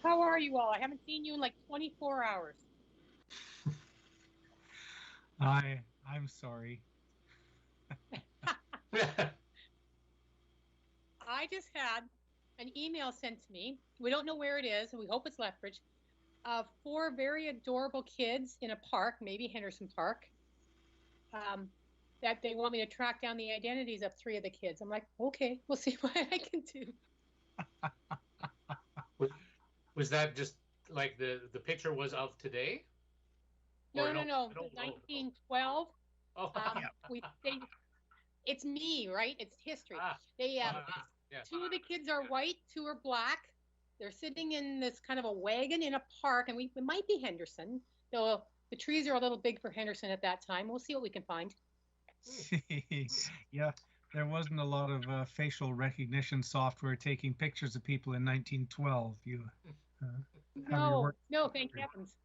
How are you all? I haven't seen you in like 24 hours. I'm sorry. I just had an email sent to me. We don't know where it is, and we hope it's Lethbridge, of four very adorable kids in a park, maybe Henderson Park, um, that they want me to track down the identities of three of the kids. I'm like, okay, we'll see what I can do. Was that just like the picture was of today? Or No, no, no? no. No, oh, 1912. oh, Um, we they It's me, right? It's history. ah, They yeah. Two of the kids are white, two are black. They're sitting in this kind of a wagon in a park, and it might be Henderson, though the trees are a little big for Henderson at that time. We'll see what we can find. Yeah, there wasn't a lot of facial recognition software taking pictures of people in 1912. You have your work. No, thank heavens.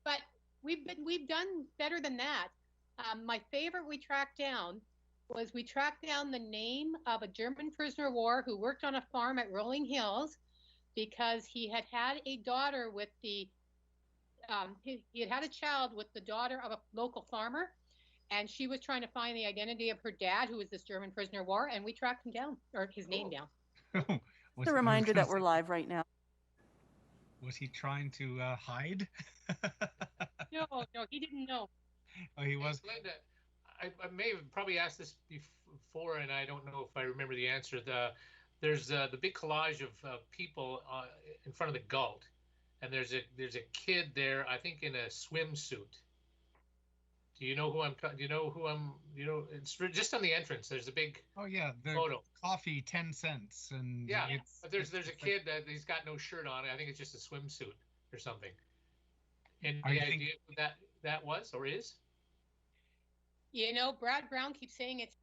But we've done better than that. My favorite we tracked down was we tracked down the name of a German prisoner of war who worked on a farm at Rolling Hills because he had had a daughter with he had had a child with the daughter of a local farmer, and she was trying to find the identity of her dad, who was this German prisoner of war, and we tracked him down, or his name down. Just a reminder that we're live right now. Was he trying to hide? No, he didn't know. Oh, he was. Linda, I may have probably asked this before, and I don't know if I remember the answer. There's the big collage of people in front of the Galt, and there's a kid there, I think, in a swimsuit. Do you know who I'm? Do you know who I'm? You know, it's just on the entrance. There's a big photo. Coffee 10 cents, and yeah, but there's a kid that he's got no shirt on. I think it's just a swimsuit or something. And the idea who that was or is? You know, Brad Brown keeps saying it's.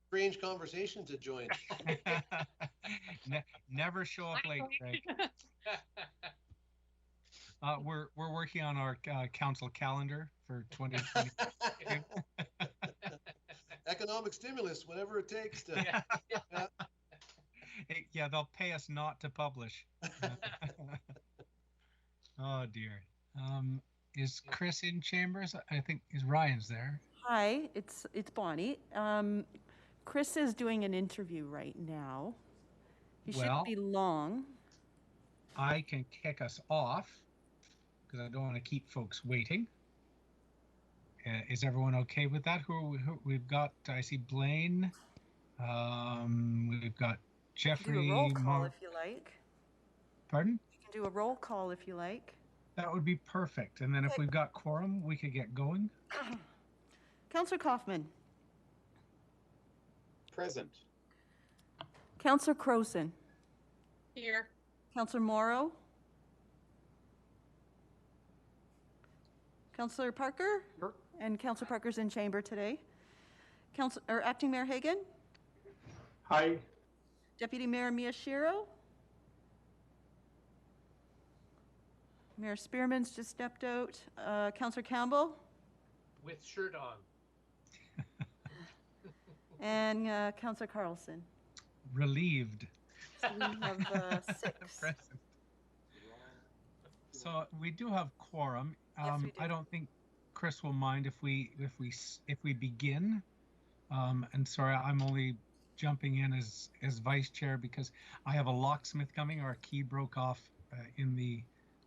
Strange conversation to join. Never show up late, Greg. We're working on our council calendar for 2020. Economic stimulus, whatever it takes to. Yeah, they'll pay us not to publish. Oh dear. Is Chris in chambers? I think Ryan's there. Hi, it's Bonnie. Chris is doing an interview right now. He shouldn't be long. I can kick us off because I don't want to keep folks waiting. Is everyone okay with that? Who we've got? I see Blaine. We've got Jeffrey. You can do a roll call if you like. Pardon? You can do a roll call if you like. That would be perfect. And then if we've got quorum, we could get going. Councillor Kaufman. Present. Councillor Croson. Here. Councillor Morrow. Councillor Parker. Here. And Councillor Parker's in chamber today. Acting Mayor Hagan. Hi. Deputy Mayor Miyashiro. Mayor Spearman's just stepped out. Councillor Campbell. With shirt on. And Councillor Carlson. Relieved. So we have 6. Present. So we do have quorum. Yes, we do. I don't think Chris will mind if we begin. And sorry, I'm only jumping in as vice chair because I have a locksmith coming. Our key broke off in the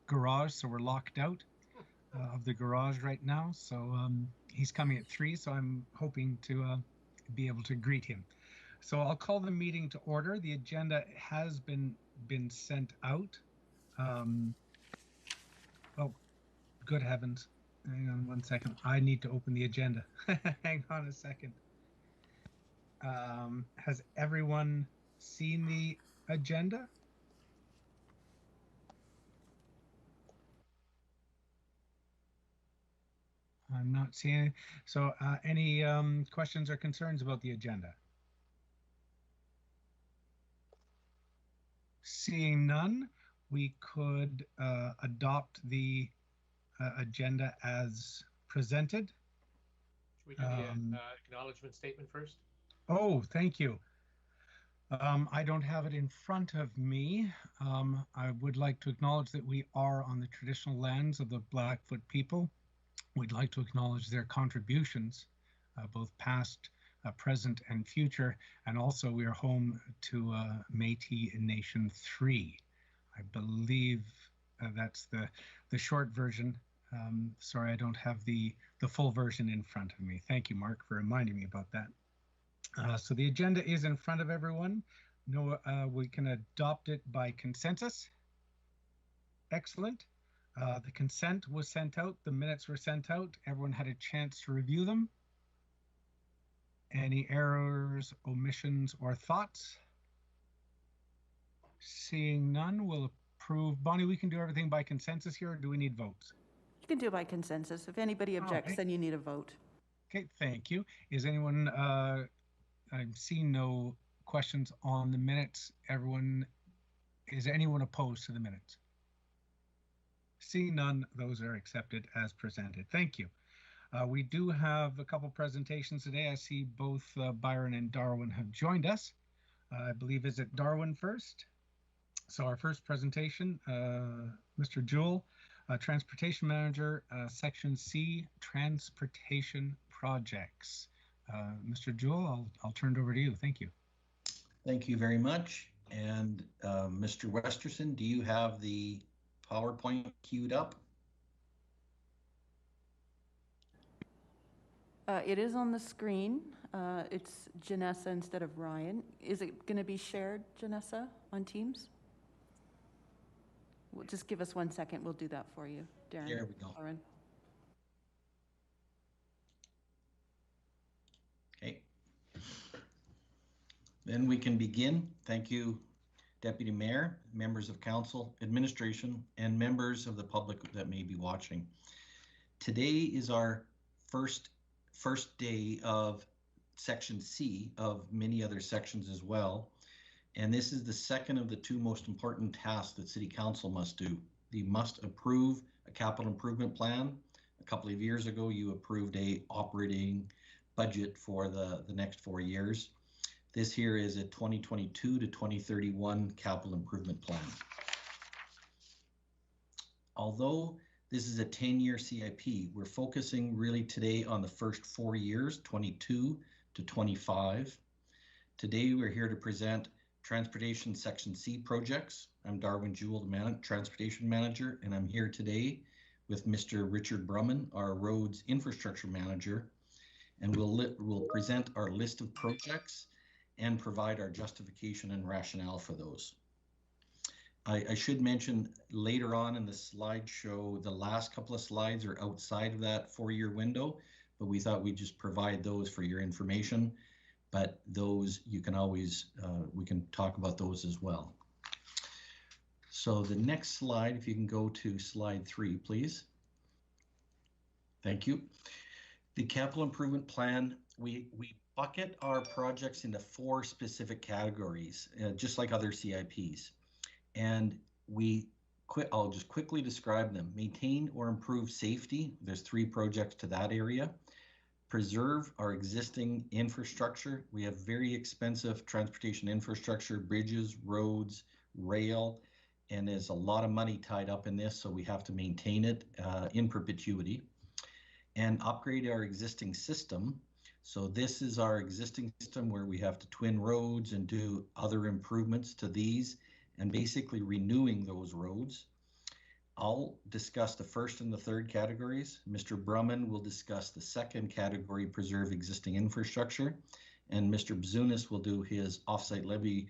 garage, so we're locked out of the garage right now. So he's coming at 3, so I'm hoping to be able to greet him. So I'll call the meeting to order. The agenda has been sent out. Oh, good heavens. Hang on one second. I need to open the agenda. Hang on a second. Has everyone seen the agenda? I'm not seeing. So any questions or concerns about the agenda? Seeing none, we could adopt the agenda as presented. Should we do the acknowledgement statement first? Oh, thank you. I don't have it in front of me. I would like to acknowledge that we are on the traditional lands of the Blackfoot people. We'd like to acknowledge their contributions, both past, present, and future. And also we are home to Métis Nation 3. I believe that's the short version. Sorry, I don't have the full version in front of me. Thank you, Mark, for reminding me about that. So the agenda is in front of everyone. No, we can adopt it by consensus. Excellent. The consent was sent out. The minutes were sent out. Everyone had a chance to review them. Any errors, omissions, or thoughts? Seeing none, we'll approve. Bonnie, we can do everything by consensus here, or do we need votes? You can do it by consensus. If anybody objects, then you need a vote. Okay, thank you. Is anyone, I'm seeing no questions on the minutes. Is anyone opposed to the minutes? Seeing none, those are accepted as presented. Thank you. We do have a couple presentations today. I see both Byron and Darwin have joined us. I believe, is it Darwin first? So our first presentation, Mr. Jewell, Transportation Manager, Section C, Transportation Projects. Mr. Jewell, I'll turn it over to you. Thank you. Thank you very much. And Mr. Westerson, do you have the PowerPoint queued up? It is on the screen. It's Janessa instead of Ryan. Is it going to be shared, Janessa, on Teams? Well, just give us 1 second. We'll do that for you, Darren. There we go. Lauren. Okay. Then we can begin. Thank you, Deputy Mayor, members of council, administration, and members of the public that may be watching. Today is our first day of Section C of many other sections as well. And this is the second of the two most important tasks that City Council must do. They must approve a capital improvement plan. A couple of years ago, you approved a operating budget for the next 4 years. This here is a 2022 to 2031 capital improvement plan. Although this is a 10-year CIP, we're focusing really today on the first 4 years, 22 to 25. Today, we're here to present Transportation Section C projects. I'm Darwin Jewell, the Transportation Manager, and I'm here today with Mr. Richard Brumman, our Roads Infrastructure Manager, and we'll present our list of projects and provide our justification and rationale for those. I should mention later on in the slideshow, the last couple of slides are outside of that 4-year window, but we thought we'd just provide those for your information. But those you can always, we can talk about those as well. So the next slide, if you can go to slide 3, please. Thank you. The capital improvement plan, we bucket our projects into 4 specific categories, just like other CIPs. And I'll just quickly describe them. Maintain or improve safety. There's 3 projects to that area. Preserve our existing infrastructure. We have very expensive transportation infrastructure, bridges, roads, rail, and there's a lot of money tied up in this, so we have to maintain it in perpetuity. And upgrade our existing system. So this is our existing system where we have to twin roads and do other improvements to these and basically renewing those roads. I'll discuss the first and the third categories. Mr. Brumman will discuss the second category, preserve existing infrastructure. And Mr. Bzunas will do his offsite levy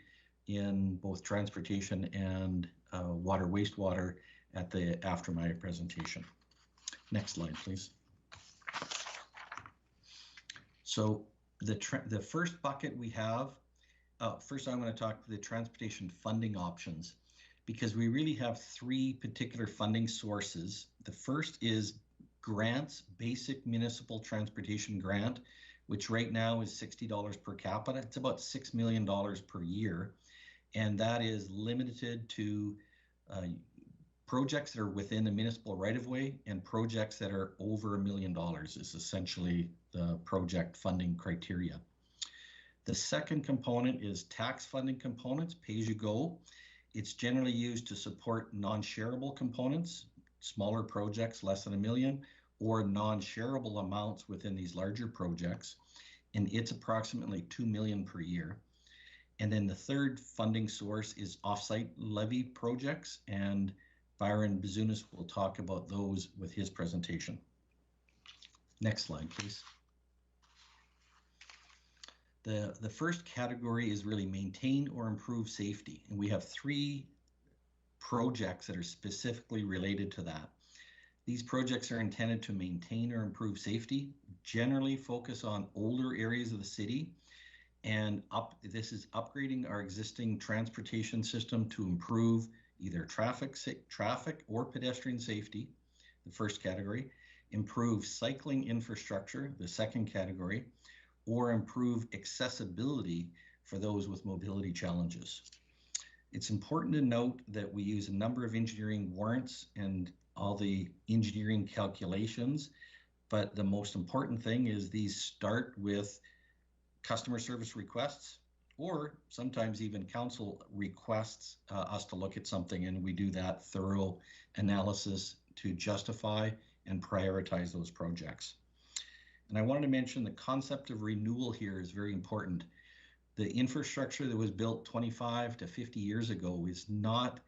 in both transportation and water wastewater after my presentation. Next slide, please. So the first bucket we have, first I'm going to talk the transportation funding options, because we really have 3 particular funding sources. The first is grants, basic municipal transportation grant, which right now is $60 per capita. It's about $6 million per year. And that is limited to projects that are within the municipal right-of-way, and projects that are over $1 million is essentially the project funding criteria. The second component is tax funding components, pay-as-you-go. It's generally used to support non-shareable components, smaller projects less than $1 million, or non-shareable amounts within these larger projects. And it's approximately $2 million per year. And then the third funding source is offsite levy projects, and Byron Bazunas will talk about those with his presentation. Next slide, please. The first category is really maintain or improve safety. And we have 3 projects that are specifically related to that. These projects are intended to maintain or improve safety, generally focus on older areas of the city, and this is upgrading our existing transportation system to improve either traffic or pedestrian safety, the first category, improve cycling infrastructure, the second category, or improve accessibility for those with mobility challenges. It's important to note that we use a number of engineering warrants and all the engineering calculations, but the most important thing is these start with customer service requests, or sometimes even council requests us to look at something, and we do that thorough analysis to justify and prioritize those projects. And I wanted to mention the concept of renewal here is very important. The infrastructure that was built 25 to 50 years ago is not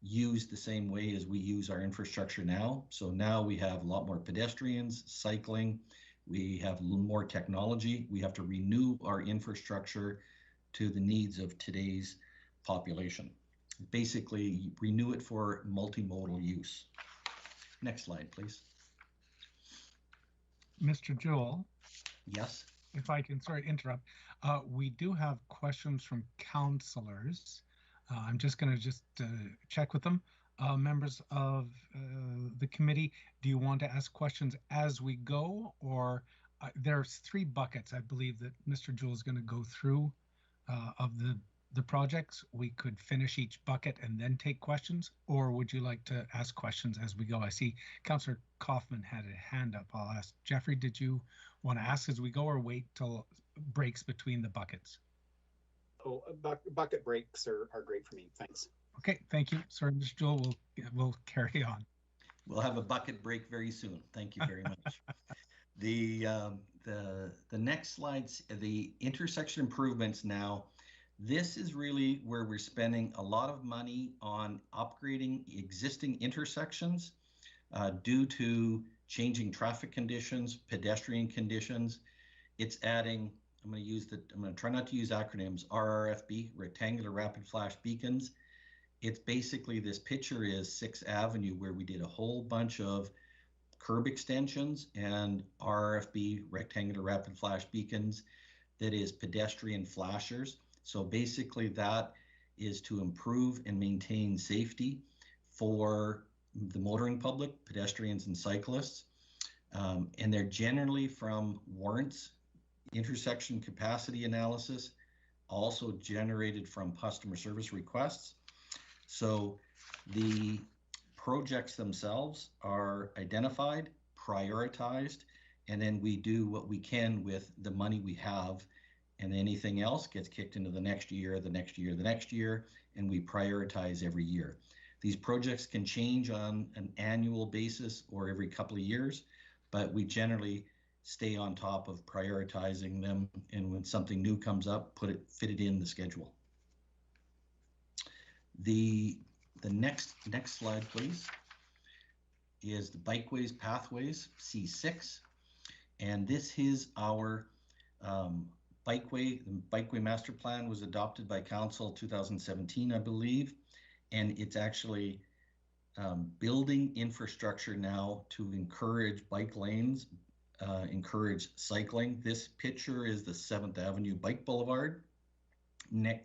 used the same way as we use our infrastructure now. So now we have a lot more pedestrians, cycling, we have more technology. We have to renew our infrastructure to the needs of today's population. Basically, renew it for multimodal use. Next slide, please. Mr. Joel? Yes? If I can, sorry to interrupt. We do have questions from councillors. I'm just going to check with them. Members of the committee, do you want to ask questions as we go, or there's 3 buckets, I believe, that Mr. Joel is going to go through of the projects? We could finish each bucket and then take questions, or would you like to ask questions as we go? I see Councillor Kaufman had a hand up. I'll ask Jeffrey, did you want to ask as we go, or wait till breaks between the buckets? Oh, bucket breaks are great for me. Thanks. Okay, thank you. Sorry, Mr. Joel, we'll carry on. We'll have a bucket break very soon. Thank you very much. The next slides, the intersection improvements now, this is really where we're spending a lot of money on upgrading existing intersections due to changing traffic conditions, pedestrian conditions. It's adding, I'm going to try not to use acronyms, RRFB, rectangular rapid flash beacons. It's basically, this picture is 6th Avenue, where we did a whole bunch of curb extensions and RFB, rectangular rapid flash beacons, that is pedestrian flashers. So basically that is to improve and maintain safety for the motoring public, pedestrians and cyclists. And they're generally from warrants, intersection capacity analysis, also generated from customer service requests. So the projects themselves are identified, prioritized, and then we do what we can with the money we have, and anything else gets kicked into the next year, the next year, the next year, and we prioritize every year. These projects can change on an annual basis or every couple of years, but we generally stay on top of prioritizing them, and when something new comes up, fit it in the schedule. The next slide, please, is the bikeways, pathways, C6. And this is our bikeway. The bikeway master plan was adopted by council 2017, I believe. And it's actually building infrastructure now to encourage bike lanes, encourage cycling. This picture is the 7th Avenue Bike Boulevard.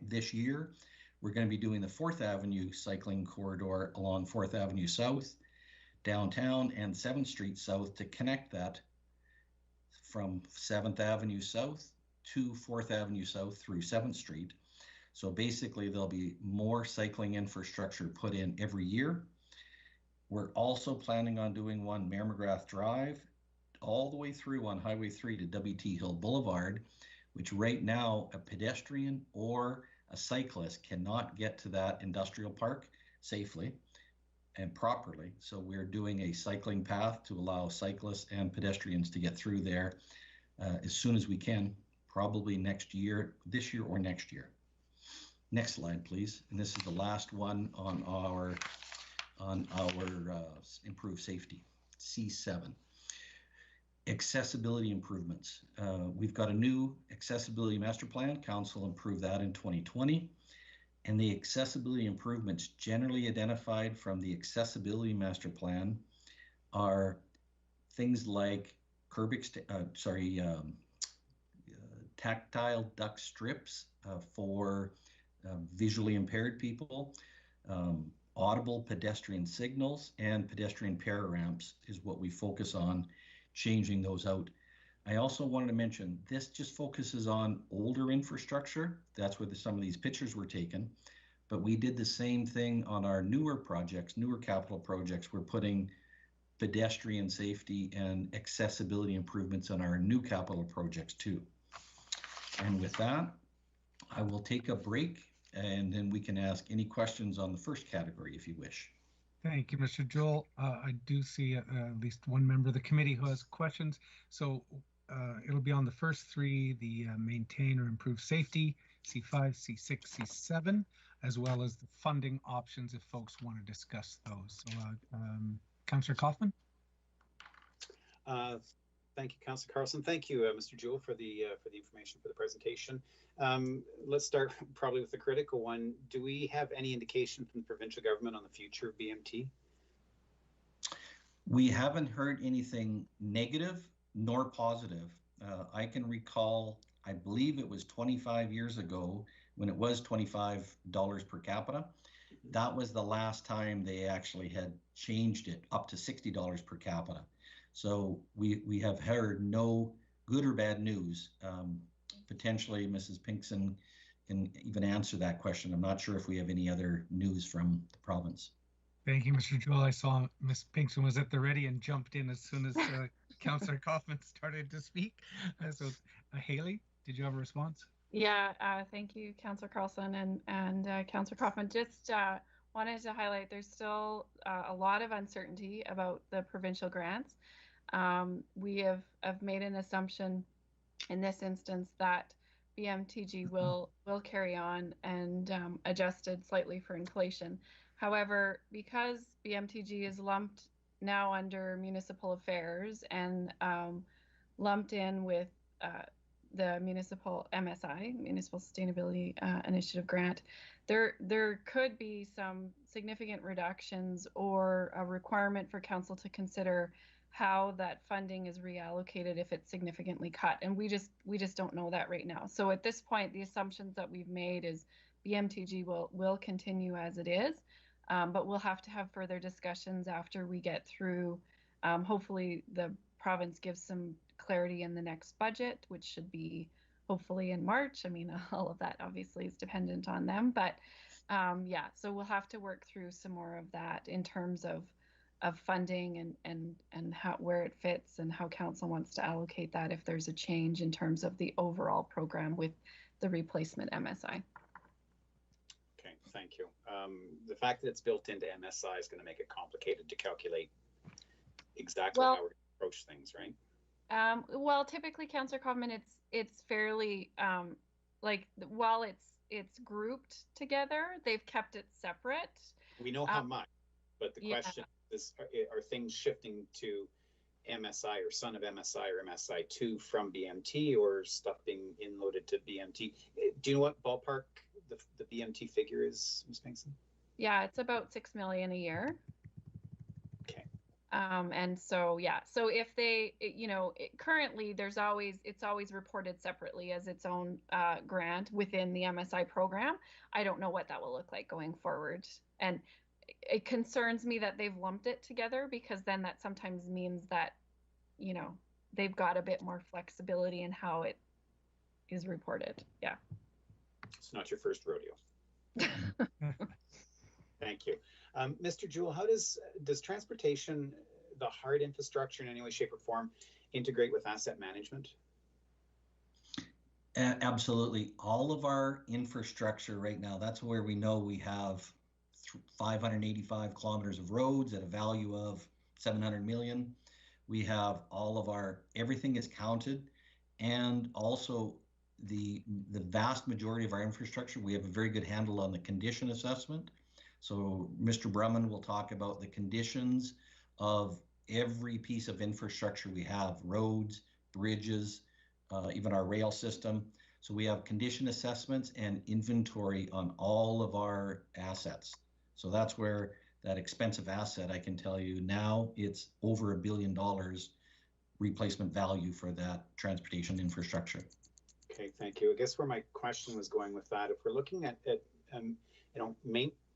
This year, we're going to be doing the 4th Avenue cycling corridor along 4th Avenue South, downtown and 7th Street South to connect that from 7th Avenue South to 4th Avenue South through 7th Street. So basically, there'll be more cycling infrastructure put in every year. We're also planning on doing one Mayor McGrath Drive all the way through on Highway 3 to WT Hill Boulevard, which right now a pedestrian or a cyclist cannot get to that industrial park safely and properly. So we're doing a cycling path to allow cyclists and pedestrians to get through there as soon as we can, probably next year, this year or next year. Next slide, please. And this is the last one on our improved safety, C7. Accessibility improvements. We've got a new accessibility master plan. Council approved that in 2020. And the accessibility improvements generally identified from the accessibility master plan are things like tactile duct strips for visually impaired people, audible pedestrian signals, and pedestrian para-ramps is what we focus on, changing those out. I also wanted to mention, this just focuses on older infrastructure. That's where some of these pictures were taken. But we did the same thing on our newer projects, newer capital projects. We're putting pedestrian safety and accessibility improvements on our new capital projects too. And with that, I will take a break and then we can ask any questions on the first category if you wish. Thank you, Mr. Joel. I do see at least one member of the committee who has questions. So it'll be on the first three, the maintain or improve safety, C5, C6, C7, as well as the funding options if folks want to discuss those. So Councillor Kaufman. Thank you, Councillor Carlson. Thank you, Mr. Jewell, for the information, for the presentation. Let's start probably with the critical one. Do we have any indication from the provincial government on the future of BMT? We haven't heard anything negative nor positive. I can recall, I believe it was 25 years ago when it was $25 per capita. That was the last time they actually had changed it up to $60 per capita. So we have heard no good or bad news. Potentially Mrs. Pinkson can even answer that question. I'm not sure if we have any other news from the province. Thank you, Mr. Joel. I saw Ms. Pinkson was at the ready and jumped in as soon as Councillor Kaufman started to speak. So Haley, did you have a response? Yeah, thank you, Councillor Carlson and Councillor Kaufman. Just wanted to highlight there's still a lot of uncertainty about the provincial grants. We have made an assumption in this instance that BMTG will carry on and adjusted slightly for inflation. However, because BMTG is lumped now under municipal affairs and lumped in with the municipal MSI, Municipal Sustainability Initiative grant, there could be some significant reductions or a requirement for council to consider how that funding is reallocated if it's significantly cut, and we just don't know that right now. So at this point, the assumptions that we've made is BMTG will continue as it is, but we'll have to have further discussions after we get through. Hopefully, the province gives some clarity in the next budget, which should be hopefully in March. I mean, all of that obviously is dependent on them, but yeah, so we'll have to work through some more of that in terms of funding and how, where it fits and how council wants to allocate that if there's a change in terms of the overall program with the replacement MSI. Okay, thank you. The fact that it's built into MSI is going to make it complicated to calculate exactly how we're going to approach things, right? Well, typically, Councillor Kaufman, it's fairly like while it's grouped together, they've kept it separate. We know how much, but the question is, are things shifting to MSI or son of MSI or MSI2 from BMT, or stuff being inloaded to BMT? Do you know what ballpark the BMT figure is, Ms. Pinkson? Yeah, it's about $6 million a year. Okay. And so, yeah, so if they, currently it's always reported separately as its own grant within the MSI program. I don't know what that will look like going forward. And it concerns me that they've lumped it together, because then that sometimes means that, you know, they've got a bit more flexibility in how it is reported. Yeah. It's not your first rodeo. Thank you. Mr. Jewell, how does transportation, the hard infrastructure in any way, shape, or form, integrate with asset management? Absolutely. All of our infrastructure right now, that's where we know we have 585 kilometers of roads at a value of 700 million. We have all of our, everything is counted, and also the vast majority of our infrastructure, we have a very good handle on the condition assessment. So Mr. Brumman will talk about the conditions of every piece of infrastructure we have, roads, bridges, even our rail system. So we have condition assessments and inventory on all of our assets. So that's where that expensive asset, I can tell you now, it's over $1 billion replacement value for that transportation infrastructure. Okay, thank you. I guess where my question was going with that, if we're looking at you know,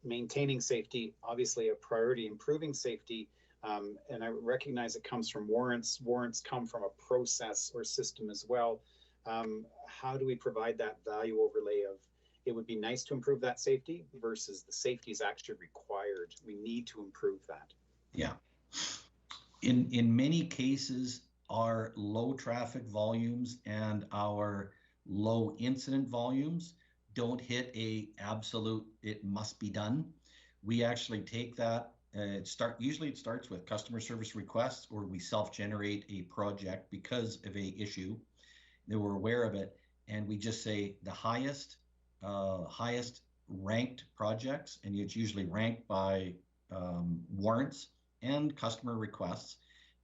maintaining safety, obviously a priority, improving safety, and I recognize it comes from warrants. Warrants come from a process or system as well. How do we provide that value overlay of, it would be nice to improve that safety versus the safety is actually required? We need to improve that. Yeah. In many cases, our low traffic volumes and our low incident volumes don't hit a absolute, it must be done. We actually take that, usually it starts with customer service requests, or we self-generate a project because of a issue that we're aware of it. And we just say the highest ranked projects, and it's usually ranked by warrants and customer requests.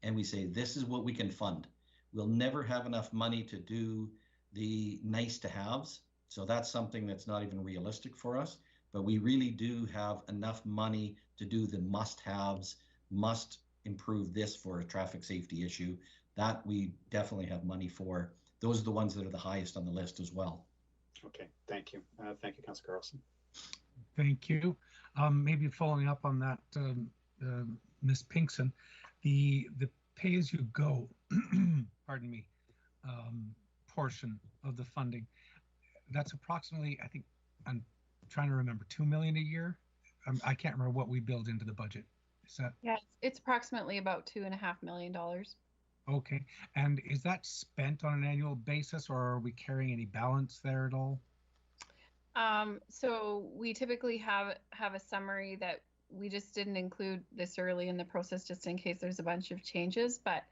And we say, this is what we can fund. We'll never have enough money to do the nice to haves. So that's something that's not even realistic for us, but we really do have enough money to do the must-haves, must improve this for a traffic safety issue. That we definitely have money for. Those are the ones that are the highest on the list as well. Okay, thank you. Thank you, Councillor Carlson. Thank you. Maybe following up on that, Ms. Pinkson, the pay-as-you-go, pardon me, portion of the funding, that's approximately, I think, I'm trying to remember, 2 million a year. I can't remember what we build into the budget. Is that? Yeah, it's approximately about $2.5 million. Okay, and is that spent on an annual basis, or are we carrying any balance there at all? So we typically have a summary that we just didn't include this early in the process, just in case there's a bunch of changes. But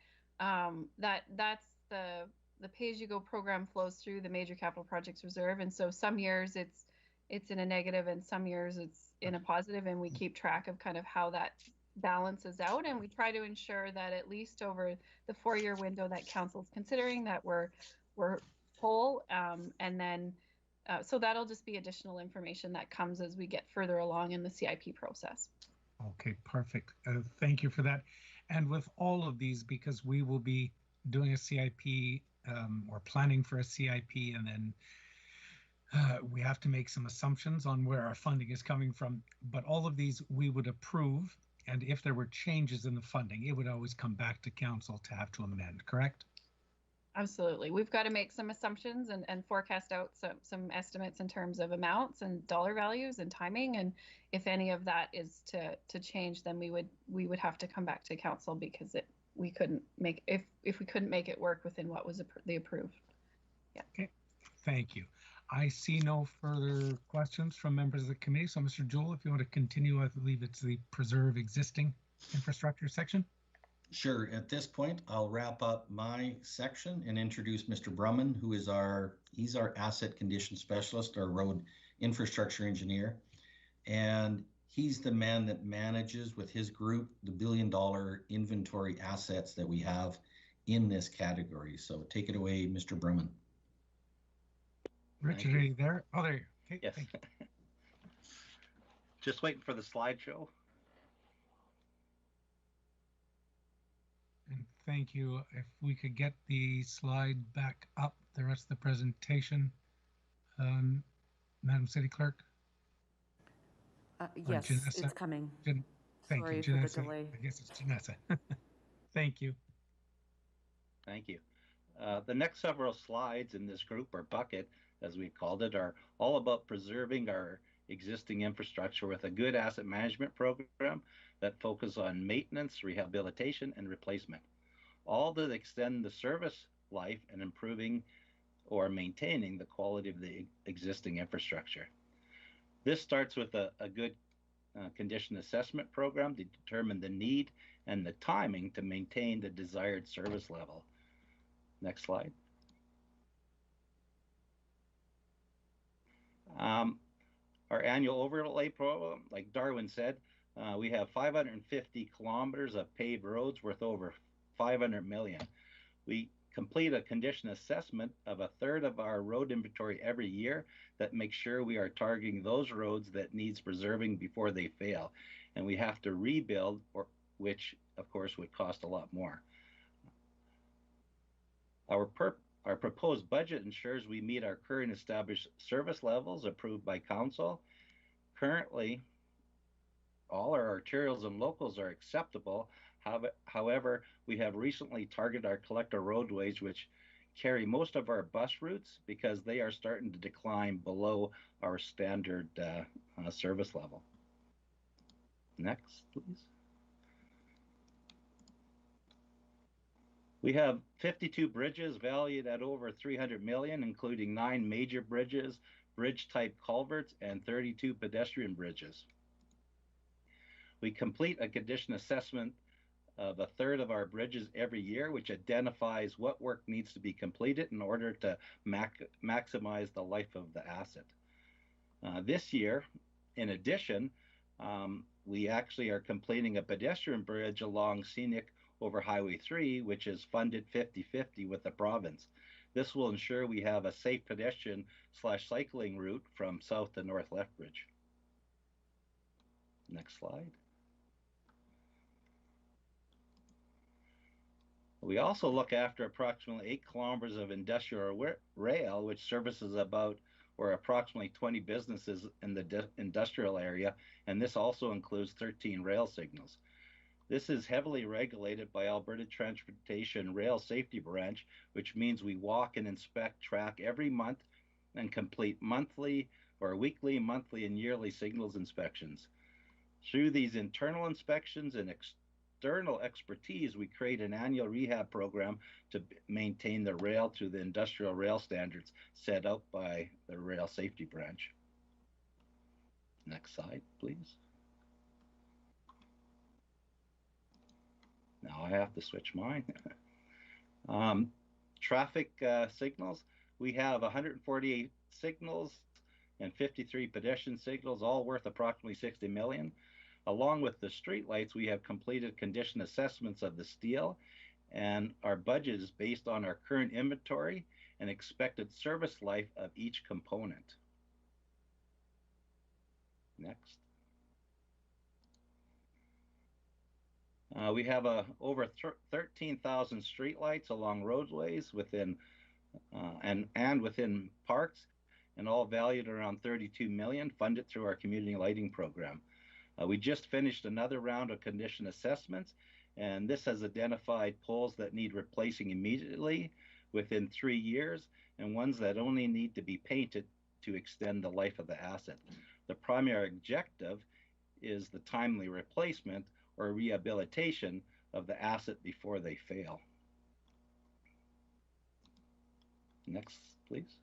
that's the pay-as-you-go program flows through the major capital projects reserve, and so some years it's in a negative, and some years it's in a positive, and we keep track of kind of how that balances out, and we try to ensure that at least over the 4-year window that council's considering, that we're whole, and then so that'll just be additional information that comes as we get further along in the CIP process. Okay, perfect. Thank you for that. And with all of these, because we will be doing a CIP or planning for a CIP, and then we have to make some assumptions on where our funding is coming from. But all of these we would approve, and if there were changes in the funding, it would always come back to council to have to amend, correct? Absolutely. We've got to make some assumptions and forecast out some estimates in terms of amounts and dollar values and timing. And if any of that is to change, then we would have to come back to council, because we couldn't make if we couldn't make it work within what was the approved. Yeah. Okay. Thank you. I see no further questions from members of the committee. So, Mr. Jewell, if you want to continue, I believe it's the preserve existing infrastructure section. Sure. At this point, I'll wrap up my section and introduce Mr. Brumman, who is he's our asset condition specialist, our road infrastructure engineer. And he's the man that manages with his group the $1 billion inventory assets that we have in this category. So take it away, Mr. Brumman. Richard, are you there? Oh, there you go. Okay, yes. thank you. Just waiting for the slideshow. And thank you. If we could get the slide back up, the rest of the presentation, Madam City Clerk. Yes, Janessa? it's coming. Thank Sorry you, for the Janessa. delay. I guess it's Janessa. Thank you. Thank you. The next several slides in this group, or bucket, as we called it, are all about preserving our existing infrastructure with a good asset management program that focuses on maintenance, rehabilitation, and replacement, all that extend the service life and improving or maintaining the quality of the existing infrastructure. This starts with a good condition assessment program to determine the need and the timing to maintain the desired service level. Next slide. Our annual overlay program, like Darwin said, we have 550 kilometers of paved roads worth over 500 million. We complete a condition assessment of a third of our road inventory every year that makes sure we are targeting those roads that needs preserving before they fail. And we have to rebuild, which of course would cost a lot more. Our proposed budget ensures we meet our current established service levels approved by council. Currently, all our arterials and locals are acceptable. However, we have recently targeted our collector roadways, which carry most of our bus routes, because they are starting to decline below our standard service level. Next, please. We have 52 bridges valued at over 300 million, including 9 major bridges, bridge-type culverts, and 32 pedestrian bridges. We complete a condition assessment of a third of our bridges every year, which identifies what work needs to be completed in order to maximize the life of the asset. This year, in addition, we actually are completing a pedestrian bridge along Scenic over Highway 3, which is funded 50-50 with the province. This will ensure we have a safe pedestrian/cycling route from south to north Lethbridge. Next slide. We also look after approximately 8 kilometers of industrial rail, which services about or approximately 20 businesses in the industrial area, and this also includes 13 rail signals. This is heavily regulated by Alberta Transportation Rail Safety Branch, which means we walk and inspect track every month and complete monthly or weekly, monthly, and yearly signals inspections. Through these internal inspections and external expertise, we create an annual rehab program to maintain the rail to the industrial rail standards set out by the Rail Safety Branch. Next slide, please. Now I have to switch mine. Traffic signals. We have 148 signals and 53 pedestrian signals, all worth approximately 60 million. Along with the street lights, we have completed condition assessments of the steel, and our budget is based on our current inventory and expected service life of each component. Next. We have over 13,000 streetlights along roadways within and within parks, and all valued around 32 million, funded through our community lighting program. We just finished another round of condition assessments, and this has identified poles that need replacing immediately within 3 years, and ones that only need to be painted to extend the life of the asset. The primary objective is the timely replacement or rehabilitation of the asset before they fail. Next, please.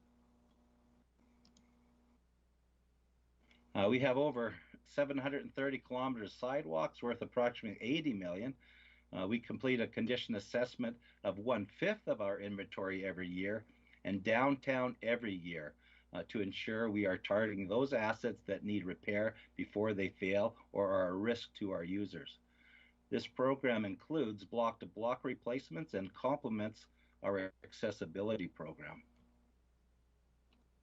We have over 730 kilometers sidewalks worth approximately 80 million. We complete a condition assessment of 1/5 of our inventory every year, and downtown every year, to ensure we are targeting those assets that need repair before they fail or are a risk to our users. This program includes block-to-block replacements and complements our accessibility program.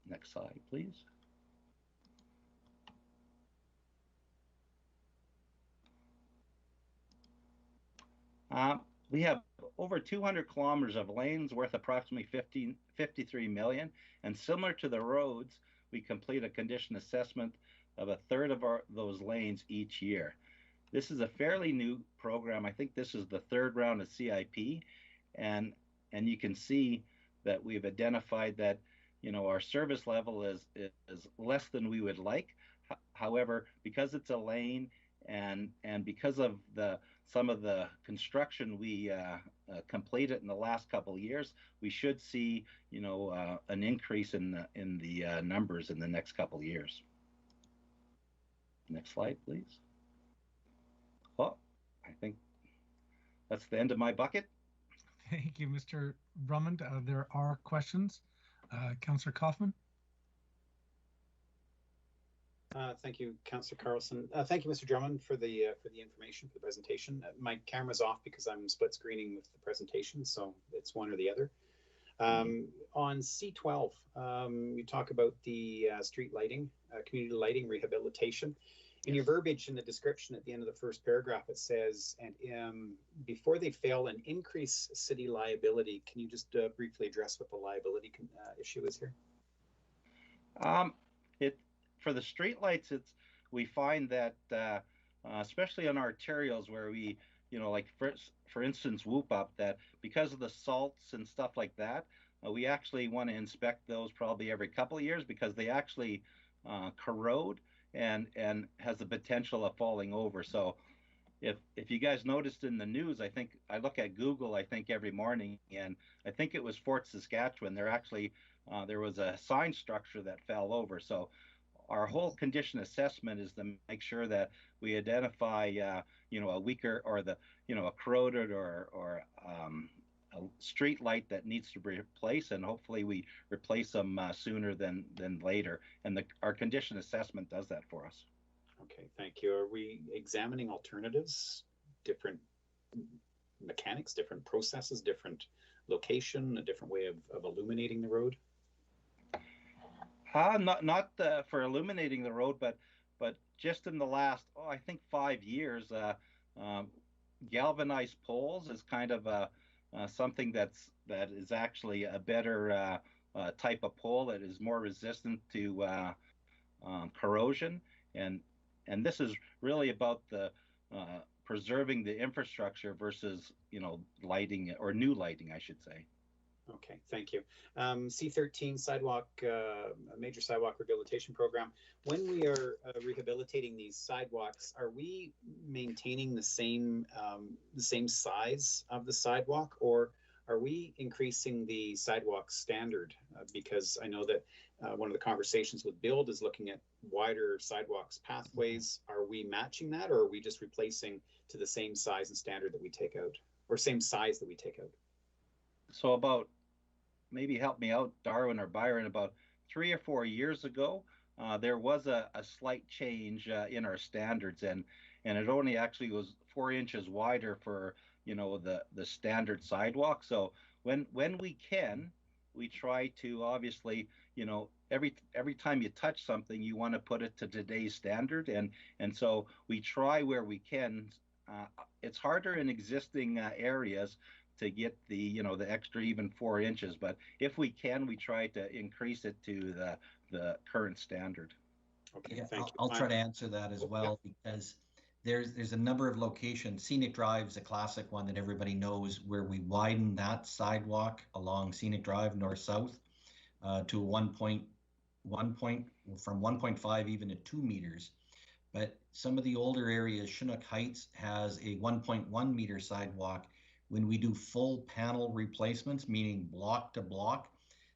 Next slide, please. We have over 200 kilometers of lanes worth approximately 53 million, and similar to the roads, we complete a condition assessment of a third of those lanes each year. This is a fairly new program. I think this is the third round of CIP, and you can see that we've identified that, you know, our service level is less than we would like. However, because it's a lane and because of some of the construction we completed in the last couple of years, we should see, you know, an increase in the numbers in the next couple of years. Next slide, please. Oh, I think that's the end of my bucket. Thank you, Mr. Drummond. There are questions. Councillor Kaufman. Thank you, Councillor Carlson. Thank you, Mr. Drummond, for the information, for the presentation. My camera's off because I'm split screening with the presentation, so it's one or the other. On C12, you talk about the street lighting, community lighting rehabilitation. In your verbiage in the description at the end of the first paragraph, it says, and before they fail and increase city liability, can you just briefly address what the liability issue is here? For the streetlights, we find that especially on arterials where we, you know, like for instance, Whoop Up, that because of the salts and stuff like that, we actually want to inspect those probably every couple of years because they actually corrode and has the potential of falling over. So if you guys noticed in the news, I think I look at Google, I think every morning, and I think it was Fort Saskatchewan. There was a sign structure that fell over. So our whole condition assessment is to make sure that we identify, you know, a weaker or a corroded or a street light that needs to be replaced, and hopefully we replace them sooner than later. And our condition assessment does that for us. Okay, thank you. Are we examining alternatives, different mechanics, different processes, different location, a different way of illuminating the road? Not for illuminating the road, but just in the last, I think 5 years, galvanized poles is kind of something that is actually a better type of pole that is more resistant to corrosion, and this is really about the preserving the infrastructure versus, you know, lighting or new lighting, I should say. Okay, thank you. C13 sidewalk, major sidewalk rehabilitation program. When we are rehabilitating these sidewalks, are we maintaining the same size of the sidewalk, or are we increasing the sidewalk standard? Because I know that one of the conversations with Build is looking at wider sidewalks pathways. Are we matching that, or are we just replacing to the same size and standard that we take out, or same size that we take out? So about, maybe help me out, Darwin or Byron, about 3 or 4 years ago, there was a slight change in our standards, and it only actually was 4 inches wider for, you know, the standard sidewalk. So when we can, we try to obviously, you know, every time you touch something, you want to put it to today's standard, and so we try where we can. It's harder in existing areas to get the, you know, the extra even 4 inches, but if we can, we try to increase it to the current standard. Okay, yeah, thank you. I'll try to answer that as well, because there's a number of locations. Scenic Drive is a classic one that everybody knows, where we widen that sidewalk along Scenic Drive north-south to from 1.5 even to 2 meters. But some of the older areas, Chinook Heights has a 1.1 meter sidewalk. When we do full panel replacements, meaning block to block,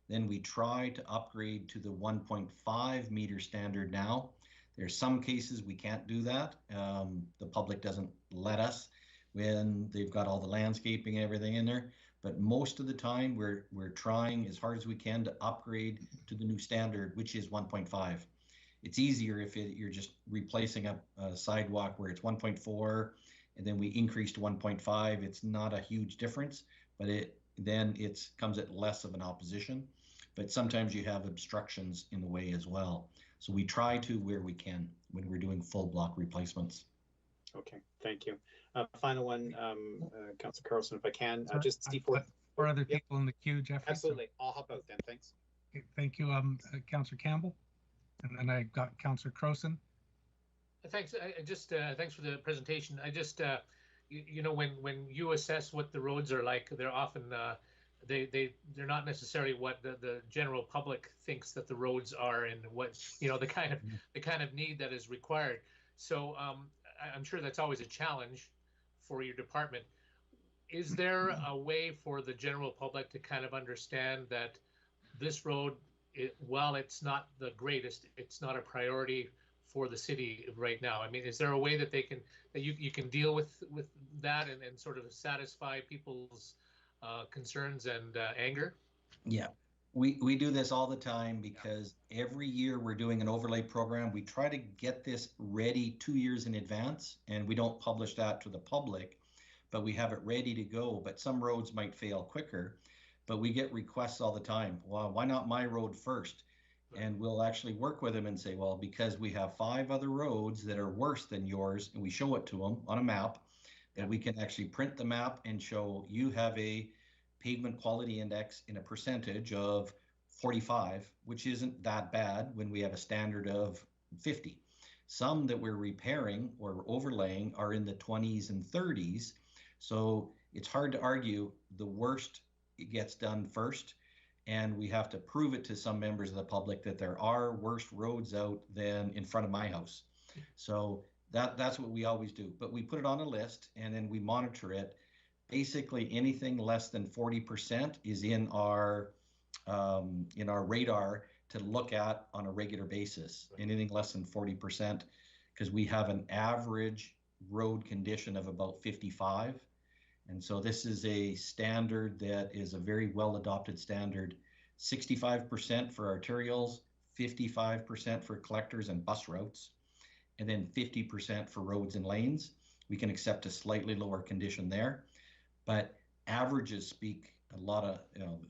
then we try to upgrade to the 1.5 meter standard now. There's some cases we can't do that. The public doesn't let us when they've got all the landscaping and everything in there. But most of the time, we're trying as hard as we can to upgrade to the new standard, which is 1.5. It's easier if you're just replacing a sidewalk where it's 1.4, and then we increase to 1.5. It's not a huge difference, but then it comes at less of an opposition. But sometimes you have obstructions in the way as well. So we try to where we can when we're doing full block replacements. Okay, thank you. Final one, Councillor Carlson, if I can, Sorry, just C4. Or other people in the queue, Jeffrey. Absolutely, I'll hop out then, thanks. Okay, thank you, Councillor Campbell. And then I got Councillor Crowson, Thanks. Thanks for the presentation. You know, when you assess what the roads are like, they're often they're not necessarily what the general public thinks that the roads are, and what, you know, the kind of need that is required. So I'm sure that's always a challenge for your department. Is there a way for the general public to kind of understand that this road, while it's not the greatest, it's not a priority for the city right now? I mean, is there a way that you can deal with that and sort of satisfy people's concerns and anger? Yeah, we do this all the time because every year we're doing an overlay program. We try to get this ready 2 years in advance, and we don't publish that to the public, but we have it ready to go. But some roads might fail quicker, but we get requests all the time. Well, why not my road first? And we'll actually work with them and say, well, because we have 5 other roads that are worse than yours, and we show it to them on a map, that we can actually print the map and show you have a pavement quality index in a percentage of 45, which isn't that bad when we have a standard of 50. Some that we're repairing or overlaying are in the 20s and 30s. So it's hard to argue the worst gets done first. And we have to prove it to some members of the public that there are worse roads out than in front of my house. So that's what we always do. But we put it on a list and then we monitor it. Basically, anything less than 40% is in our radar to look at on a regular basis. Anything less than 40%, because we have an average road condition of about 55. And so this is a standard that is a very well adopted standard. 65% for arterials, 55% for collectors and bus routes, and then 50% for roads and lanes. We can accept a slightly lower condition there, but averages speak a lot of,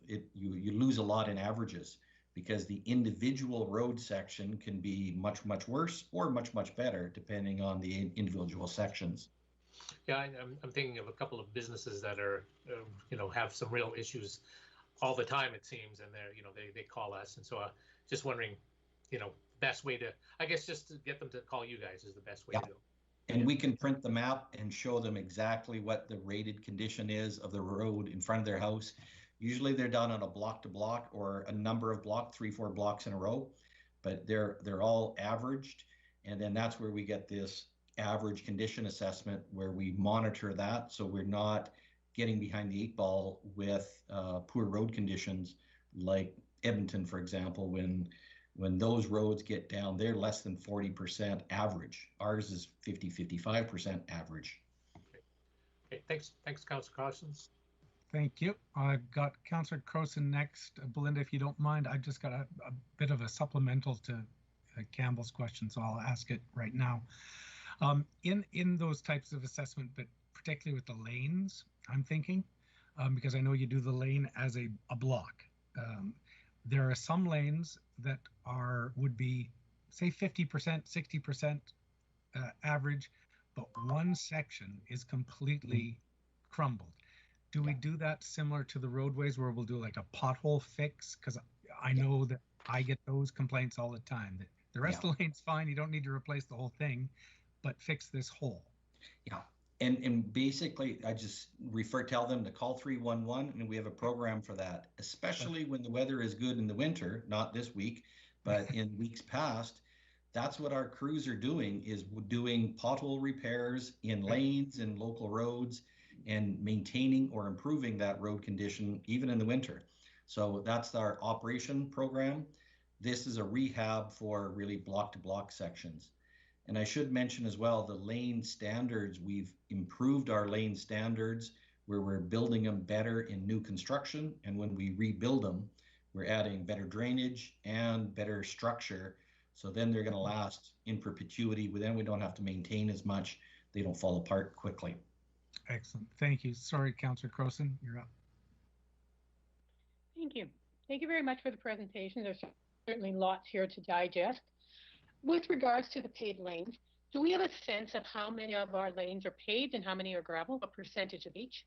you lose a lot in averages because the individual road section can be much, much worse or much, much better depending on the individual sections. Yeah, I'm thinking of a couple of businesses that are, have some real issues all the time, it seems, and they call us, and so just wondering, best way to, I guess, just to get them to call you guys is the best way to go. And we can print the map and show them exactly what the rated condition is of the road in front of their house. Usually they're done on a block to block or a number of blocks, 3-4 blocks in a row, but they're all averaged, and then that's where we get this average condition assessment where we monitor that so we're not getting behind the 8 ball with poor road conditions like Edmonton, for example. When those roads get down, they're less than 40% average. Ours is 50-55% average. Okay, thanks, Councillor Carson. Thank you. I've got Councillor Croson next. Belinda, if you don't mind, I've just got a bit of a supplemental to Campbell's question, so I'll ask it right now. In those types of assessment, but particularly with the lanes, I'm thinking, because I know you do the lane as a block. There are some lanes that would be, say, 50%, 60% average, but one section is completely crumbled. Do we do that similar to the roadways where we'll do like a pothole fix? Because I know that I get those complaints all the time, that the rest of the lane's fine, you don't need to replace the whole thing, but fix this hole. Yeah, and basically I just tell them to call 311, and we have a program for that, especially when the weather is good in the winter, not this week, but in weeks past. That's what our crews are doing, is doing pothole repairs in lanes and local roads and maintaining or improving that road condition even in the winter. So that's our operation program. This is a rehab for really block to block sections. And I should mention as well, the lane standards, we've improved our lane standards where we're building them better in new construction. And when we rebuild them, we're adding better drainage and better structure. So then they're going to last in perpetuity. Then we don't have to maintain as much. They don't fall apart quickly. Excellent. Thank you. Sorry, Councillor Croson, you're up. Thank you. Thank you very much for the presentation. There's certainly lots here to digest. With regards to the paved lanes, do we have a sense of how many of our lanes are paved and how many are gravel? What percentage of each?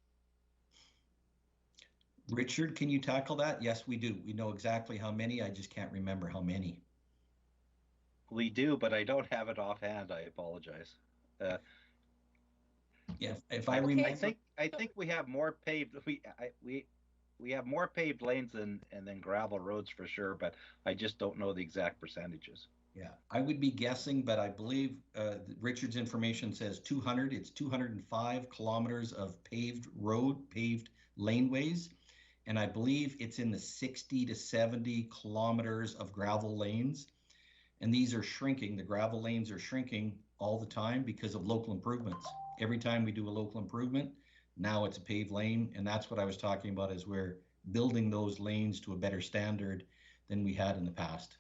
Richard, can you tackle that? Yes, we do. We know exactly how many. I just can't remember how many. We do, but I don't have it offhand. I apologize. Yeah, if I Okay. remember, I think we have more paved. We have more paved lanes than gravel roads for sure, but I just don't know the exact percentages. yeah, I would be guessing, but I believe Richard's information says 200. It's 205 kilometers of paved laneways. And I believe it's in the 60 to 70 kilometers of gravel lanes. And these are shrinking. The gravel lanes are shrinking all the time because of local improvements. Every time we do a local improvement, now it's a paved lane. And that's what I was talking about, is we're building those lanes to a better standard than we had in the past.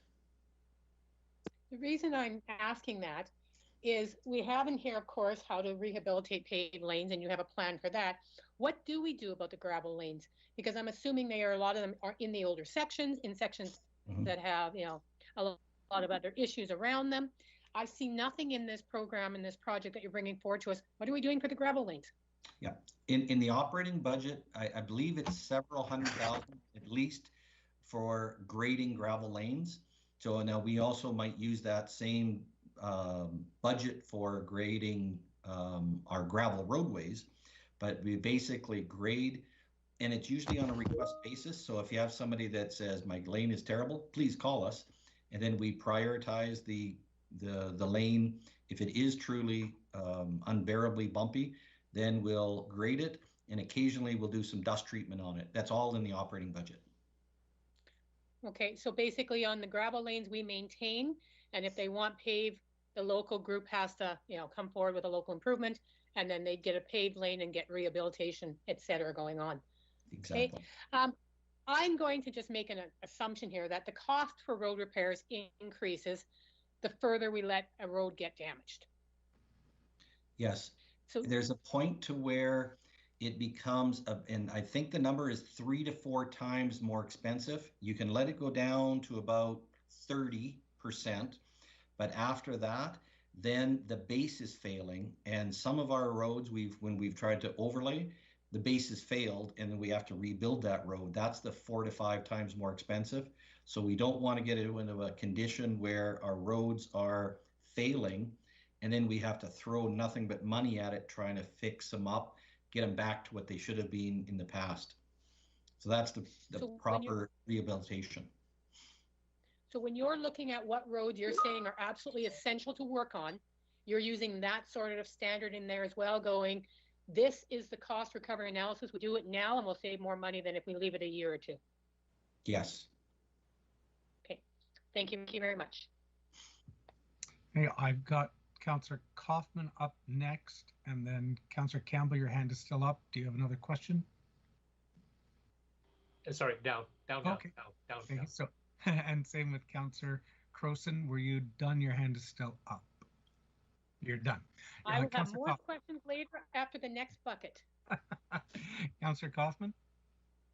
The reason I'm asking that is we have in here, of course, how to rehabilitate paved lanes, and you have a plan for that. What do we do about the gravel lanes? Because I'm assuming a lot of them are in the older sections, in sections that have, a lot of other issues around them. I see nothing in this program, in this project that you're bringing forward to us. What are we doing for the gravel lanes? Yeah, in the operating budget, I believe it's several $100,000 at least for grading gravel lanes. So now we also might use that same budget for grading our gravel roadways, but we basically grade, and it's usually on a request basis. So if you have somebody that says my lane is terrible, please call us, and then we prioritize the lane. If it is truly unbearably bumpy, then we'll grade it, and occasionally we'll do some dust treatment on it. That's all in the operating budget. Okay, so basically on the gravel lanes we maintain, and if they want paved, the local group has to, come forward with a local improvement, and then they get a paved lane and get rehabilitation, et cetera, going on. Exactly. Okay. I'm going to just make an assumption here that the cost for road repairs increases the further we let a road get damaged. Yes. So there's a point to where it becomes, and I think the number is 3 to 4 times more expensive. You can let it go down to about 30%, but after that, then the base is failing. And some of our roads, when we've tried to overlay, the base has failed, and then we have to rebuild that road. That's the 4 to 5 times more expensive. So we don't want to get into a condition where our roads are failing, and then we have to throw nothing but money at it trying to fix them up, get them back to what they should have been in the past. So that's the proper rehabilitation. So when you're looking at what roads you're saying are absolutely essential to work on, you're using that sort of standard in there as well, going, this is the cost recovery analysis. We do it now and we'll save more money than if we leave it a year or two. Yes. Okay. Thank you very much. Hey, I've got Councillor Kaufman up next, and then Councillor Campbell, your hand is still up. Do you have another question? Sorry, down. Okay. Down. So, and same with Councillor Croson. Were you done? Your hand is still up. You're done. I will have more questions later after the next bucket. Councillor Kaufman,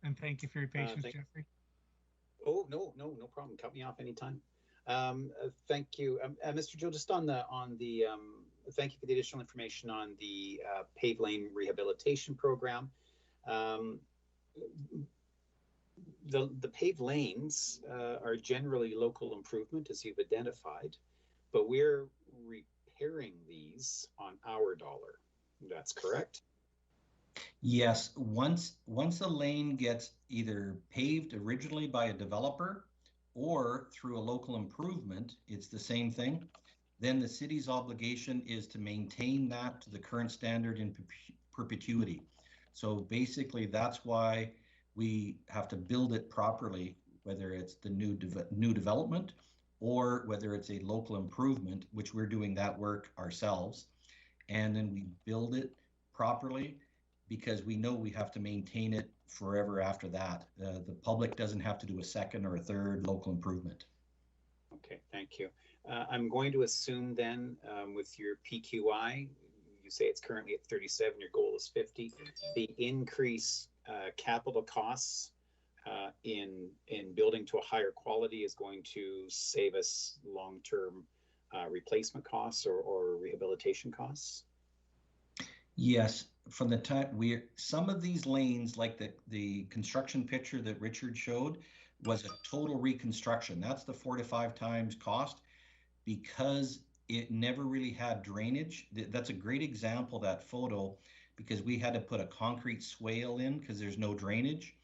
and thank you for your patience, Jeffrey. Oh, no problem. Cut me off anytime. Thank you, Mr. Joe. Just on the thank you for the additional information on the paved lane rehabilitation program. The paved lanes are generally local improvement, as you've identified, but we're repairing these on our dollar. That's correct? Yes. Once a lane gets either paved originally by a developer or through a local improvement, it's the same thing. Then the city's obligation is to maintain that to the current standard in perpetuity. So basically, that's why we have to build it properly, whether it's the new development or whether it's a local improvement, which we're doing that work ourselves. And then we build it properly because we know we have to maintain it forever after that. The public doesn't have to do a second or a third local improvement. Okay, thank you. I'm going to assume then with your PQI, you say it's currently at 37, your goal is 50. The increase capital costs in building to a higher quality is going to save us long-term replacement costs or rehabilitation costs? Yes, from the time some of these lanes, like the construction picture that Richard showed, was a total reconstruction. That's the 4 to 5 times cost. because it never really had drainage. That's a great example, that photo, because we had to put a concrete swale in because there's no drainage.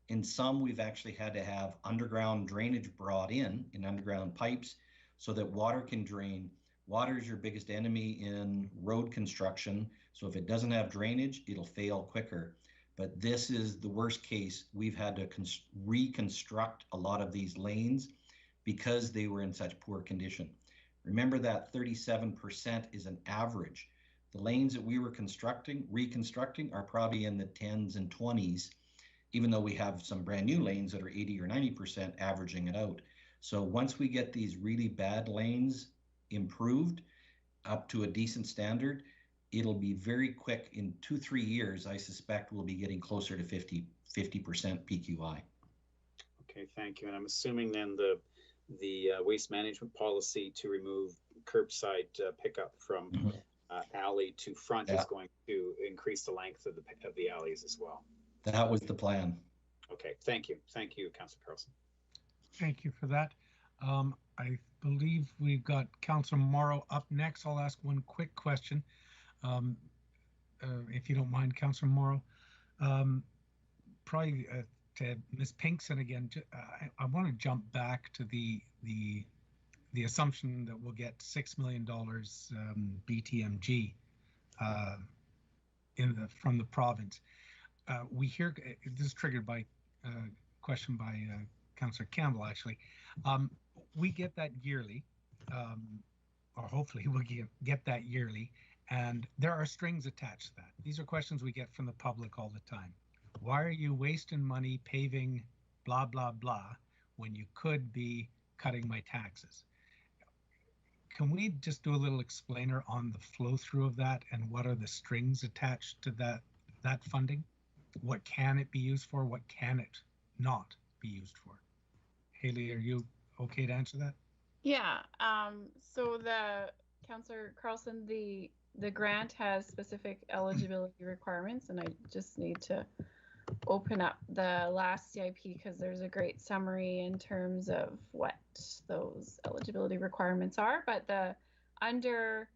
In some, we've actually had to have underground drainage brought in underground pipes so that water can drain. Water is your biggest enemy in road construction. So if it doesn't have drainage, it'll fail quicker. But this is the worst case. We've had to reconstruct a lot of these lanes because they were in such poor condition. Remember that 37% is an average. The lanes that we were reconstructing are probably in the 10s and 20s, even though we have some brand new lanes that are 80 or 90% averaging it out. So once we get these really bad lanes improved up to a decent standard, it'll be very quick. In 2-3 years, I suspect we'll be getting closer to 50% PQI. Okay, thank you. And I'm assuming then the waste management policy to remove curbside pickup from alley to front is going to increase the length of the alleys as well. That was the plan. Okay, thank you. Thank you, Councillor Carlson. Thank you for that. I believe we've got Councillor Morrow up next. I'll ask one quick question, if you don't mind, Councillor Morrow. Probably to Ms. Pinkson again. I want to jump back to the assumption that we'll get $6 million BTMG from the province. We hear this is triggered by a question by Councillor Campbell. Actually, we get that yearly, or hopefully we'll get that yearly, and there are strings attached to that. These are questions we get from the public all the time. Why are you wasting money paving blah blah blah when you could be cutting my taxes? Can we just do a little explainer on the flow through of that and what are the strings attached to that funding? What can it be used for? What can it not be used for? Haley, are you okay to answer that? Yeah. So the Councillor Carlson, the grant has specific eligibility requirements, and I just need to open up the last CIP because there's a great summary in terms of what those eligibility requirements are. But under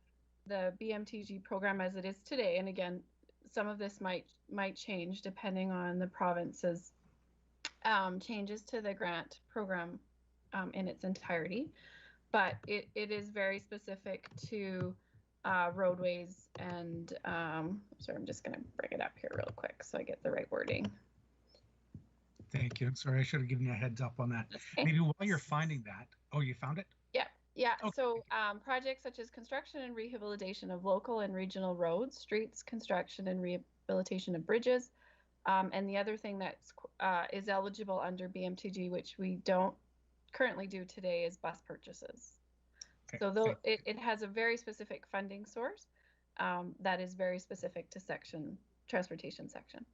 the BMTG program as it is today, and again, some of this might change depending on the province's changes to the grant program in its entirety, but it is very specific to roadways and sorry, I'm just going to bring it up here real quick so I get the right wording. Thank you. Sorry, I should have given you a heads up on that. Okay. Maybe while you're finding that, oh, you found it? Yeah. Okay. So projects such as construction and rehabilitation of local and regional roads, streets, construction and rehabilitation of bridges, and the other thing that is eligible under BMTG, which we don't currently do today, is bus purchases. Okay. So though it has a very specific funding source that is very specific to transportation section.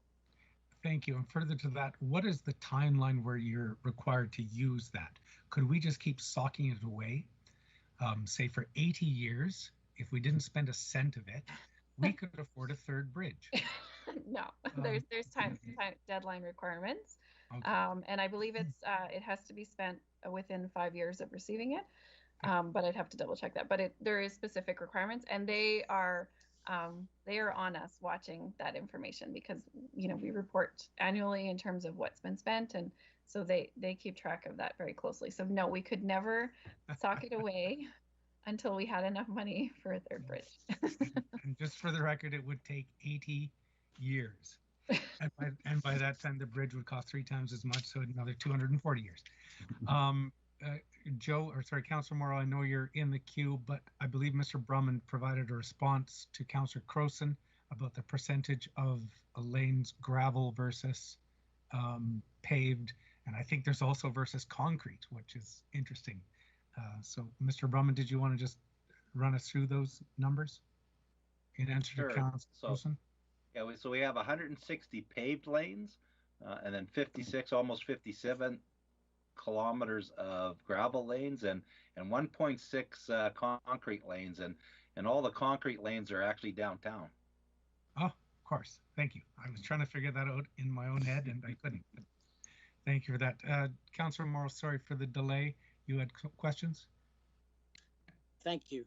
Thank you. And further to that, what is the timeline where you're required to use that? Could we just keep socking it away? Say for 80 years, if we didn't spend a cent of it, we could afford a third bridge. No, there's time deadline requirements, okay. And I believe it has to be spent within 5 years of receiving it. But I'd have to double check that. But there is specific requirements, and they are on us watching that information because we report annually in terms of what's been spent, and so they keep track of that very closely. So no, we could never sock it away until we had enough money for a third bridge. And just for the record, it would take 80 years. And by that time, the bridge would cost 3 times as much, so another 240 years. Councillor Morrow, I know you're in the queue, but I believe Mr. Brumman provided a response to Councillor Crowson about the percentage of lanes gravel versus paved, and I think there's also versus concrete, which is interesting. So, Mr. Brumman, did you want to just run us through those numbers in answer to Councillor Crowson? Yeah, so we have 160 paved lanes, and then 56, almost 57 kilometers of gravel lanes, and 1.6 concrete lanes, and all the concrete lanes are actually downtown. Oh, of course. Thank you. I was trying to figure that out in my own head, and I couldn't. Thank you for that. Councillor Morrow, sorry for the delay. You had questions? Thank you.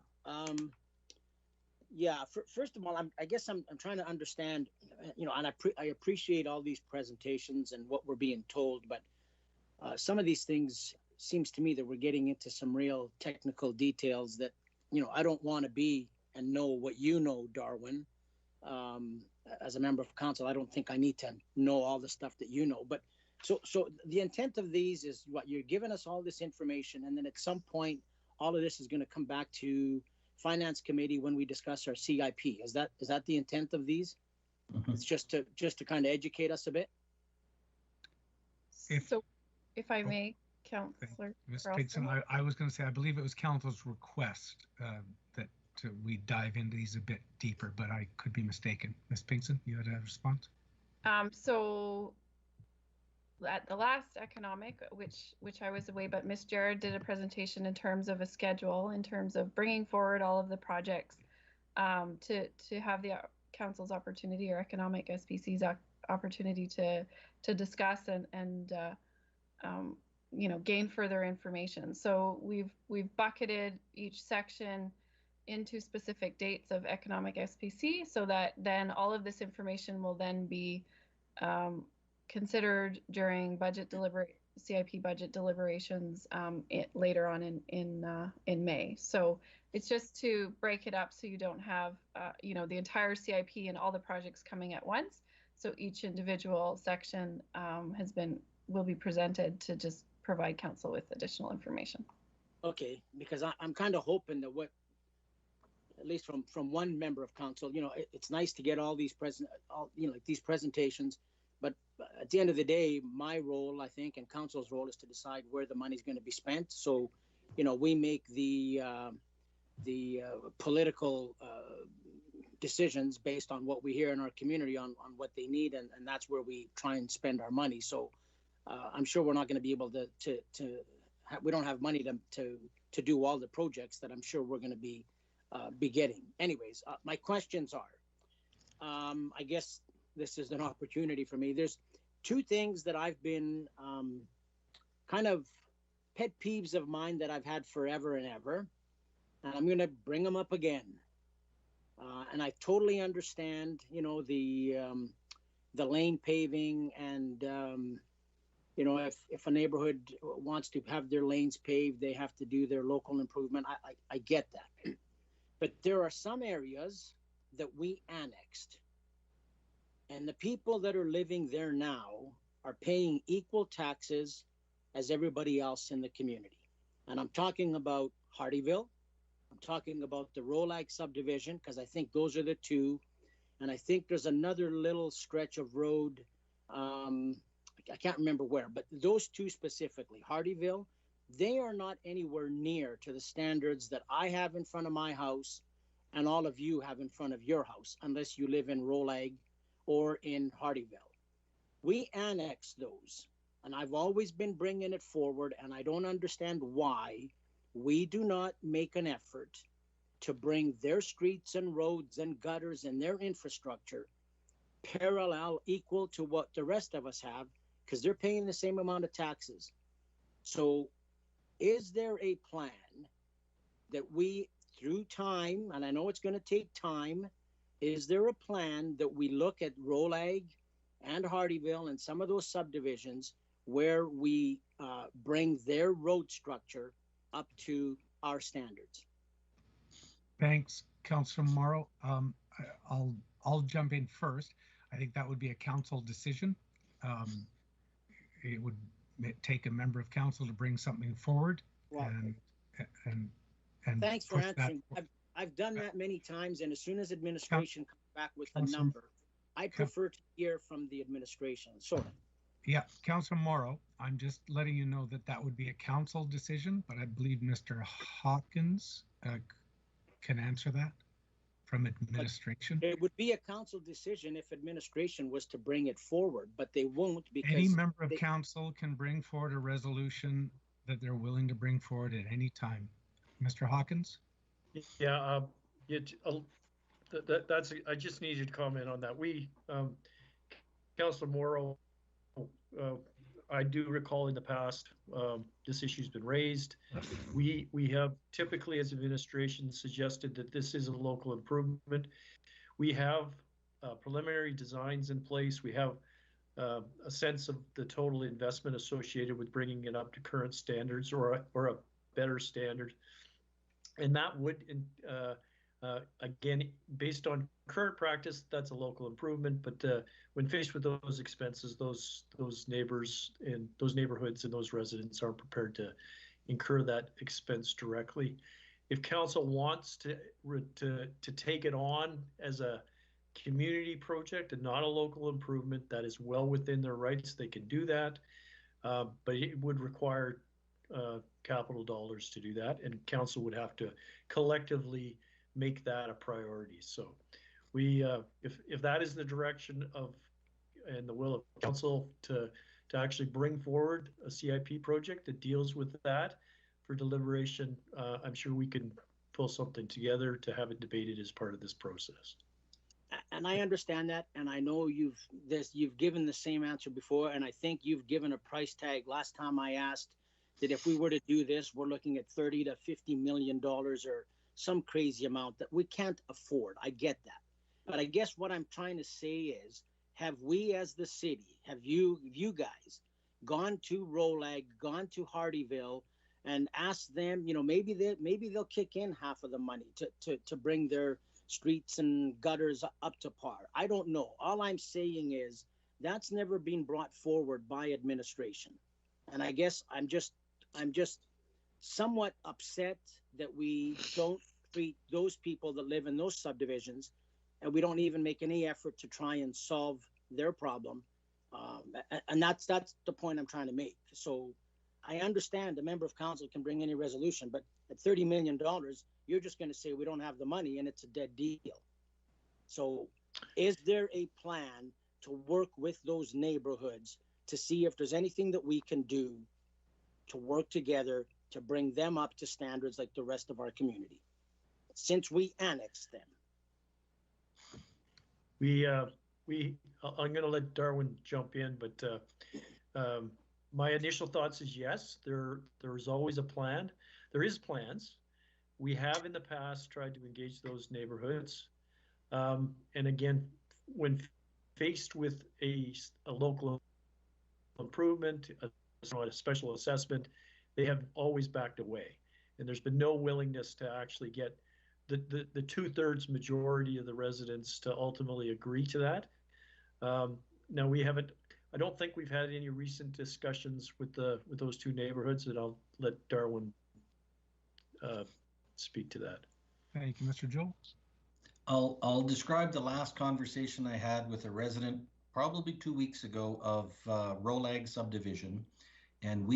Yeah, first of all, I guess I'm trying to understand, and I appreciate all these presentations and what we're being told, but some of these things seems to me that we're getting into some real technical details that, I don't want to be and know what you know, Darwin. As a member of council, I don't think I need to know all the stuff that you know. But so the intent of these is what you're giving us all this information, and then at some point, all of this is going to come back to Finance Committee when we discuss our CIP. Is that the intent of these? Mm-hmm. It's just to kind of educate us a bit. If I may, Councillor Ms. Pigson, I was going to say, I believe it was Council's request that we dive into these a bit deeper, but I could be mistaken. Ms. Pigson, you had a response? So at the last economic, which I was away, but Ms. Jared did a presentation in terms of a schedule, in terms of bringing forward all of the projects to have the council's opportunity, or economic SPC's opportunity to discuss and gain further information. So we've bucketed each section into specific dates of economic SPC, so that then all of this information will then be considered during CIP budget deliberations later on in May. So it's just to break it up so you don't have the entire CIP and all the projects coming at once. So each individual section will be presented to just provide council with additional information. Okay, because I'm kind of hoping that at least from one member of council, it's nice to get all these these presentations, but at the end of the day, my role, I think, and council's role is to decide where the money's going to be spent. So, we make the political decisions based on what we hear in our community on what they need, and that's where we try and spend our money. So I'm sure we're not going to be able we don't have money to do all the projects that I'm sure we're going to be getting. Anyways, my questions are, I guess this is an opportunity for me. There's two things that I've been kind of pet peeves of mine that I've had forever and ever, and I'm going to bring them up again. And I totally understand, the lane paving, and if a neighborhood wants to have their lanes paved, they have to do their local improvement. I get that. But there are some areas that we annexed, and the people that are living there now are paying equal taxes as everybody else in the community. And I'm talking about Hardyville. I'm talking about the Rolag subdivision, because I think those are the two. And I think there's another little stretch of road. I can't remember where, but those two specifically, Hardyville, they are not anywhere near to the standards that I have in front of my house and all of you have in front of your house, unless you live in Rolag or in Hardyville. We annexed those, and I've always been bringing it forward, and I don't understand why we do not make an effort to bring their streets and roads and gutters and their infrastructure parallel, equal to what the rest of us have, because they're paying the same amount of taxes. So is there a plan that we, through time, and I know it's going to take time, is there a plan that we look at Rolag and Hardyville and some of those subdivisions where we bring their road structure up to our standards? Thanks, Councillor Morrow. I'll jump in first. I think that would be a council decision. It would take a member of council to bring something forward, and thanks for answering. I've done that many times, and as soon as administration comes back with the number, I prefer to hear from the administration. Sorry. Yeah, Councillor Morrow, I'm just letting you know that would be a council decision, but I believe Mr. Hawkins can answer that from administration. But it would be a council decision if administration was to bring it forward, but they won't, because any member of council can bring forward a resolution that they're willing to bring forward at any time. Mr. Hawkins? Yeah, that's. I just needed to comment on that. We, Councillor Morrow, I do recall in the past, this issue's been raised. We have typically as administration suggested that this is a local improvement. We have preliminary designs in place. We have a sense of the total investment associated with bringing it up to current standards or a better standard. And that would, again, based on current practice, that's a local improvement. But when faced with those expenses, those neighbors in those neighborhoods and those residents aren't prepared to incur that expense directly. If council wants to take it on as a community project and not a local improvement, that is well within their rights. They can do that, but it would require capital dollars to do that, and council would have to collectively make that a priority. So we, if that is the direction of and the will of council to actually bring forward a CIP project that deals with that for deliberation, I'm sure we can pull something together to have it debated as part of this process. And I understand that, and I know you've given the same answer before, and I think you've given a price tag. Last time I asked that if we were to do this, we're looking at $30 to $50 million or some crazy amount that we can't afford. I get that, but I guess what I'm trying to say is, have we as the city, have you guys gone to Rolag, gone to Hardyville, and asked them, you know, maybe they'll kick in half of the money to bring their streets and gutters up to par. I don't know. All I'm saying is that's never been brought forward by administration. And I guess I'm just somewhat upset that we don't treat those people that live in those subdivisions, and we don't even make any effort to try and solve their problem. And that's the point I'm trying to make. So I understand a member of council can bring any resolution, but at $30 million, you're just going to say we don't have the money and it's a dead deal. So is there a plan to work with those neighborhoods to see if there's anything that we can do to work together to bring them up to standards like the rest of our community since we annexed them? I'm going to let Darwin jump in, but my initial thoughts is yes, there is always a plan. There is plans. We have in the past tried to engage those neighborhoods. And again, when faced with a local improvement, a special assessment, they have always backed away. And there's been no willingness to actually get the 2/3 majority of the residents to ultimately agree to that. Now we haven't, I don't think we've had any recent discussions with those two neighborhoods, and I'll let Darwin speak to that. Thank you, Mr. Joe. I'll describe the last conversation I had with a resident probably 2 weeks ago of Rolag subdivision. And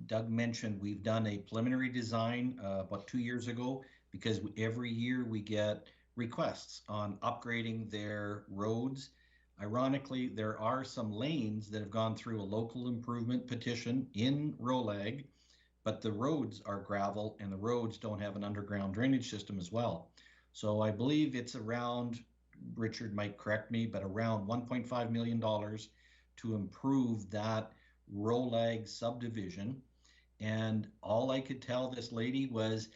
Doug mentioned, we've done a preliminary design about 2 years ago, because every year we get requests on upgrading their roads. Ironically, there are some lanes that have gone through a local improvement petition in Rolag, but the roads are gravel and the roads don't have an underground drainage system as well. So I believe it's around, Richard might correct me, but around $1.5 million to improve that Rolag subdivision. And all I could tell this lady was,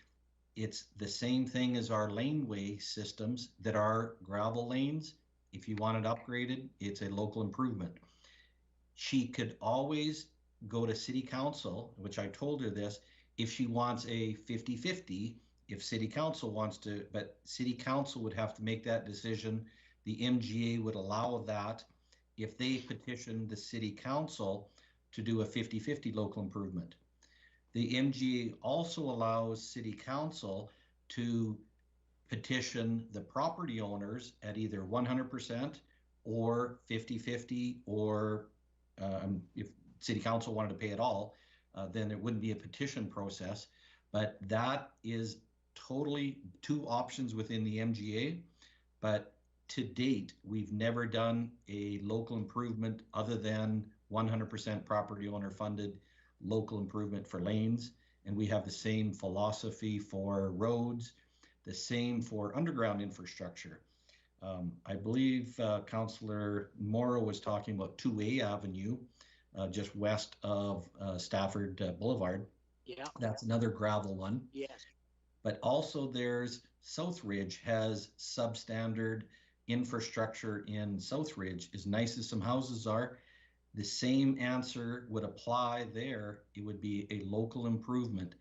it's the same thing as our laneway systems that are gravel lanes. If you want it upgraded, it's a local improvement. She could always go to city council, which I told her this, if she wants a 50-50, if city council wants to, but city council would have to make that decision. The MGA would allow that if they petition the city council to do a 50-50 local improvement. The MGA also allows city council to petition the property owners at either 100% or 50-50, or if city council wanted to pay it all, then it wouldn't be a petition process. But that is totally two options within the MGA. But to date, we've never done a local improvement other than 100% property owner funded local improvement for lanes. And we have the same philosophy for roads, the same for underground infrastructure. I believe Councillor Morrow was talking about 2A Avenue. just west of Stafford Boulevard. Yeah. That's another gravel one. Yes. But also there's Southridge has substandard infrastructure in Southridge. As nice as some houses are, the same answer would apply there. It would be a local improvement.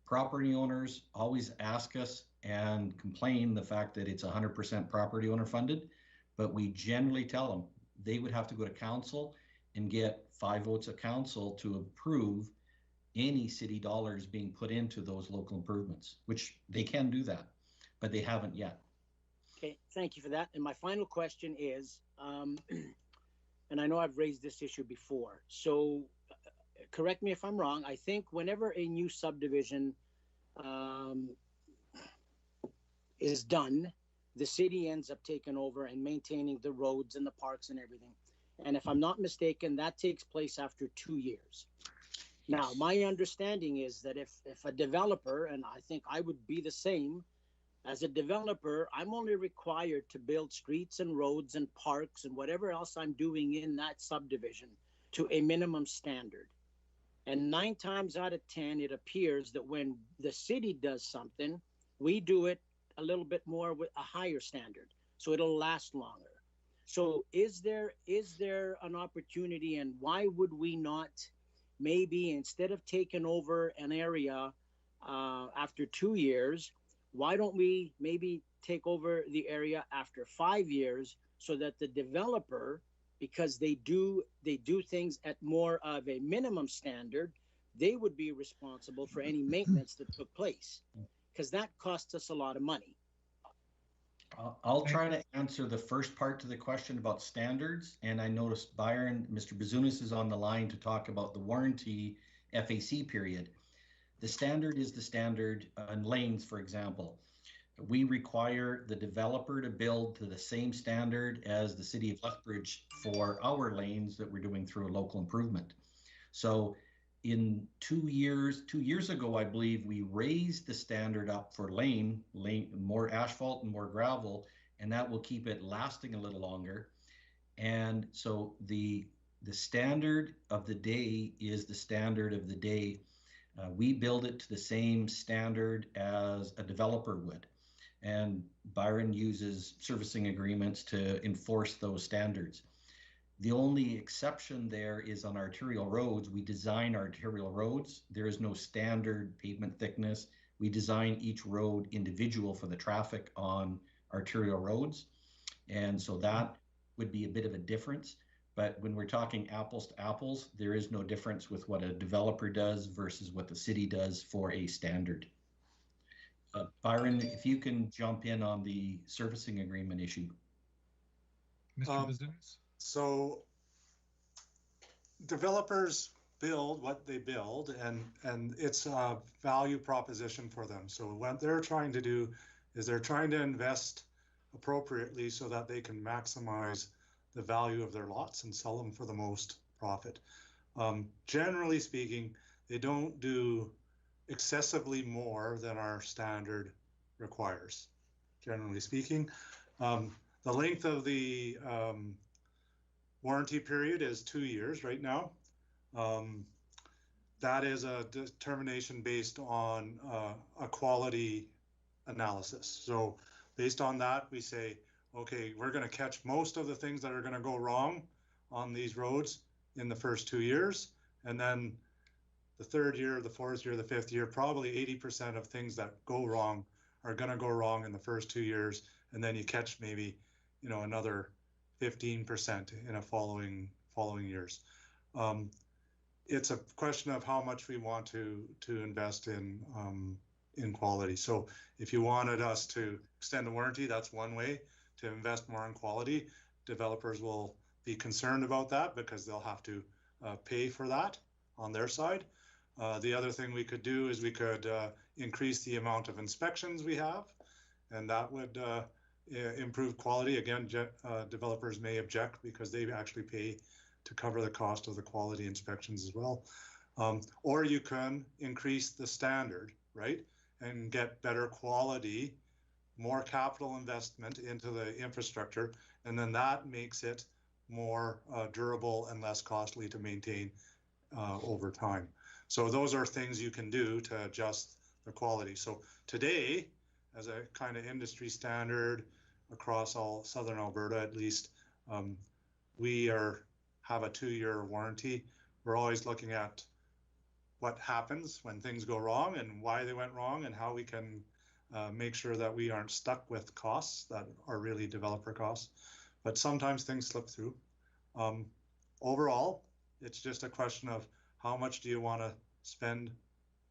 Property owners always ask us and complain the fact that it's 100% property owner funded, but we generally tell them they would have to go to council and get 5 votes of council to approve any city dollars being put into those local improvements, which they can do that, but they haven't yet. Okay, thank you for that. And my final question is, and I know I've raised this issue before, so correct me if I'm wrong, I think whenever a new subdivision is done, the city ends up taking over and maintaining the roads and the parks and everything. And if I'm not mistaken, that takes place after 2 years. Now, my understanding is that if a developer, and I think I would be the same, as a developer, I'm only required to build streets and roads and parks and whatever else I'm doing in that subdivision to a minimum standard. And 9 times out of 10, it appears that when the city does something, we do it a little bit more with a higher standard, so it'll last longer. So is there an opportunity, and why would we not maybe, instead of taking over an area after 2 years, why don't we maybe take over the area after 5 years, so that the developer, because they do things at more of a minimum standard, they would be responsible for any maintenance that took place, because that costs us a lot of money. I'll try to answer the first part to the question about standards. And I noticed Mr. Bazunas is on the line to talk about the warranty FAC period. The standard is the standard on lanes, for example. We require the developer to build to the same standard as the city of Lethbridge for our lanes that we're doing through a local improvement. So in 2 years ago, I believe we raised the standard up for lane, more asphalt and more gravel, and that will keep it lasting a little longer. And so the standard of the day is the standard of the day. We build it to the same standard as a developer would. And Byron uses servicing agreements to enforce those standards. The only exception there is on arterial roads. We design arterial roads. There is no standard pavement thickness. We design each road individual for the traffic on arterial roads. And so that would be a bit of a difference. But when we're talking apples to apples, there is no difference with what a developer does versus what the city does for a standard. Byron, if you can jump in on the servicing agreement issue. Mr. Bazunas? So developers build what they build, and it's a value proposition for them. So what they're trying to do is they're trying to invest appropriately so that they can maximize the value of their lots and sell them for the most profit. Generally speaking, they don't do excessively more than our standard requires, generally speaking. The length of the warranty period is 2 years right now. That is a determination based on a quality analysis. So based on that, we say, okay, we're going to catch most of the things that are going to go wrong on these roads in the first 2 years. And then the 3rd year, the 4th year, the 5th year, probably 80% of things that go wrong are going to go wrong in the first 2 years. And then you catch maybe, another 15% in a following years. It's a question of how much we want to invest in quality. So if you wanted us to extend the warranty, that's one way to invest more in quality. Developers will be concerned about that because they'll have to pay for that on their side. The other thing we could do is we could increase the amount of inspections we have, and that would improve quality. Again, developers may object because they actually pay to cover the cost of the quality inspections as well. Or you can increase the standard, right? And get better quality, more capital investment into the infrastructure. And then that makes it more durable and less costly to maintain over time. So those are things you can do to adjust the quality. So today, as a kind of industry standard across all southern Alberta, at least, we have a 2-year warranty. We're always looking at what happens when things go wrong and why they went wrong and how we can make sure that we aren't stuck with costs that are really developer costs. But sometimes things slip through. Overall, it's just a question of how much do you want to spend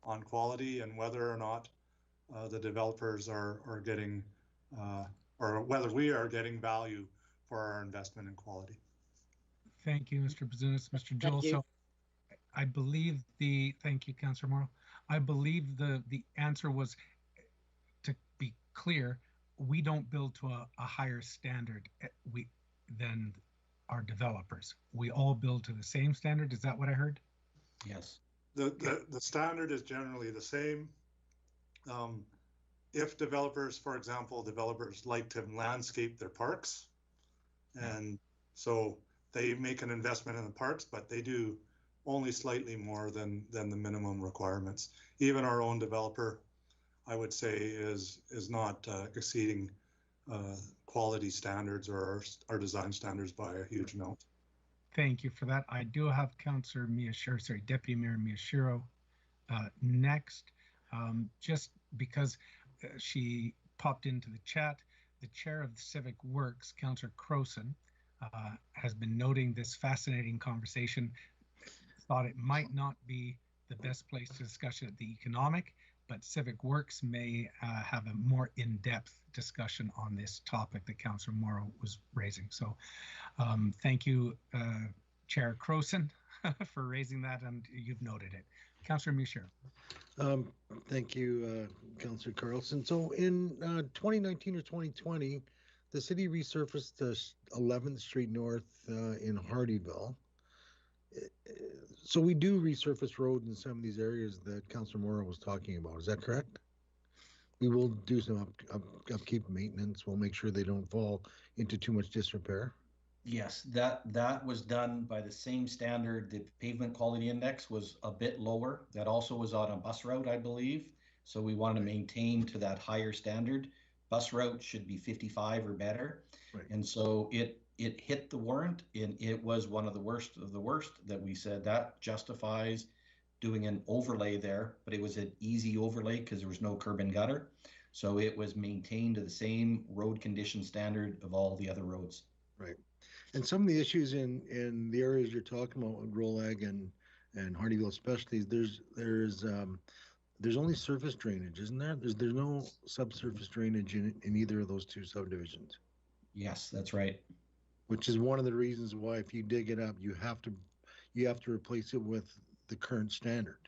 on quality and whether or not the developers are getting, or whether we are getting value for our investment in quality. Thank you, Mr. Bazunas. Mr. Joel, so I believe thank you, Councillor Morrow. I believe the answer was, to be clear, we don't build to a higher standard than our developers. We all build to the same standard. Is that what I heard? Yes. The standard is generally the same. If developers, for example, developers like to landscape their parks, and so they make an investment in the parks, but they do only slightly more than the minimum requirements. Even our own developer, I would say, is not exceeding quality standards or our design standards by a huge amount. Thank you for that. I do have Councillor Deputy Mayor Miyashiro next, just because she popped into the chat. The chair of the Civic Works, Councillor Croson, has been noting this fascinating conversation. Thought it might not be the best place to discuss it at the economic, but Civic Works may have a more in-depth discussion on this topic that Councillor Morrow was raising. So thank you, Chair Croson, for raising that, and you've noted it. Councillor Miyashiro. Thank you, Councillor Carlson. So in 2019 or 2020, the city resurfaced the 11th Street North in Hardyville. So we do resurface roads in some of these areas that Councillor Morrow was talking about. Is that correct? We will do some upkeep maintenance. We'll make sure they don't fall into too much disrepair. Yes, that was done by the same standard. The pavement quality index was a bit lower. That also was on a bus route, I believe. So we want to maintain to that higher standard. Bus route should be 55 or better. Right. And so it hit the warrant, and it was one of the worst that we said that justifies doing an overlay there, but it was an easy overlay because there was no curb and gutter. So it was maintained to the same road condition standard of all the other roads. Right. And some of the issues in the areas you're talking about, Rolag and Hardyville especially, there's only surface drainage, isn't there? There's no subsurface drainage in either of those two subdivisions. Yes, that's right. Which is one of the reasons why, if you dig it up, you have to replace it with the current standard.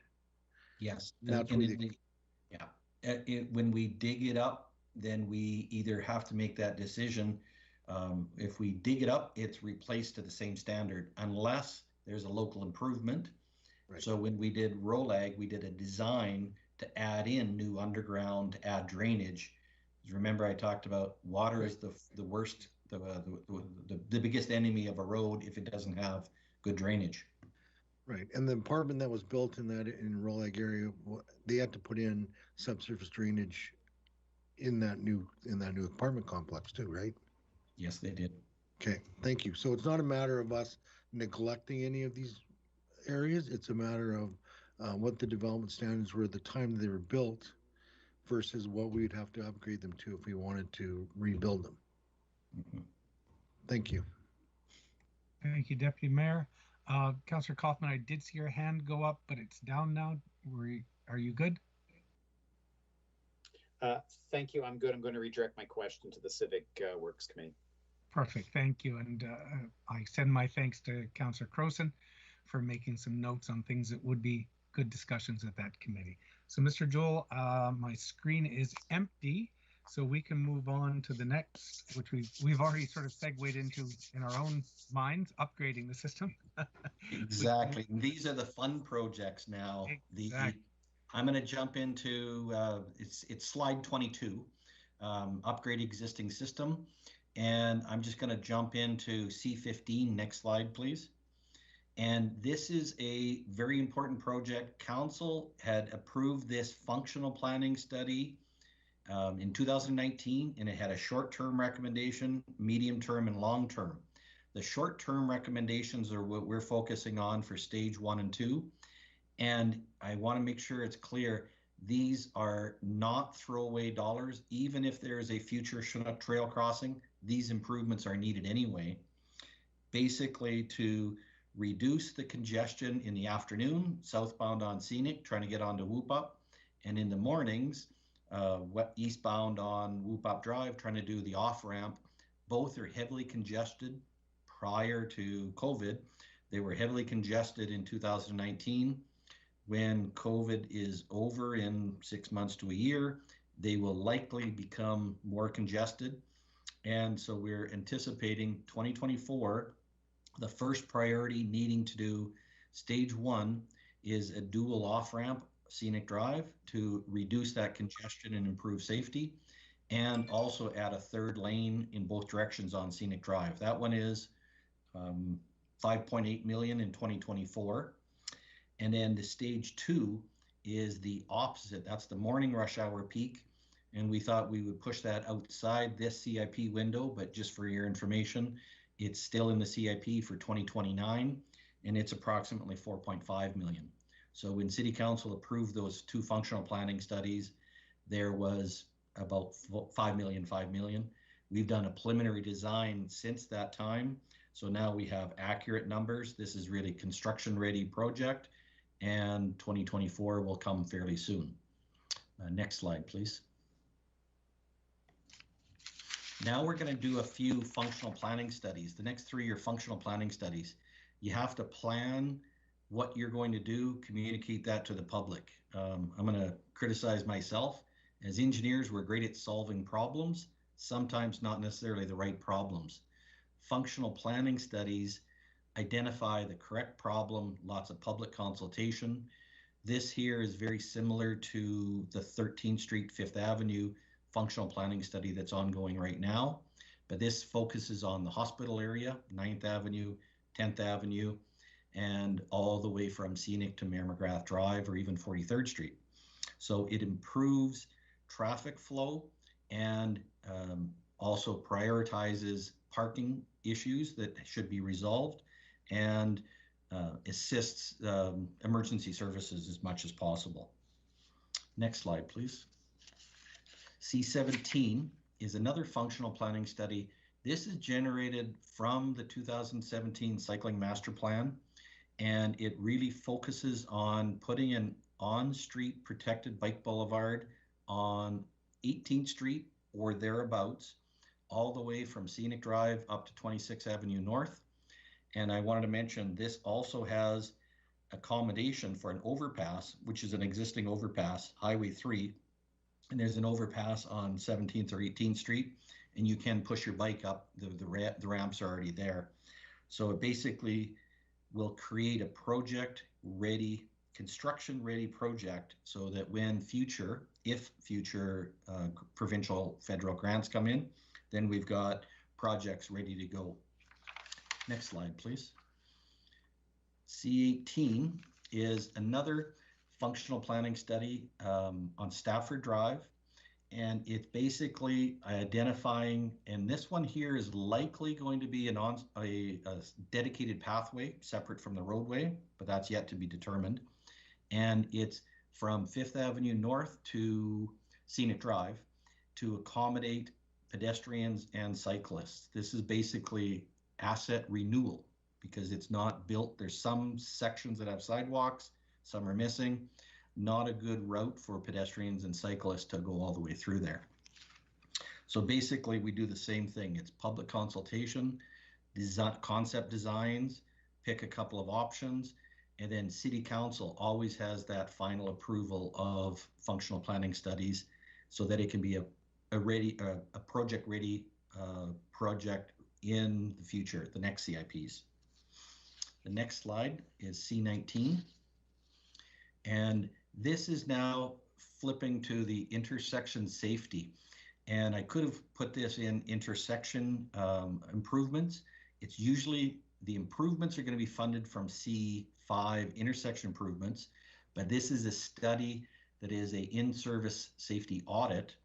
Yes. That's when we dig it up, then we either have to make that decision. If we dig it up, it's replaced to the same standard unless there's a local improvement. Right. So when we did Rolag, we did a design to add in new underground, to add drainage. Remember, I talked about water is the worst, the biggest enemy of a road if it doesn't have good drainage. Right, and the apartment that was built in Rolag area, they had to put in subsurface drainage in that new apartment complex too, right? Yes, they did. Okay, thank you. So it's not a matter of us neglecting any of these areas. It's a matter of what the development standards were at the time they were built versus what we'd have to upgrade them to if we wanted to rebuild them. Mm-hmm. Thank you. Thank you, Deputy Mayor. Councillor Kaufman, I did see your hand go up, but it's down now. Are you good? Thank you. I'm good. I'm going to redirect my question to the Civic Works Committee. Perfect. Thank you. And I send my thanks to Councillor Croson for making some notes on things that would be good discussions at that committee. So, Mr. Joel, my screen is empty, so we can move on to the next, which we've already sort of segued into in our own minds, upgrading the system. Exactly. These are the fun projects now. Exactly. I'm going to jump into it's slide 22, upgrade existing system. And I'm just going to jump into C15. Next slide, please. And this is a very important project. Council had approved this functional planning study in 2019, and it had a short-term recommendation, medium-term, and long-term. The short-term recommendations are what we're focusing on for stage 1 and 2. And I want to make sure it's clear, these are not throwaway dollars. Even if there is a future Chinook trail crossing, these improvements are needed anyway. Basically to reduce the congestion in the afternoon, southbound on Scenic, trying to get onto Whoop Up, and in the mornings, eastbound on Whoop Up Drive, trying to do the off-ramp. Both are heavily congested prior to COVID. They were heavily congested in 2019. When COVID is over in 6 months to a year, they will likely become more congested. And so we're anticipating 2024, the first priority needing to do stage 1 is a dual off-ramp Scenic Drive to reduce that congestion and improve safety, and also add a third lane in both directions on Scenic Drive. That one is 5.8 million in 2024. And then the stage 2 is the opposite. That's the morning rush hour peak. And we thought we would push that outside this CIP window, but just for your information, it's still in the CIP for 2029, and it's approximately 4.5 million. So when City Council approved those 2 functional planning studies, there was about 5 million. We've done a preliminary design since that time. So now we have accurate numbers. This is really construction ready project, and 2024 will come fairly soon. Next slide, please. Now we're going to do a few functional planning studies. The next 3 are functional planning studies. You have to plan what you're going to do, communicate that to the public. I'm going to criticize myself. As engineers, we're great at solving problems, sometimes not necessarily the right problems. Functional planning studies identify the correct problem, lots of public consultation. This here is very similar to the 13th Street, 5th Avenue functional planning study that's ongoing right now, but this focuses on the hospital area, 9th Avenue, 10th Avenue, and all the way from Scenic to Mayor McGrath Drive or even 43rd Street. So it improves traffic flow and also prioritizes parking issues that should be resolved, and assists emergency services as much as possible. Next slide, please. C17 is another functional planning study. This is generated from the 2017 Cycling Master Plan, and it really focuses on putting an on-street protected bike boulevard on 18th Street or thereabouts, all the way from Scenic Drive up to 26th Avenue North. And I wanted to mention this also has accommodation for an overpass, which is an existing overpass, Highway 3. And there's an overpass on 17th or 18th Street, and you can push your bike up. The ramps are already there. So it basically will create a project-ready, construction-ready project so that when if future provincial federal grants come in, then we've got projects ready to go. Next slide, please. C18 is another functional planning study on Stafford Drive, and it's basically identifying, and this one here is likely going to be a dedicated pathway separate from the roadway, but that's yet to be determined. And it's from 5th Avenue North to Scenic Drive to accommodate pedestrians and cyclists. This is basically asset renewal because it's not built. There's some sections that have sidewalks, some are missing. Not a good route for pedestrians and cyclists to go all the way through there. So basically we do the same thing. It's public consultation, concept designs, pick a couple of options, and then City Council always has that final approval of functional planning studies so that it can be a project-ready project in the future, the next CIPs. The next slide is C19. And this is now flipping to the intersection safety. And I could have put this in intersection improvements. It's usually the improvements are going to be funded from C5 intersection improvements, but this is a study that is a in-service safety audit,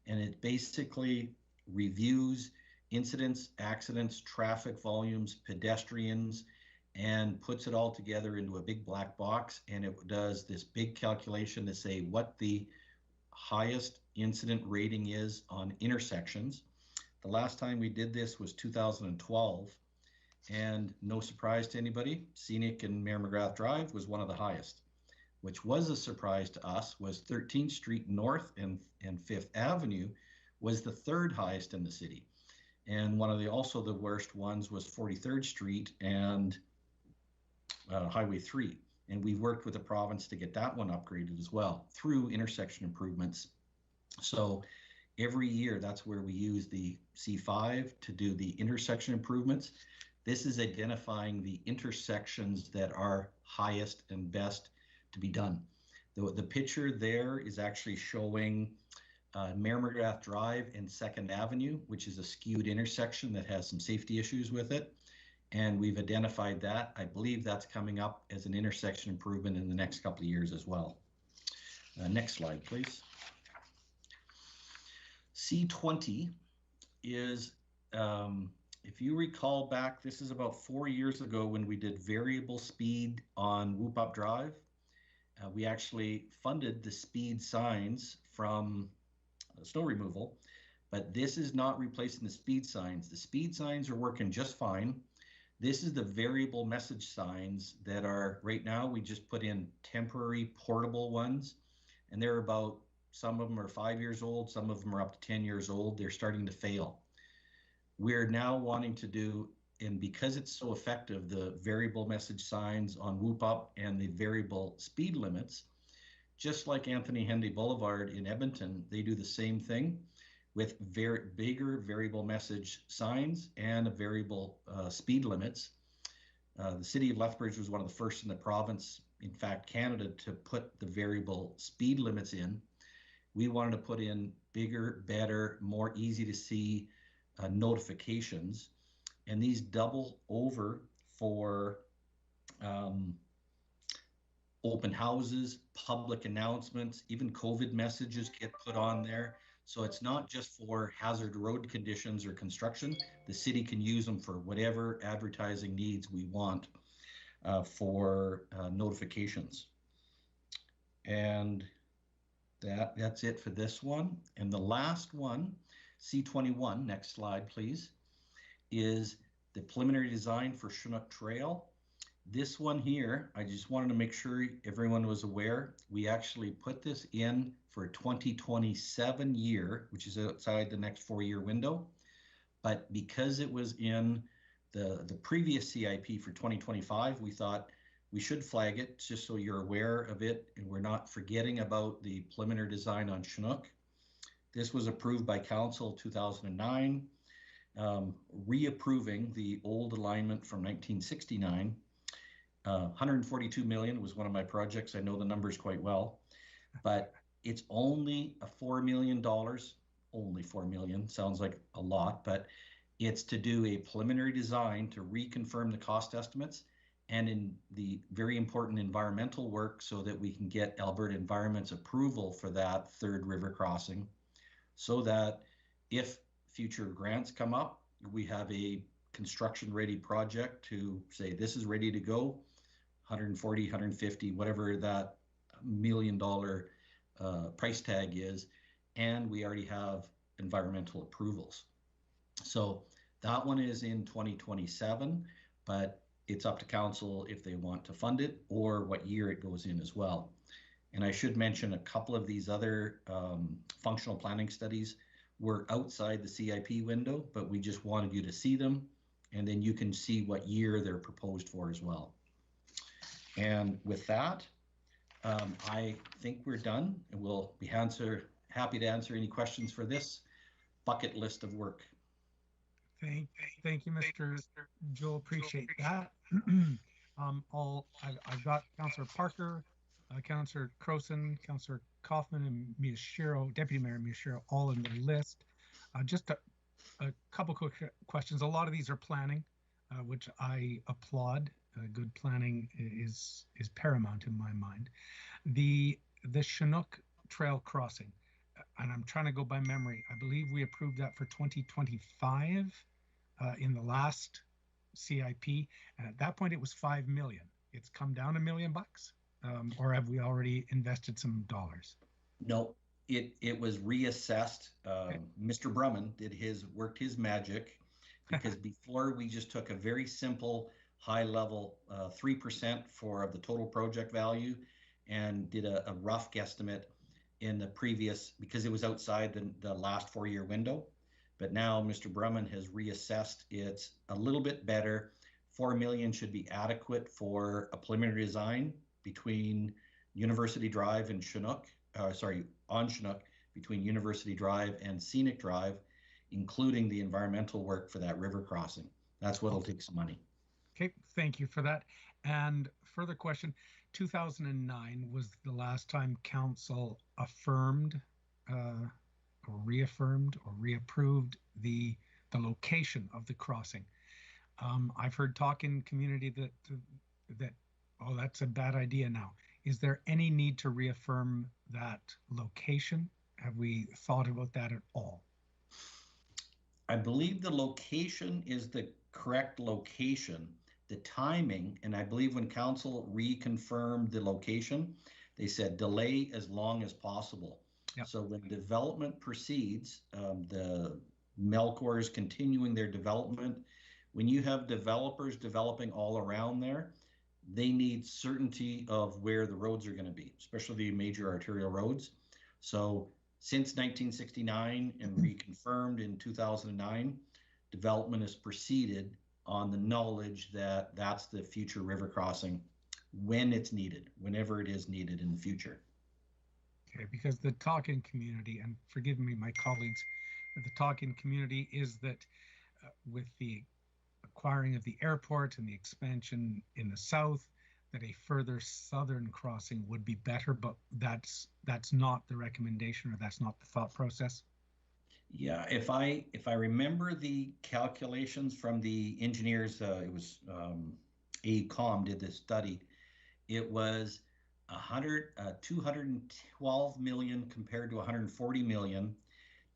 and it basically reviews incidents, accidents, traffic volumes, pedestrians, and puts it all together into a big black box, and it does this big calculation to say what the highest incident rating is on intersections. The last time we did this was 2012, and no surprise to anybody, Scenic and Mayor McGrath Drive was one of the highest. Which was a surprise to us was 13th Street North and 5th Avenue was the third highest in the city. And one of the also the worst ones was 43rd Street and Highway 3. And we worked with the province to get that one upgraded as well through intersection improvements. So every year, that's where we use the C5 to do the intersection improvements. This is identifying the intersections that are highest and best to be done. The picture there is actually showing Mayor McGrath Drive and 2nd Avenue, which is a skewed intersection that has some safety issues with it. And we've identified that. I believe that's coming up as an intersection improvement in the next couple of years as well. Next slide, please. C20 is, if you recall back, this is about 4 years ago when we did variable speed on Whoop Up Drive. We actually funded the speed signs from snow removal, but this is not replacing the speed signs. The speed signs are working just fine. This is the variable message signs that are, right now, we just put in temporary portable ones, and they're about, some of them are 5 years old, some of them are up to 10 years old. They're starting to fail. We're now wanting to do, and because it's so effective, the variable message signs on Whoop Up and the variable speed limits, just like Anthony Henday Boulevard in Edmonton, they do the same thing with bigger variable message signs and variable speed limits. The city of Lethbridge was one of the first in the province, in fact, Canada, to put the variable speed limits in. We wanted to put in bigger, better, more easy to see notifications. And these double over for open houses, public announcements, even COVID messages get put on there. So it's not just for hazard road conditions or construction. The city can use them for whatever advertising needs we want for notifications. And that's it for this one. And the last one, C21, next slide, please, is the preliminary design for Chinook Trail. This one here, I just wanted to make sure everyone was aware. We actually put this in for a 2027 year, which is outside the next 4-year window. But because it was in the previous CIP for 2025, we thought we should flag it just so you're aware of it and we're not forgetting about the preliminary design on Chinook. This was approved by Council 2009, reapproving the old alignment from 1969. 142 million was one of my projects. I know the numbers quite well, but it's only a $4 million, only 4 million, sounds like a lot, but it's to do a preliminary design to reconfirm the cost estimates and in the very important environmental work so that we can get Alberta Environment's approval for that third river crossing so that if future grants come up, we have a construction ready project to say this is ready to go, 140, 150, whatever that $1 million price tag is, and we already have environmental approvals. So that one is in 2027, but it's up to council if they want to fund it or what year it goes in as well. And I should mention a couple of these other functional planning studies were outside the CIP window, but we just wanted you to see them, and then you can see what year they're proposed for as well. And with that, I think we're done, and we'll be happy to answer any questions for this bucket list of work. Thank you, Mr. Joel. Appreciate that. I've got Councillor Parker, Councillor Croson, Councillor Kaufman and Miyashiro, Deputy Mayor Miyashiro, all in the list. Just a couple quick questions. A lot of these are planning, which I applaud. Good planning is paramount in my mind. The Chinook Trail crossing, and I'm trying to go by memory. I believe we approved that for 2025 in the last CIP, and at that point it was $5 million. It's come down $1 million, or have we already invested some dollars? No, it was reassessed. Okay. Mr. Brumman worked his magic, because before we just took a very simple high level 3% for the total project value and did a rough guesstimate in the previous, because it was outside the last 4-year window. But now Mr. Brumman has reassessed. It's a little bit better. $4 million should be adequate for a preliminary design between University Drive and Chinook, on Chinook, between University Drive and Scenic Drive, including the environmental work for that river crossing. That's what'll take some money. Okay, thank you for that. And further question, 2009 was the last time council affirmed or reaffirmed or reapproved the location of the crossing. I've heard talk in community that oh, that's a bad idea now. Is there any need to reaffirm that location? Have we thought about that at all? I believe the location is the correct location. The timing, and I believe when council reconfirmed the location, they said delay as long as possible. Yep. So when development proceeds, the Melcor is continuing their development. When you have developers developing all around there, they need certainty of where the roads are going to be, especially the major arterial roads. So since 1969 and reconfirmed in 2009, development has proceeded on the knowledge that that's the future river crossing when it's needed, whenever it is needed in the future. Okay, because the talk in community, and forgive me, my colleagues, but the talk in community is that with the acquiring of the airport and the expansion in the south, that a further southern crossing would be better, but that's not the recommendation, or that's not the thought process. Yeah, if I remember the calculations from the engineers, it was AECOM did this study. It was 212 million compared to 140 million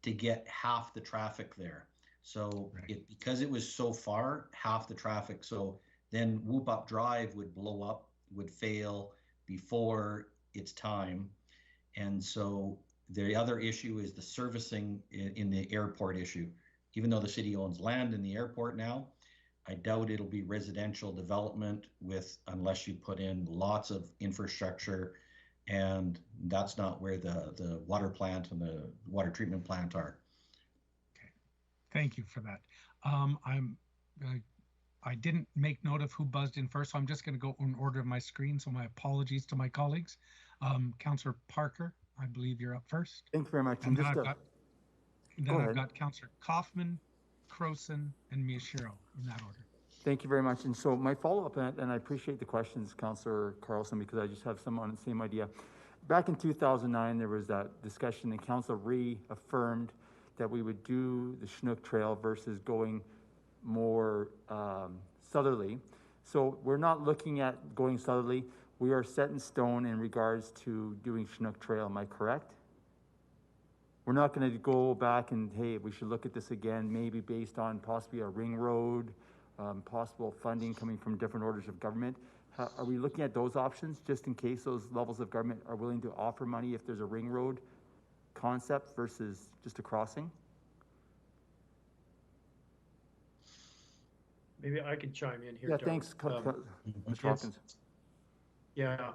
to get half the traffic there. So right. Because it was so far, half the traffic. So then Whoop Up Drive would blow up, would fail before its time. And so the other issue is the servicing in the airport issue. Even though the city owns land in the airport now, I doubt it'll be residential development unless you put in lots of infrastructure, and that's not where the water plant and the water treatment plant are. Okay, thank you for that. I didn't make note of who buzzed in first, so I'm just going to go in order of my screen. So my apologies to my colleagues. Councillor Parker, I believe you're up first. Thank you very much. And then I've got Councillor Kaufman, Croson, and Miyashiro in that order. Thank you very much. And so my follow-up, and I appreciate the questions, Councillor Carlson, because I just have some on the same idea. Back in 2009, there was that discussion, and Council reaffirmed that we would do the Chinook Trail versus going more southerly. So we're not looking at going southerly. We are set in stone in regards to doing Chinook Trail. Am I correct? We're not going to go back and, hey, we should look at this again, maybe based on possibly a ring road, possible funding coming from different orders of government. Are we looking at those options just in case those levels of government are willing to offer money if there's a ring road concept versus just a crossing? Maybe I could chime in here. Yeah, thanks, Mr. Hawkins. Yeah.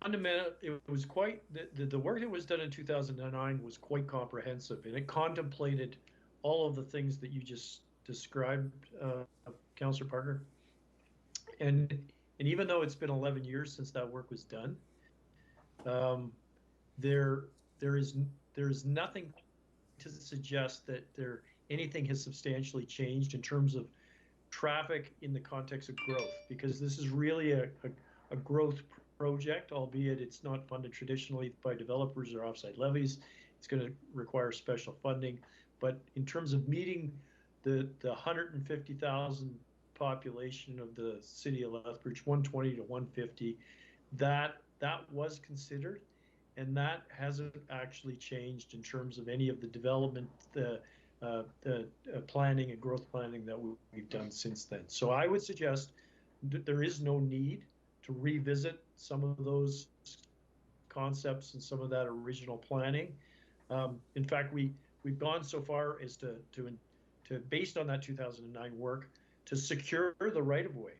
Fundamental, it was quite, the work that was done in 2009 was quite comprehensive, and it contemplated all of the things that you just described, Councillor Parker. And even though it's been 11 years since that work was done, there is nothing to suggest that anything has substantially changed in terms of traffic in the context of growth, because this is really a growth project, albeit it's not funded traditionally by developers or offsite levies. It's going to require special funding. But in terms of meeting the 150,000 population of the city of Lethbridge, 120 to 150, that was considered, and that hasn't actually changed in terms of any of the development, the planning and growth planning that we've done since then. So I would suggest that there is no need to revisit some of those concepts and some of that original planning. In fact, we've gone so far as to based on that 2009 work, to secure the right of way,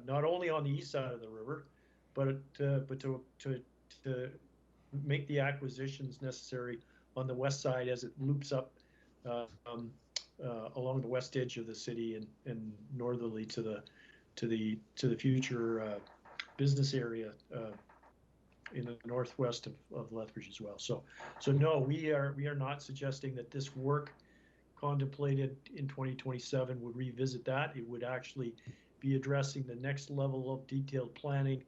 not only on the east side of the river, but to make the acquisitions necessary on the west side as it loops up along the west edge of the city and northerly to the future business area in the northwest of Lethbridge as well. So no, we are not suggesting that this work contemplated in 2027 would revisit that. It would actually be addressing the next level of detailed planning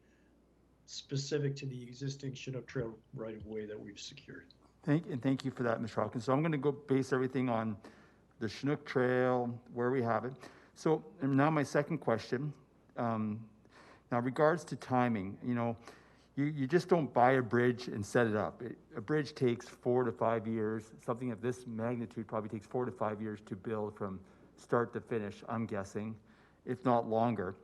specific to the existing Chinook Trail right-of-way that we've secured. Thank you for that, Mr. Hawkins. So I'm going to go base everything on the Chinook Trail, where we have it. So and now my second question. Now, regards to timing, you just don't buy a bridge and set it up. A bridge takes 4 to 5 years. Something of this magnitude probably takes 4 to 5 years to build from start to finish, I'm guessing, if not longer.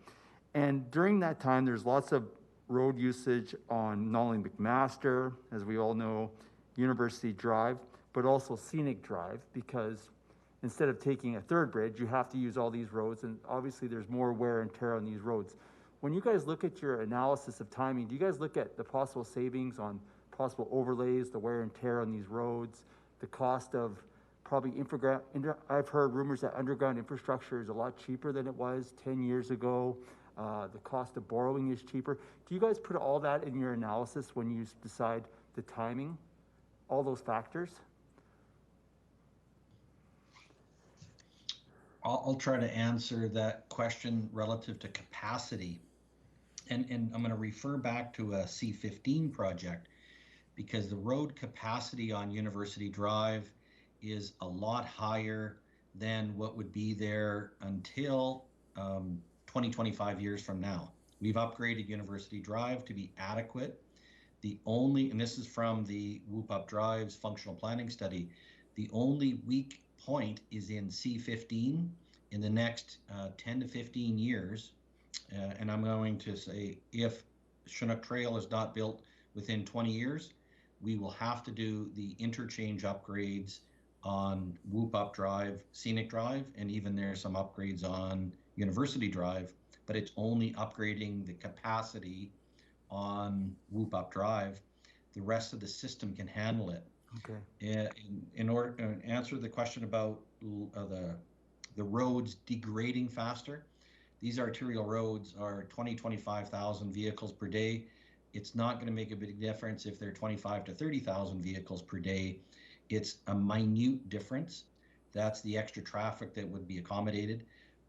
And during that time, there's lots of road usage on not only McMaster, as we all know, University Drive, but also Scenic Drive, because instead of taking a third bridge, you have to use all these roads, and obviously there's more wear and tear on these roads. When you guys look at your analysis of timing, do you guys look at the possible savings on possible overlays, the wear and tear on these roads, the cost of probably I've heard rumors that underground infrastructure is a lot cheaper than it was 10 years ago. The cost of borrowing is cheaper. Do you guys put all that in your analysis when you decide the timing, all those factors? I'll try to answer that question relative to capacity. And I'm going to refer back to a C15 project, because the road capacity on University Drive is a lot higher than what would be there until 25 years from now. We've upgraded University Drive to be adequate. And this is from the Whoop Up Drive's functional planning study, the only weak point is in C15 in the next 10 to 15 years. And I'm going to say, if Chinook Trail is not built within 20 years, we will have to do the interchange upgrades on Whoop Up Drive, Scenic Drive, and even there's some upgrades on University Drive, but it's only upgrading the capacity on Whoop Up Drive. The rest of the system can handle it. Okay. In order to answer the question about the roads degrading faster, these arterial roads are 25,000 vehicles per day. It's not going to make a big difference if they're 25 to 30,000 vehicles per day. It's a minute difference. That's the extra traffic that would be accommodated.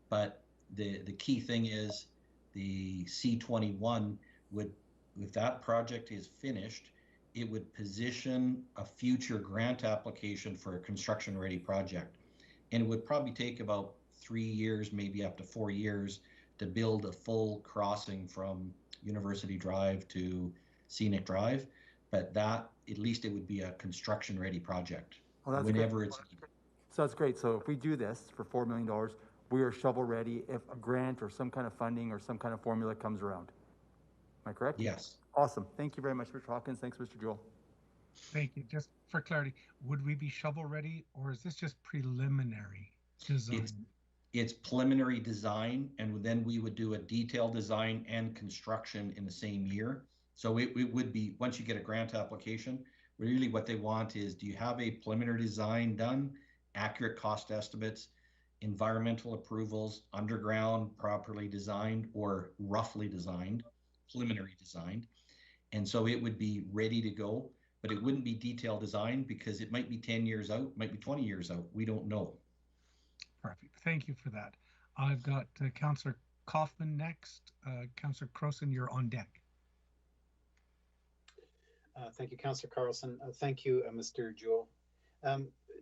But the key thing is the C21 would, if that project is finished, it would position a future grant application for a construction-ready project. And it would probably take about 3 years, maybe up to 4 years, to build a full crossing from University Drive to Scenic Drive. But that, at least it would be a construction-ready project whenever it's needed. So that's great. So if we do this for $4 million, we are shovel-ready if a grant or some kind of funding or some kind of formula comes around. Am I correct? Yes. Awesome. Thank you very much, Mr. Hawkins. Thanks, Mr. Jewell. Thank you. Just for clarity, would we be shovel-ready, or is this just preliminary design? It's preliminary design, and then we would do a detailed design and construction in the same year. So it would be, once you get a grant application, really what they want is, do you have a preliminary design done, accurate cost estimates, environmental approvals, underground properly designed or roughly designed, preliminary designed. And so it would be ready to go, but it wouldn't be detailed design because it might be 10 years out, might be 20 years out. We don't know. Perfect. Thank you for that. I've got Councillor Kaufman next. Councillor Croson, you're on deck. Thank you, Councillor Carlson. Thank you, Mr. Jewell.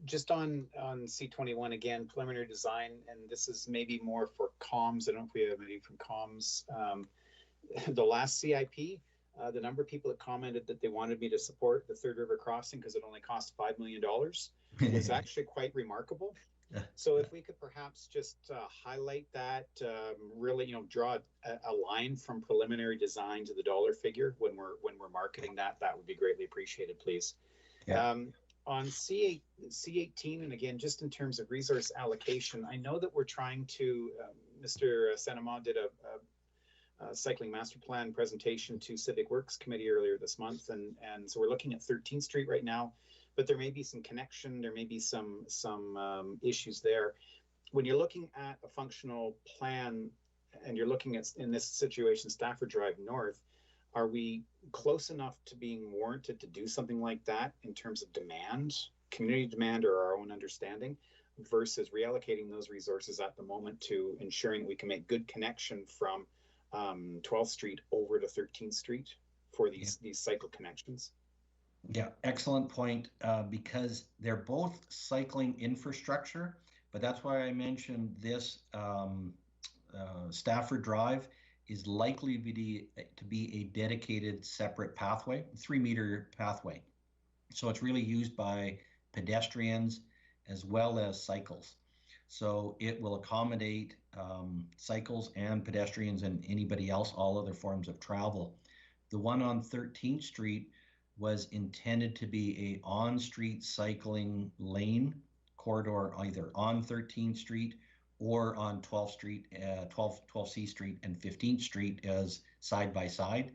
Just on C21 again, preliminary design, and this is maybe more for comms. I don't know if we have any from comms. The last CIP, the number of people that commented that they wanted me to support the Third River Crossing because it only cost $5 million was actually quite remarkable. So if we could perhaps just highlight that, really, draw a line from preliminary design to the dollar figure when we're marketing that would be greatly appreciated, please. Yeah. On C18, and again, just in terms of resource allocation, I know that we're trying to, Mr. Senema did a cycling master plan presentation to Civic Works Committee earlier this month, and so we're looking at 13th Street right now, but there may be some connection, there may be some issues there. When you're looking at a functional plan, and you're looking at, in this situation, Stafford Drive North, are we close enough to being warranted to do something like that in terms of demand, community demand, or our own understanding, versus reallocating those resources at the moment to ensuring we can make good connection from 12th Street over to 13th Street for these cycle connections? Yeah, excellent point, because they're both cycling infrastructure, but that's why I mentioned this Stafford Drive is likely to be a dedicated separate pathway, 3-meter pathway. So it's really used by pedestrians as well as cycles. So it will accommodate cycles and pedestrians and anybody else, all other forms of travel. The one on 13th Street was intended to be a on-street cycling lane corridor, either on 13th Street or on 12th Street, 12C Street and 15th Street as side by side,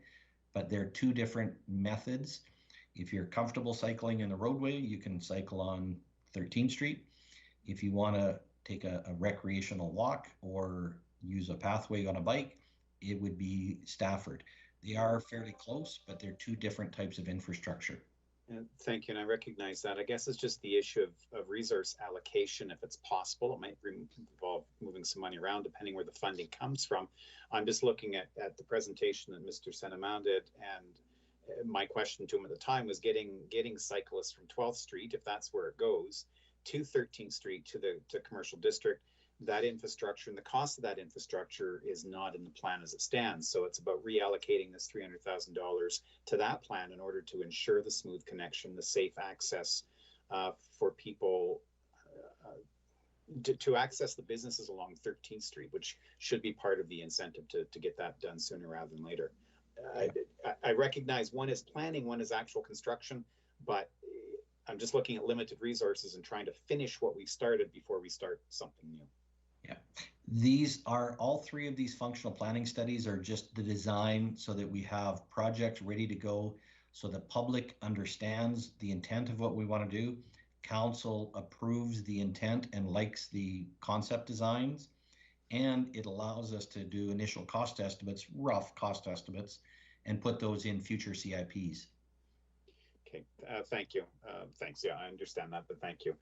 but they're two different methods. If you're comfortable cycling in the roadway, you can cycle on 13th Street. If you want to take a recreational walk or use a pathway on a bike, it would be Stafford. They are fairly close, but they're two different types of infrastructure. Thank you, and I recognize that. I guess it's just the issue of resource allocation, if it's possible. It might involve moving some money around depending where the funding comes from. I'm just looking at the presentation that Mr. Senema did, and my question to him at the time was getting cyclists from 12th Street, if that's where it goes, to 13th Street to commercial district. That infrastructure and the cost of that infrastructure is not in the plan as it stands. So it's about reallocating this $300,000 to that plan in order to ensure the smooth connection, the safe access for people to access the businesses along 13th Street, which should be part of the incentive to get that done sooner rather than later. I recognize one is planning, one is actual construction, but I'm just looking at limited resources and trying to finish what we started before we start something new. Yeah, these are all three of these functional planning studies are just the design so that we have projects ready to go, so the public understands the intent of what we want to do. Council approves the intent and likes the concept designs, and it allows us to do initial cost estimates, rough cost estimates, and put those in future CIPs. Okay, thank you. Thanks. Yeah, I understand that, but thank you.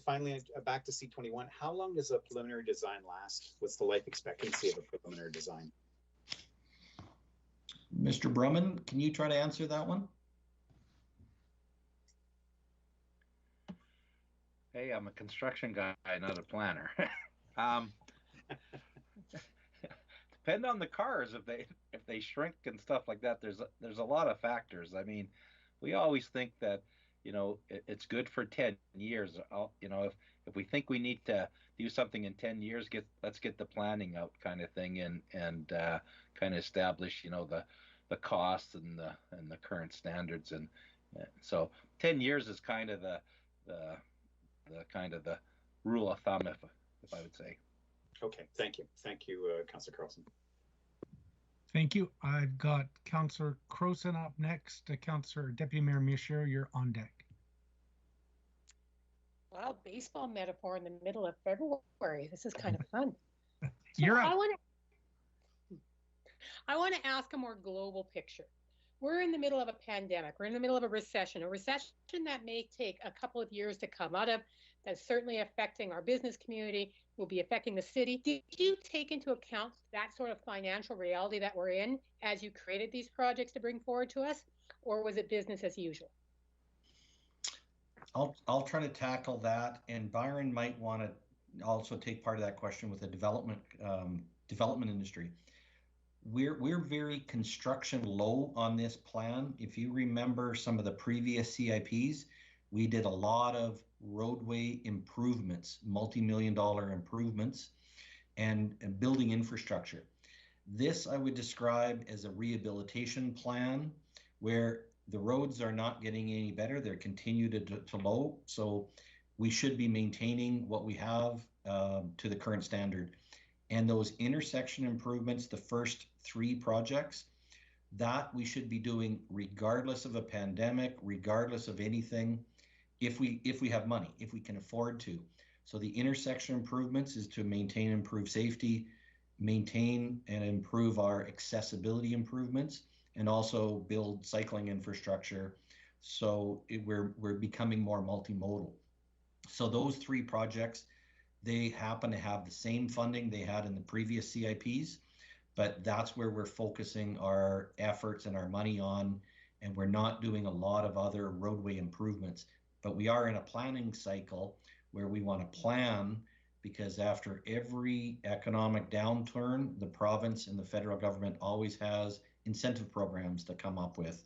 Finally, back to C21. How long does a preliminary design last? What's the life expectancy of a preliminary design? Mr. Brumman, can you try to answer that one? Hey, I'm a construction guy, not a planner. Depend on the cars. If they shrink and stuff like that, there's a lot of factors. I mean, we always think that, it's good for 10 years. If we think we need to do something in 10 years, let's get the planning out kind of thing and kind of establish, the costs and the current standards. And so 10 years is kind of the rule of thumb, if I would say. Okay, thank you. Thank you, Councillor Carlson. Thank you. I've got Councillor Croson up next. Councillor Deputy Mayor Michaud, you're on deck. Wow, baseball metaphor in the middle of February. This is kind of fun. You're up. I want to ask a more global picture. We're in the middle of a pandemic. We're in the middle of a recession that may take a couple of years to come out of. That's certainly affecting our business community, will be affecting the city. Did you take into account that sort of financial reality that we're in as you created these projects to bring forward to us? or was it business as usual? I'll try to tackle that, and Byron might want to also take part of that question with the development industry. We're very construction low on this plan. If you remember some of the previous CIPs, we did a lot of roadway improvements, multi-million-dollar improvements, and building infrastructure. This I would describe as a rehabilitation plan where the roads are not getting any better. They're continued to low. So we should be maintaining what we have to the current standard. And those intersection improvements, the first 3 projects, that we should be doing regardless of a pandemic, regardless of anything, if we have money, if we can afford to. So the intersection improvements is to maintain and improve safety, maintain and improve our accessibility improvements, and also build cycling infrastructure. So we're becoming more multimodal. So those 3 projects, they happen to have the same funding they had in the previous CIPs, but that's where we're focusing our efforts and our money on, and we're not doing a lot of other roadway improvements. But we are in a planning cycle where we want to plan, because after every economic downturn, the province and the federal government always has incentive programs to come up with.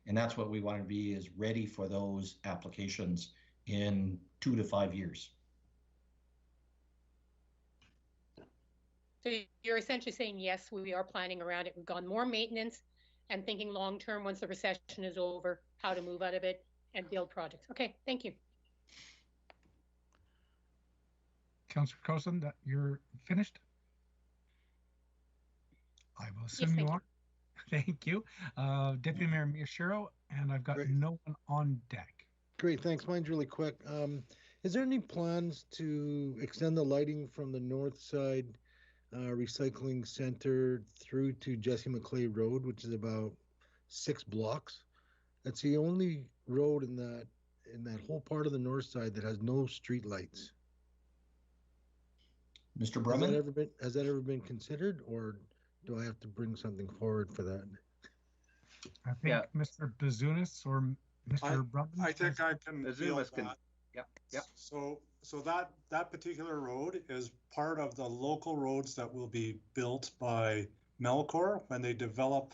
And that's what we want to be, is ready for those applications in 2 to 5 years. So you're essentially saying, yes, we are planning around it. We've gone more maintenance and thinking long-term once the recession is over, how to move out of it and build projects. Okay, thank you. Councillor Carlson, that you're finished? I will assume Yes, you are. Thank you. Deputy Mayor Miyashiro, and I've got no one on deck. Great, thanks. Mine's really quick. Is there any plans to extend the lighting from the north side recycling center through to Jesse McClay Road, which is about 6 blocks? That's the only road in that whole part of the north side that has no street lights. Mr. Brumman? Has that ever been considered, or do I have to bring something forward for that? I think Mr. Bazunas or Mr. Brumman. I think I can feel that. Yep. So that particular road is part of the local roads that will be built by Melcor when they develop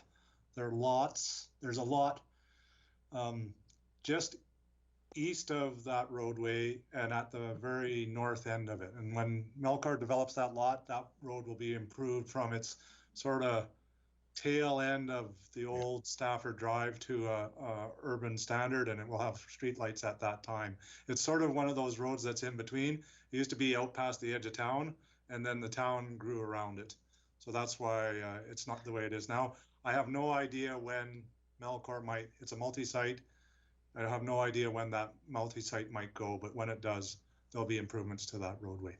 their lots. There's a lot just east of that roadway and at the very north end of it. And when Melcor develops that lot, that road will be improved from its sort of tail end of the old Stafford Drive to a urban standard, and it will have streetlights at that time. It's sort of one of those roads that's in between. It used to be out past the edge of town, and then the town grew around it. So that's why it's not the way it is now. I have no idea when Melcor might, it's a multi-site. I have no idea when that multi-site might go, but when it does, there'll be improvements to that roadway.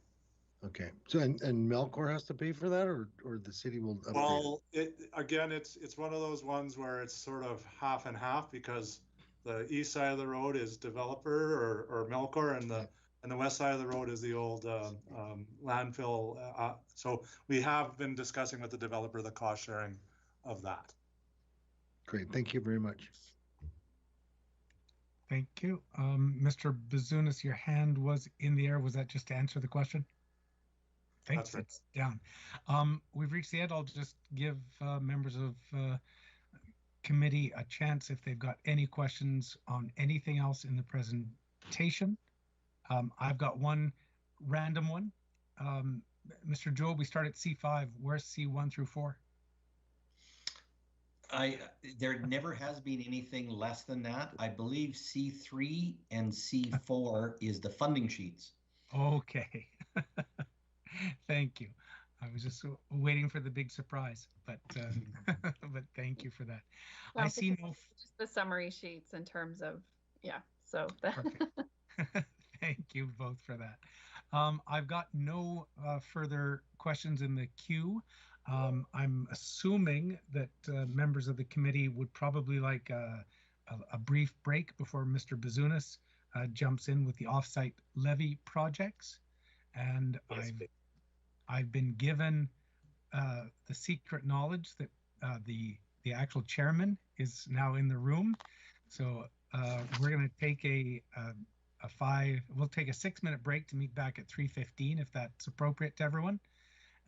Okay, so and Melcor has to pay for that, or the city will upgrade well, it's one of those ones where it's sort of half and half, because the east side of the road is developer or Melcor, and the west side of the road is the old landfill. So we have been discussing with the developer the cost sharing of that. Great, thank you very much. Thank you. Mr. Bazunas, your hand was in the air. Was that just to answer the question? Thanks. That's down. We've reached the end. I'll just give members of committee a chance if they've got any questions on anything else in the presentation. I've got one random one. Mr. Joe, we start at C5. Where's C1 through 4? There never has been anything less than that. I believe C3 and C4 is the funding sheets. Okay. Thank you. I was just waiting for the big surprise, but but thank you for that. Well, I see no. Just the summary sheets in terms of So perfect. Thank you both for that. I've got no further questions in the queue. I'm assuming that members of the committee would probably like a brief break before Mr. Bazunas jumps in with the offsite levy projects. And yes, I've been given the secret knowledge that the the actual chairman is now in the room. So we're going to take we'll take a 6-minute break to meet back at 3:15 if that's appropriate to everyone.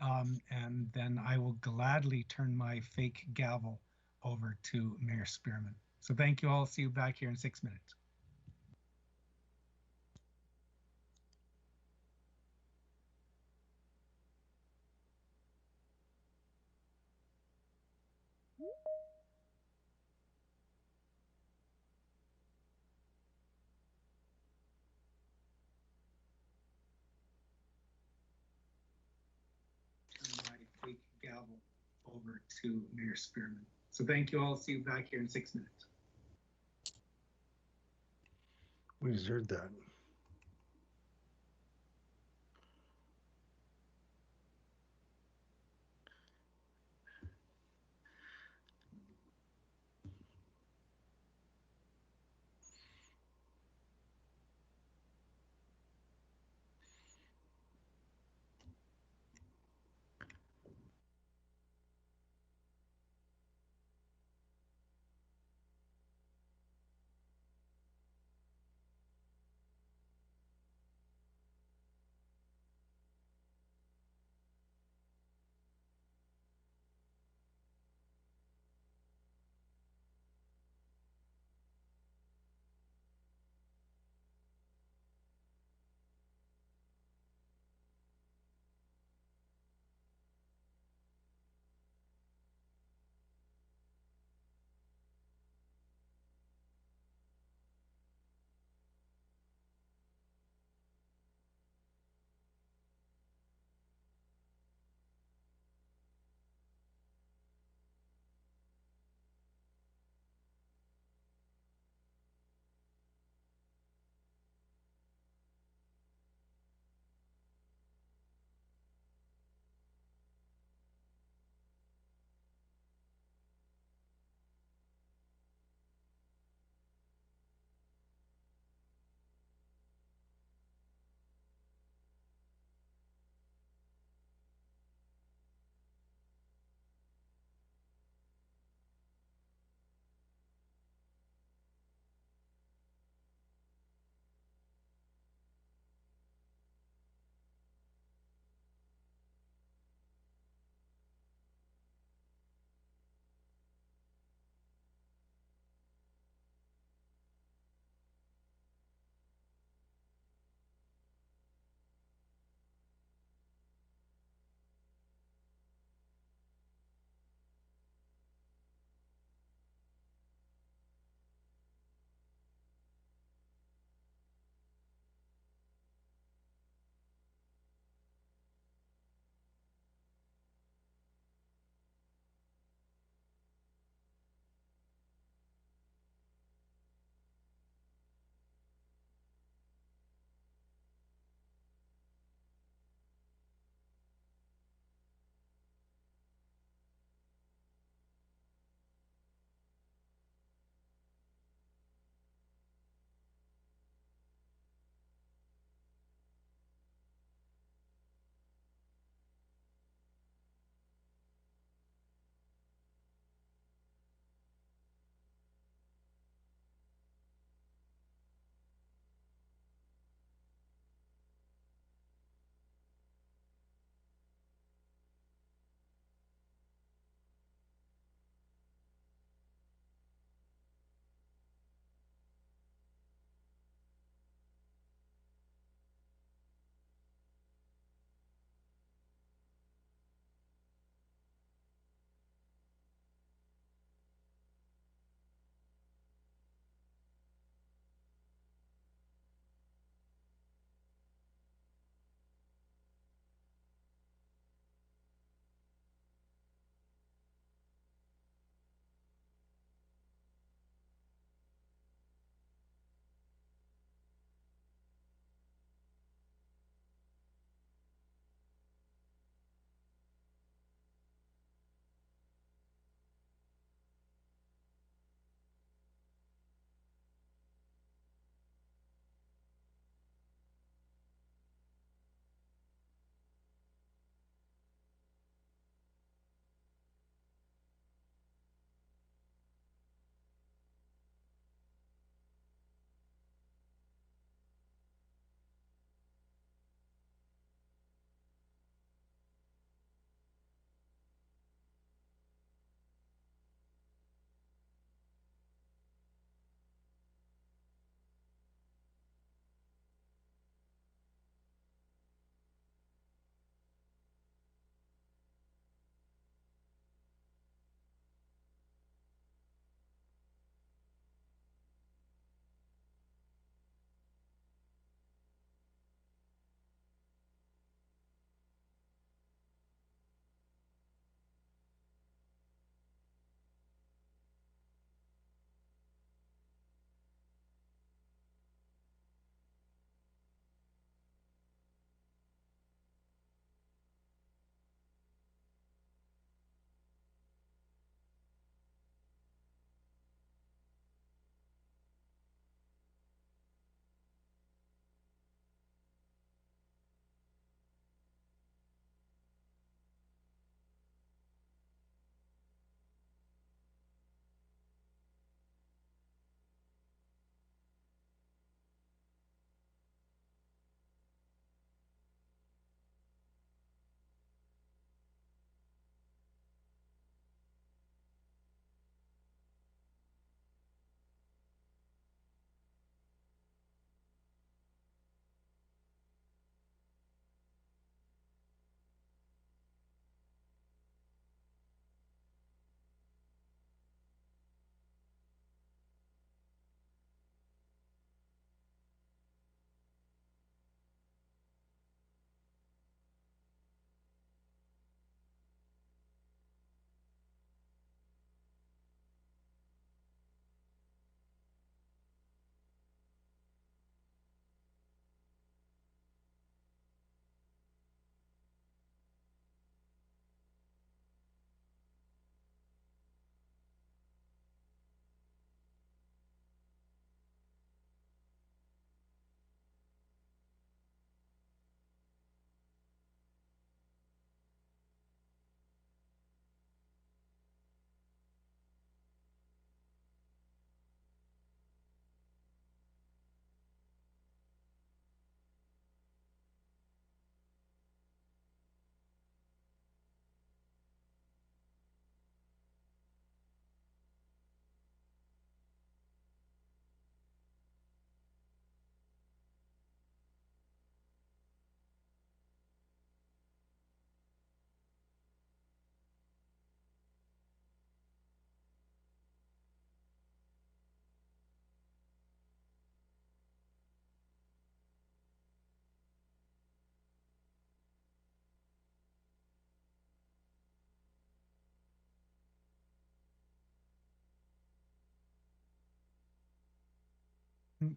And then I will gladly turn my fake gavel over to Mayor Spearman. So thank you all. See you back here in 6 minutes. Turn my fake gavel over to Mayor Spearman. So thank you all. See you back here in 6 minutes. We deserved that.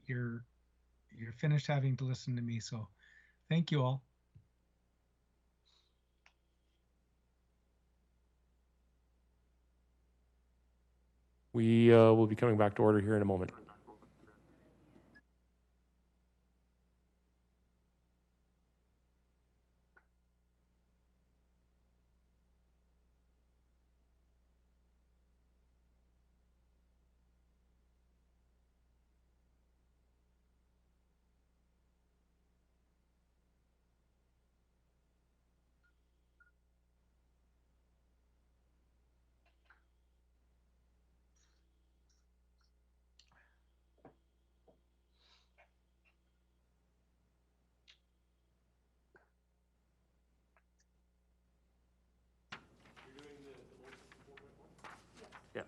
you're finished having to listen to me. So thank you all. We will be coming back to order here in a moment. Yeah.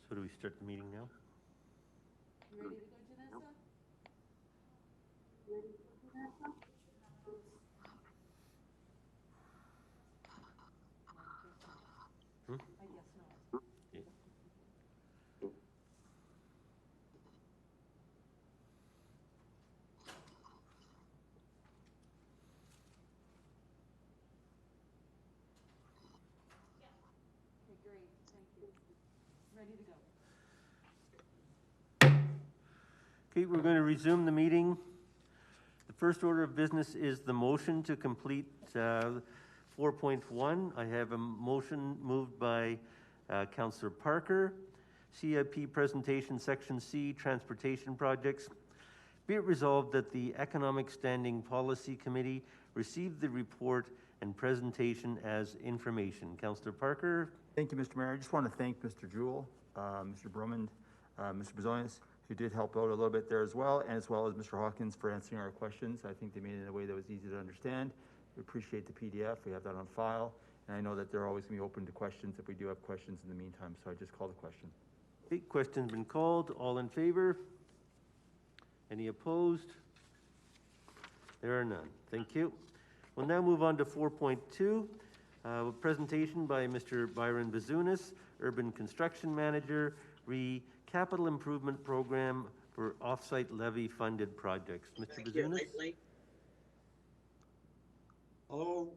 So do we start the meeting now? You ready to go, Janessa? You ready to go, Janessa? Hmm? I guess not. Yeah. Okay, great, thank you. Ready to go. Okay, we're going to resume the meeting. The first order of business is the motion to complete 4.1. I have a motion moved by Councillor Parker. CIP presentation, Section C, transportation projects. Be it resolved that the Economic Standing Policy Committee received the report and presentation as information. Councillor Parker. Thank you, Mr. Mayor. I just want to thank Mr. Jewell, Mr. Brumand, Mr. Bazonius, who did help out a little bit there as well as Mr. Hawkins for answering our questions. I think they made it in a way that was easy to understand. We appreciate the PDF. We have that on file. And I know that they're always going to be open to questions if we do have questions in the meantime. So I just call the question. Okay, question's been called. All in favor? Any opposed? There are none. Thank you. We'll now move on to 4.2, a presentation by Mr. Byron Bazunas, Urban Construction Manager, Capital Improvement Program for Offsite Levy Funded Projects. Mr. Bazunas? Hello.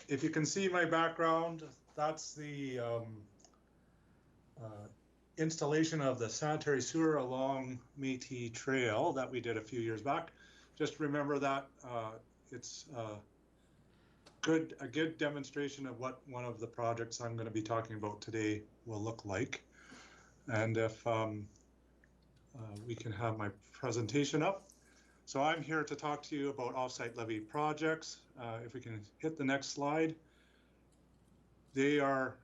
If you can see my background, that's the installation of the sanitary sewer along Métis Trail that we did a few years back. Just remember that it's a good demonstration of what one of the projects I'm going to be talking about today will look like. And if we can have my presentation up. So I'm here to talk to you about offsite levy projects. If we can hit the next slide. They are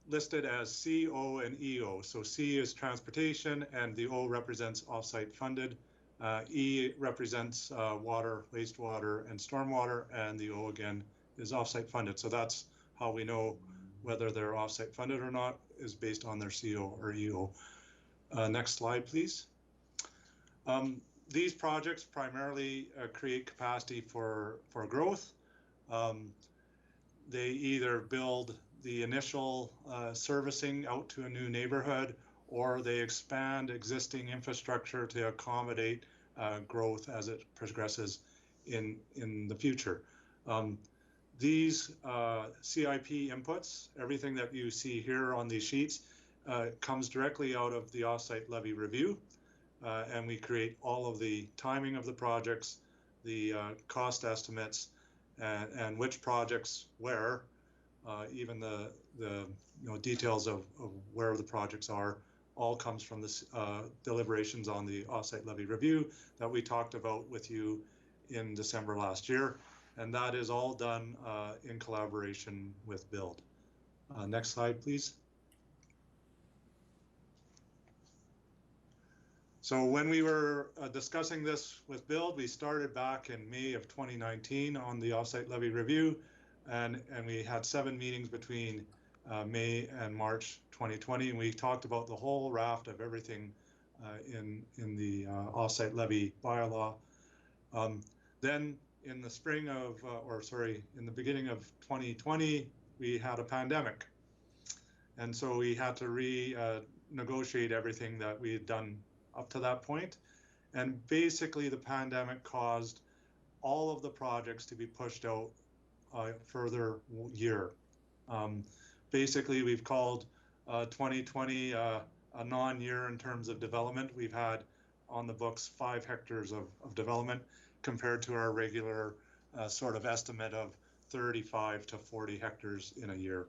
listed as C, O, and EO. So C is transportation, and the O represents offsite funded. E represents water, wastewater, and stormwater, and the O again is offsite funded. So that's how we know whether they're offsite funded or not, is based on their CO or EO. Next slide, please. These projects primarily create capacity for growth. They either build the initial servicing out to a new neighborhood, or they expand existing infrastructure to accommodate growth as it progresses in the future. These CIP inputs, everything that you see here on these sheets, comes directly out of the offsite levy review, and we create all of the timing of the projects, the cost estimates, and which projects where, even the details of where the projects are, all comes from the deliberations on the offsite levy review that we talked about with you in December last year. And that is all done in collaboration with BUILD. Next slide, please. So when we were discussing this with Bill, we started back in May of 2019 on the offsite levy review, and we had 7 meetings between May and March 2020, and we talked about the whole raft of everything in the offsite levy bylaw. Then in the spring of, in the beginning of 2020, we had a pandemic, and so we had to renegotiate everything that we had done up to that point. And basically the pandemic caused all of the projects to be pushed out a further year. Basically, we've called 2020 a non-year in terms of development. We've had on the books 5 hectares of development compared to our regular sort of estimate of 35 to 40 hectares in a year.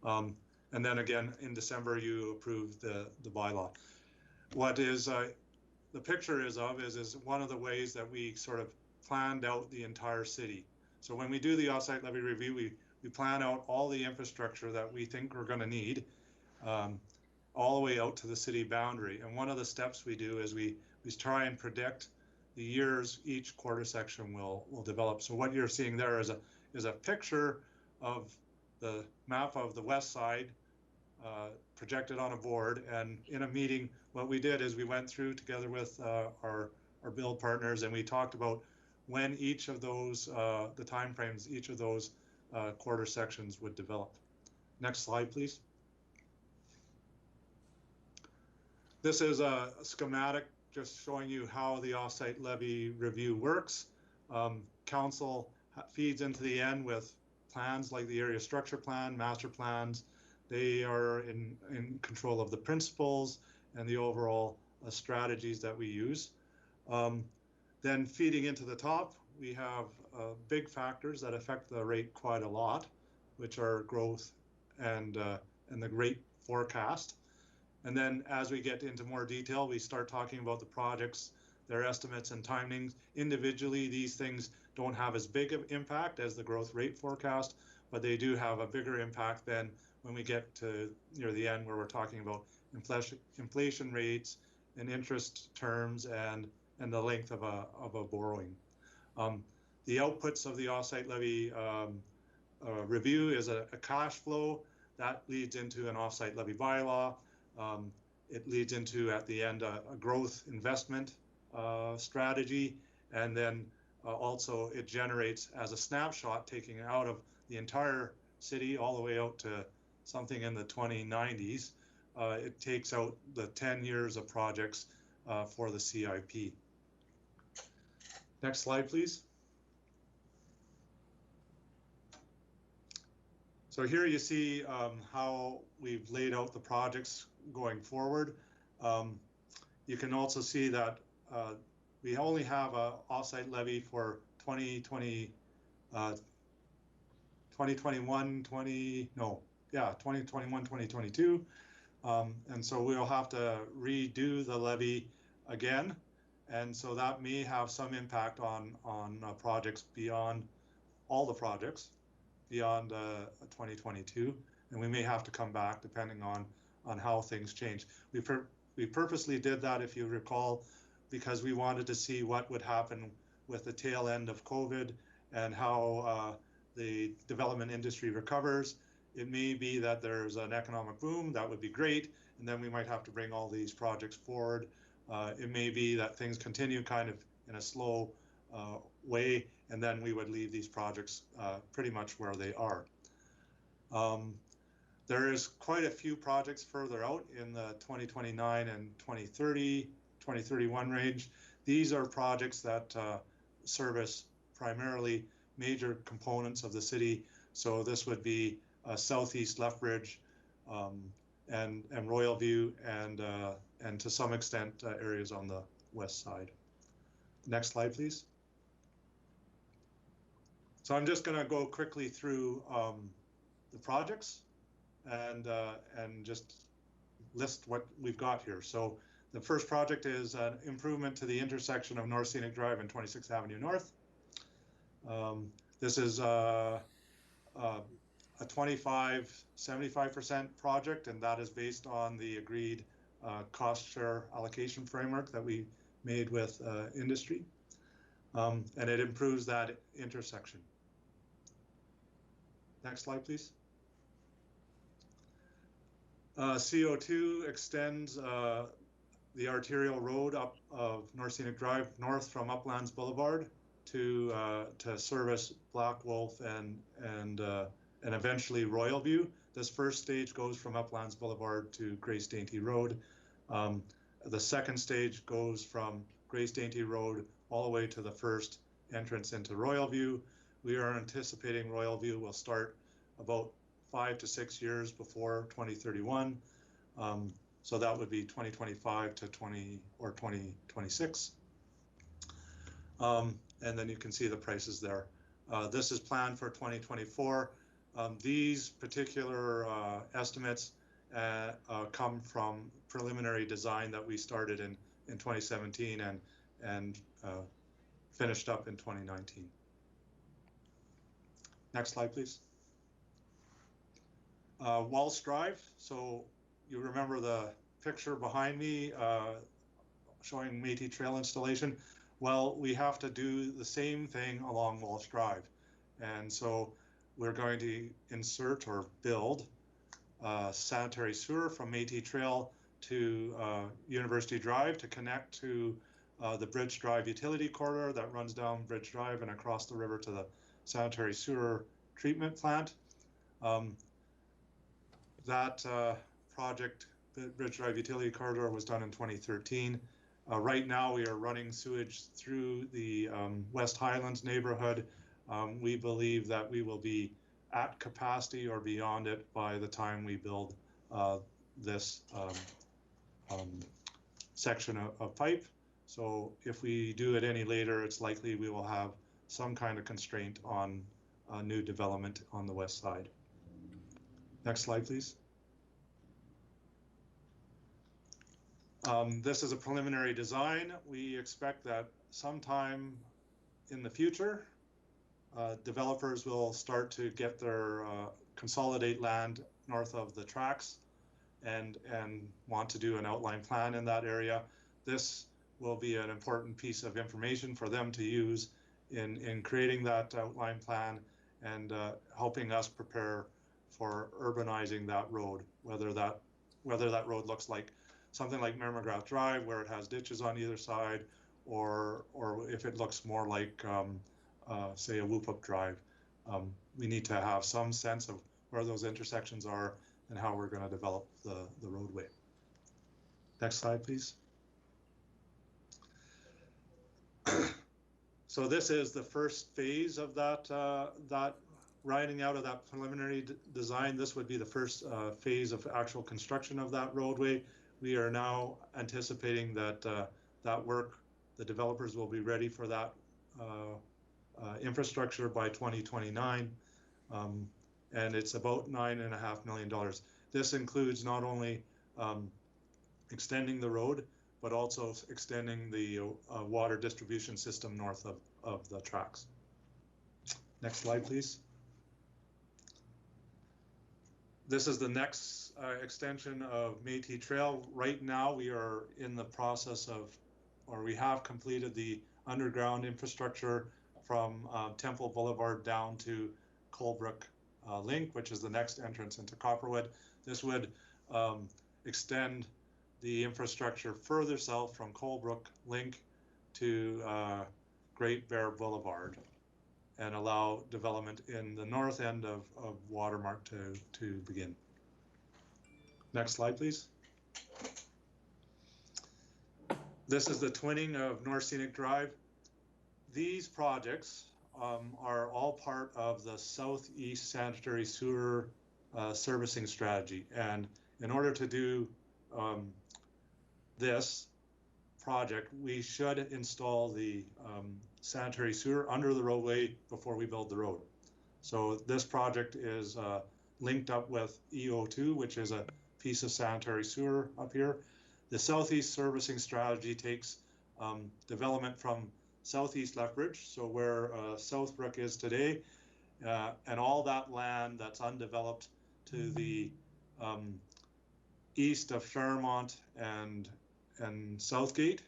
And then again, in December, you approved the bylaw. What is the picture is one of the ways that we sort of planned out the entire city. So when we do the offsite levy review, we plan out all the infrastructure that we think we're going to need, all the way out to the city boundary. And one of the steps we do is we try and predict the years each quarter section will develop. So what you're seeing there is a picture of the map of the west side projected on a board. And in a meeting, what we did is we went through together with our build partners, and we talked about when each of those, the timeframes, each of those quarter sections would develop. Next slide, please. This is a schematic just showing you how the offsite levy review works. Council feeds into the end with plans like the area structure plan, master plans. They are in control of the principles and the overall strategies that we use. Then feeding into the top, we have big factors that affect the rate quite a lot, which are growth and the rate forecast. And then as we get into more detail, we start talking about the projects, their estimates and timings. Individually, these things don't have as big of impact as the growth rate forecast, but they do have a bigger impact than when we get to near the end, where we're talking about inflation rates and interest terms and the length of a borrowing. The outputs of the offsite levy review is a cash flow that leads into an offsite levy bylaw. It leads into, at the end, a growth investment strategy, and then also it generates as a snapshot, taking it out of the entire city all the way out to something in the 2090s. It takes out the 10 years of projects for the CIP. Next slide, please. So here you see how we've laid out the projects going forward. You can also see that we only have an offsite levy for 2021, 2022. And so we'll have to redo the levy again. And so that may have some impact on projects beyond all the projects beyond 2022. And we may have to come back depending on how things change. We purposely did that, if you recall, because we wanted to see what would happen with the tail end of COVID and how the development industry recovers. It may be that there's an economic boom, that would be great, and then we might have to bring all these projects forward. It may be that things continue kind of in a slow way, and then we would leave these projects pretty much where they are. There is quite a few projects further out in the 2029 and 2030, 2031 range. These are projects that service primarily major components of the city. So this would be Southeast Lethbridge and Royal View and to some extent areas on the west side. Next slide, please. So I'm just going to go quickly through the projects and just list what we've got here. So the first project is an improvement to the intersection of North Scenic Drive and 26th Avenue North. This is a 75% project, and that is based on the agreed cost share allocation framework that we made with industry. And it improves that intersection. Next slide, please. CO2 extends the arterial road up of North Scenic Drive north from Uplands Boulevard to service Black Wolf and eventually Royal View. This first stage goes from Uplands Boulevard to Grace Dainty Road. The second stage goes from Grace Dainty Road all the way to the first entrance into Royal View. We are anticipating Royal View will start about 5 to 6 years before 2031. So that would be 2025 to 2026. And then you can see the prices there. This is planned for 2024. These particular estimates come from preliminary design that we started in 2017 and finished up in 2019. Next slide, please. Walsh Drive. So you remember the picture behind me showing Métis Trail installation. Well, we have to do the same thing along Walsh Drive. And so we're going to insert or build sanitary sewer from Métis Trail to University Drive to connect to the Bridge Drive utility corridor that runs down Bridge Drive and across the river to the sanitary sewer treatment plant. That project, the Bridge Drive utility corridor, was done in 2013. Right now we are running sewage through the West Highlands neighborhood. We believe that we will be at capacity or beyond it by the time we build this section of pipe. So if we do it any later, it's likely we will have some kind of constraint on new development on the west side. Next slide, please. This is a preliminary design. We expect that sometime in the future, developers will start to get their consolidate land north of the tracks and want to do an outline plan in that area. This will be an important piece of information for them to use in creating that outline plan and helping us prepare for urbanizing that road, whether that road looks like something like Merrimagrath Drive, where it has ditches on either side, or if it looks more like, say, a Whoop-Up Drive. We need to have some sense of where those intersections are and how we're going to develop the roadway. Next slide, please. So this is the first phase of that riding out of that preliminary design. This would be the first phase of actual construction of that roadway. We are now anticipating that that work, the developers will be ready for that infrastructure by 2029, and it's about $9.5 million. This includes not only extending the road, but also extending the water distribution system north of the tracks. Next slide, please. This is the next extension of Métis Trail. Right now, we are in the process of, or we have completed the underground infrastructure from Temple Boulevard down to Colebrook Link, which is the next entrance into Copperwood. This would extend the infrastructure further south from Colebrook Link to Great Bear Boulevard and allow development in the north end of Watermark to begin. Next slide, please. This is the twinning of North Scenic Drive. These projects are all part of the Southeast Sanitary Sewer Servicing Strategy. And in order to do this project, we should install the sanitary sewer under the roadway before we build the road. So this project is linked up with EO2, which is a piece of sanitary sewer up here. The Southeast Servicing Strategy takes development from Southeast Lethbridge, so where Southbrook is today, and all that land that's undeveloped to the east of Fairmont and Southgate,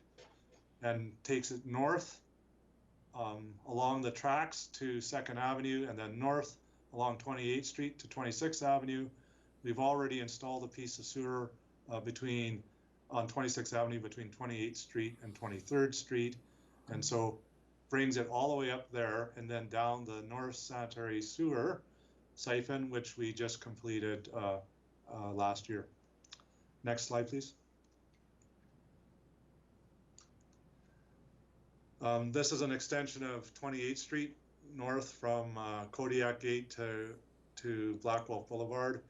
and takes it north along the tracks to 2nd Avenue, and then north along 28th Street to 26th Avenue. We've already installed a piece of sewer on 26th Avenue between 28th Street and 23rd Street, and so brings it all the way up there and then down the North Sanitary Sewer Siphon, which we just completed last year. Next slide, please. This is an extension of 28th Street north from Kodiak Gate to Black Wolf Boulevard.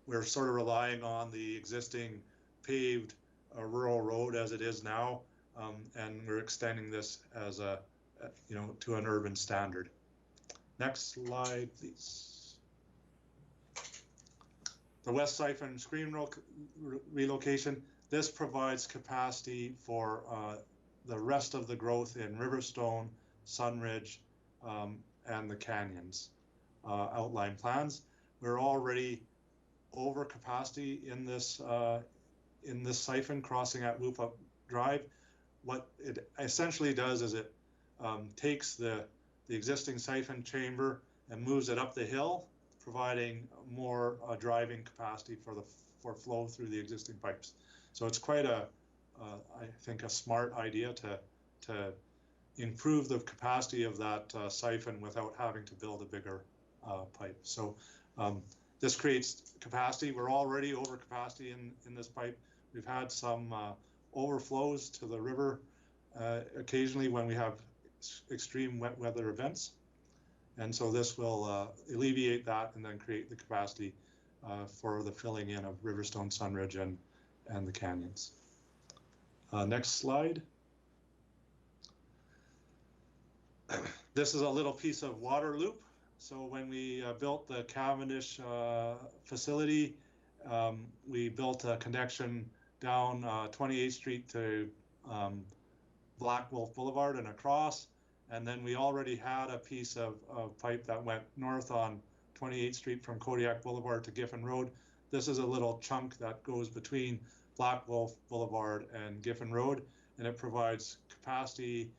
We're sort of relying on the existing paved rural road as it is now, and we're extending this as to an urban standard. Next slide, please. The West Siphon Screen relocation. This provides capacity for the rest of the growth in Riverstone, Sunridge, and the canyons outline plans. We're already over capacity in this siphon crossing at Loop Up Drive. What it essentially does is it takes the existing siphon chamber and moves it up the hill, providing more driving capacity for flow through the existing pipes. So it's quite I think a smart idea to improve the capacity of that siphon without having to build a bigger pipe. So this creates capacity. We're already over capacity in this pipe. We've had some overflows to the river occasionally when we have extreme wet weather events. And so this will alleviate that and then create the capacity for the filling in of Riverstone, Sunridge, and the canyons. Next slide. This is a little piece of water loop. So when we built the Cavendish facility, we built a connection down 28th Street to Black Wolf Boulevard and across. And then we already had a piece of pipe that went north on 28th Street from Kodiak Boulevard to Giffen Road. This is a little chunk that goes between Black Wolf Boulevard and Giffen Road, and it provides capacity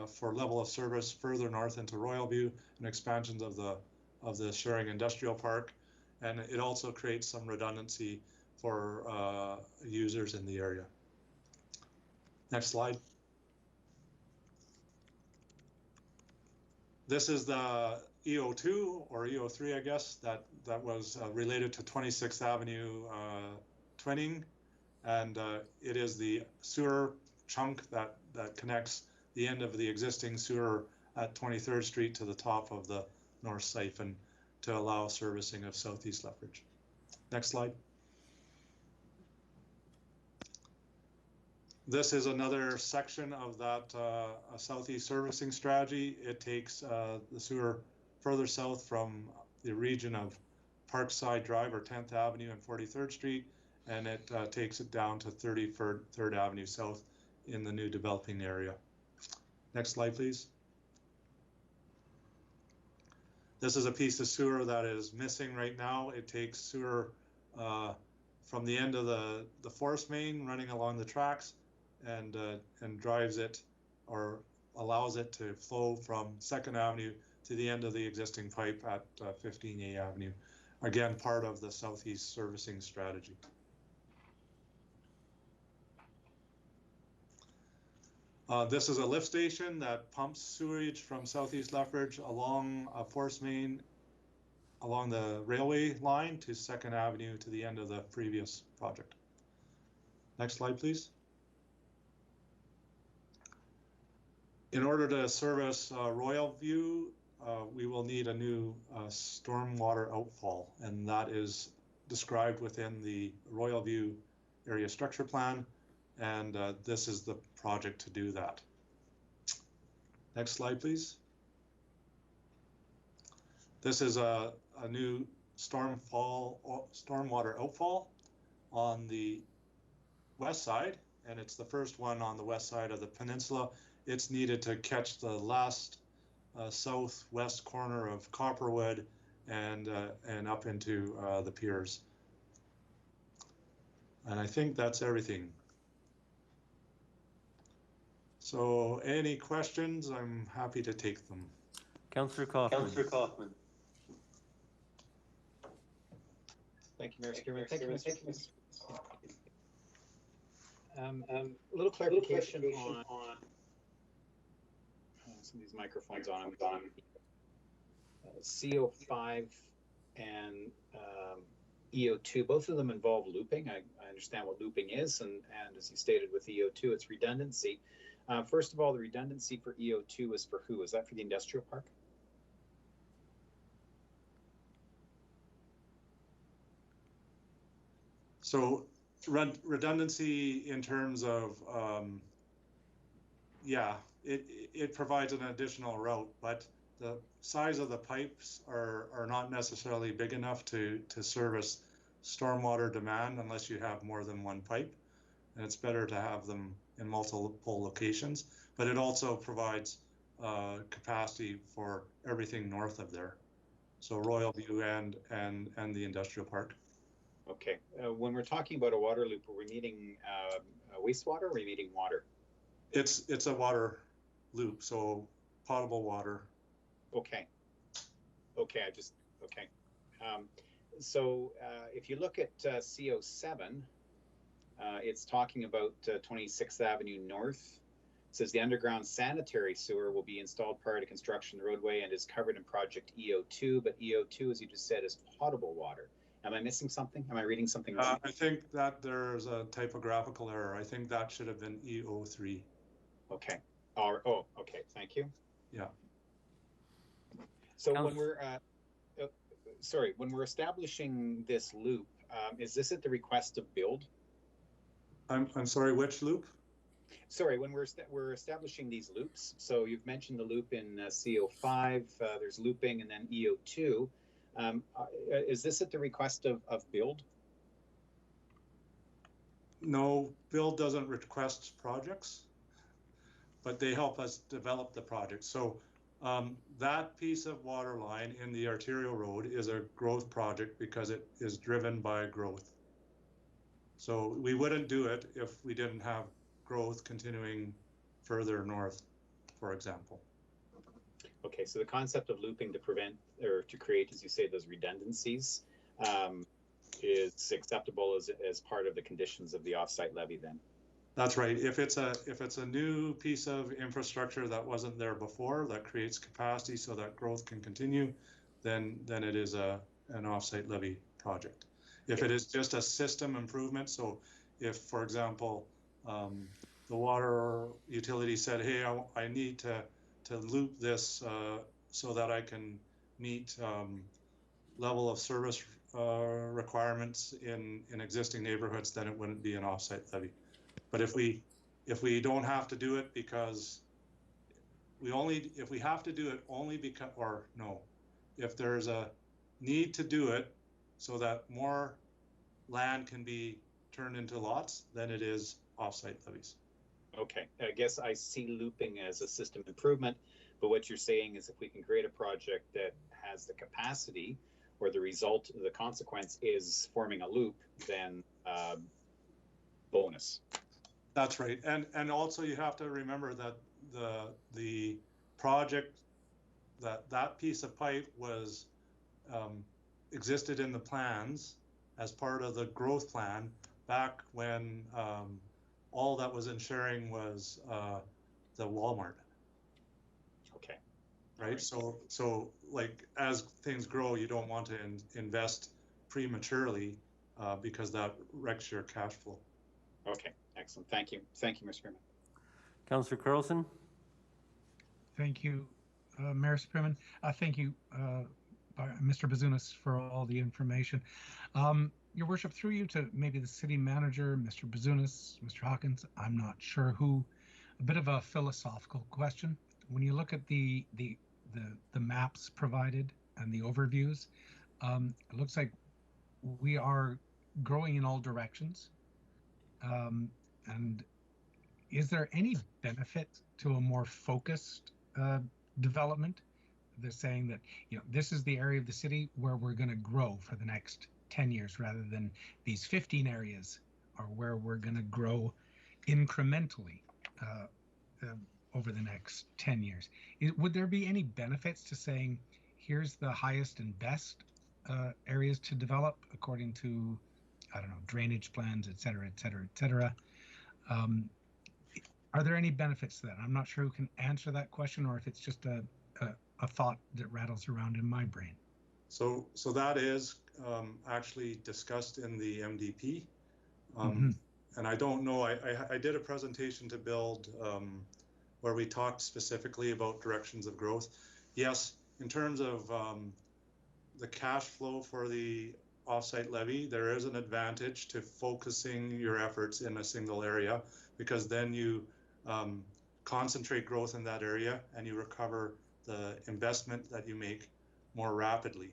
for level of service further north into Royalview and expansions of the Sharing Industrial Park. And it also creates some redundancy for users in the area. Next slide. This is the EO2 or EO3, I guess, that was related to 26th Avenue twinning. And it is the sewer chunk that connects the end of the existing sewer at 23rd Street to the top of the North Siphon to allow servicing of Southeast Lethbridge. Next slide. This is another section of that Southeast servicing strategy. It takes the sewer further south from the region of Parkside Drive or 10th Avenue and 43rd Street, and it takes it down to 33rd Avenue South in the new developing area. Next slide, please. This is a piece of sewer that is missing right now. It takes sewer from the end of the forest main running along the tracks and drives it or allows it to flow from 2nd Avenue to the end of the existing pipe at 15A Avenue. Again, part of the Southeast servicing strategy. This is a lift station that pumps sewage from Southeast Lethbridge along a forest main along the railway line to 2nd Avenue to the end of the previous project. Next slide, please. In order to service Royalview, we will need a new stormwater outfall, and that is described within the Royalview area structure plan, and this is the project to do that. Next slide, please. This is a new stormwater outfall on the west side, and it's the first one on the west side of the peninsula. It's needed to catch the last southwest corner of Copperwood and up into the piers. And I think that's everything. So any questions, I'm happy to take them. Councillor Kaufman. Councillor Kaufman. Thank you, Mayor Spearman. Thank you, Mr. A little clarification on some of these microphones on CO5 and EO2. Both of them involve looping. I understand what looping is, and as you stated with EO2, it's redundancy. First of all, the redundancy for EO2 is for who? Is that for the industrial park? So redundancy in terms of, yeah, it provides an additional route, but the size of the pipes are not necessarily big enough to service stormwater demand unless you have more than one pipe. And it's better to have them in multiple locations, but it also provides capacity for everything north of there. So Royal View and the industrial park. Okay, when we're talking about a water loop, are we needing wastewater or are we needing water? It's a water loop, so potable water. Okay. Okay, okay. So if you look at CO7, it's talking about 26th Avenue North. It says the underground sanitary sewer will be installed prior to construction of the roadway and is covered in project EO2, but EO2, as you just said, is potable water. Am I missing something? Am I reading something wrong? I think that there's a typographical error. I think that should have been EO3. Okay. Oh, okay. Thank you. Yeah. So when we're, sorry, when we're establishing this loop, is this at the request of Build? I'm sorry, which loop? Sorry, when we're establishing these loops. So you've mentioned the loop in CO5. There's looping, and then EO2. Is this at the request of Build? No, Build doesn't request projects, but they help us develop the project. So that piece of water line in the arterial road is a growth project because it is driven by growth. So we wouldn't do it if we didn't have growth continuing further north, for example. Okay, so the concept of looping to prevent or to create, as you say, those redundancies is acceptable as part of the conditions of the offsite levy then? That's right. If it's a new piece of infrastructure that wasn't there before, that creates capacity so that growth can continue, then it is an offsite levy project. If it is just a system improvement, so if, for example, the water utility said, hey, I need to loop this so that I can meet level of service requirements in existing neighborhoods, then it wouldn't be an offsite levy. But if we don't have to do it because if we have to do it only because, or no, if there's a need to do it so that more land can be turned into lots, then it is offsite levies. Okay, I guess I see looping as a system improvement, but what you're saying is if we can create a project that has the capacity or the result, the consequence is forming a loop, then bonus. That's right, and also you have to remember that the project, that piece of pipe was existed in the plans as part of the growth plan back when all that was in sharing was the Walmart. Okay. Right. So like as things grow, you don't want to invest prematurely because that wrecks your cash flow. Okay. Excellent. Thank you. Thank you, Mr. Chairman. Councillor Carlson. Thank you, Mayor Spearman. Thank you, Mr. Bazunas, for all the information. Your Worship, through you to maybe the city manager, Mr. Bazunas, Mr. Hawkins, I'm not sure who, a bit of a philosophical question. When you look at the maps provided and the overviews, it looks like we are growing in all directions. And is there any benefit to a more focused development? They're saying that, you know, this is the area of the city where we're going to grow for the next 10 years rather than these 15 areas or where we're going to grow incrementally over the next 10 years. Would there be any benefits to saying, here's the highest and best areas to develop according to, I don't know, drainage plans, et cetera, et cetera, et cetera? Are there any benefits to that? I'm not sure who can answer that question, or if it's just a thought that rattles around in my brain. So that is actually discussed in the MDP. And I don't know, I did a presentation to Build where we talked specifically about directions of growth. Yes, in terms of the cash flow for the offsite levy, there is an advantage to focusing your efforts in a single area, because then you concentrate growth in that area and you recover the investment that you make more rapidly.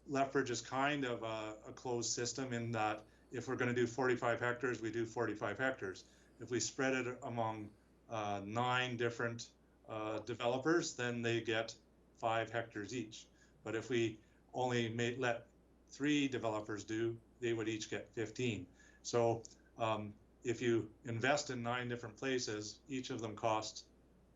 Lethbridge is kind of a closed system in that if we're going to do 45 hectares, we do 45 hectares. If we spread it among 9 different developers, then they get 5 hectares each. But if we only let 3 developers do, they would each get 15. So if you invest in 9 different places, each of them costs,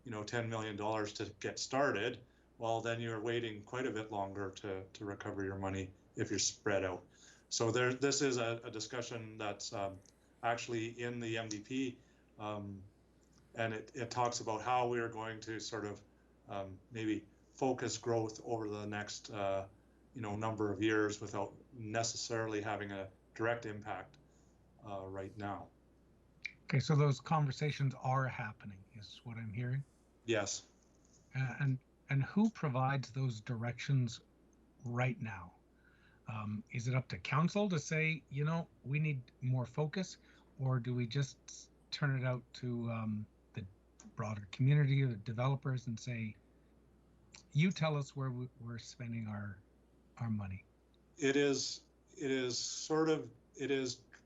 $10 million to get started, well, then you're waiting quite a bit longer to recover your money if you're spread out. So this is a discussion that's actually in the MDP, and it talks about how we are going to sort of maybe focus growth over the next number of years without necessarily having a direct impact right now. Okay, so those conversations are happening, is what I'm hearing? Yes. And who provides those directions right now? Is it up to council to say, we need more focus, or do we just turn it out to the broader community or the developers and say, you tell us where we're spending our money? It is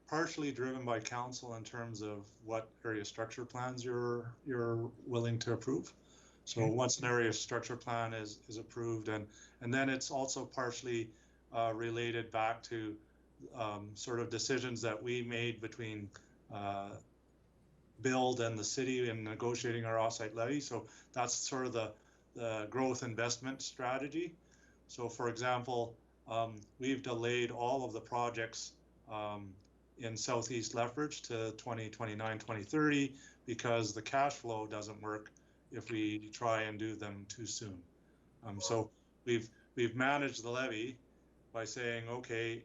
partially driven by council in terms of what area structure plans you're willing to approve. So once an area structure plan is approved, and then it's also partially related back to sort of decisions that we made between Build and the city in negotiating our offsite levy. So that's sort of the growth investment strategy. So for example, we've delayed all of the projects in Southeast Lethbridge to 2029, 2030, because the cash flow doesn't work if we try and do them too soon. So we've managed the levy by saying, okay,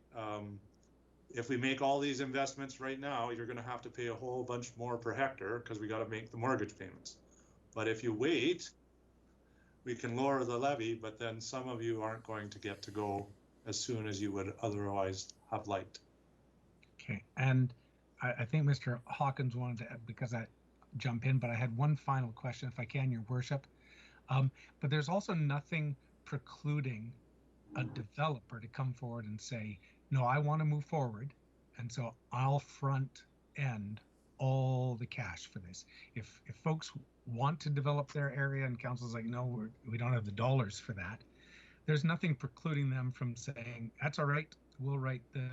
if we make all these investments right now, you're going to have to pay a whole bunch more per hectare because we got to make the mortgage payments. But if you wait, we can lower the levy, but then some of you aren't going to get to go as soon as you would otherwise have liked. Okay, and I think Mr. Hawkins wanted to, because I jump in, but I had one final question, if I can, Your Worship. But there's also nothing precluding a developer to come forward and say, no, I want to move forward, and so I'll front end all the cash for this. If folks want to develop their area and council's like, no, we don't have the dollars for that, there's nothing precluding them from saying, that's all right, we'll write the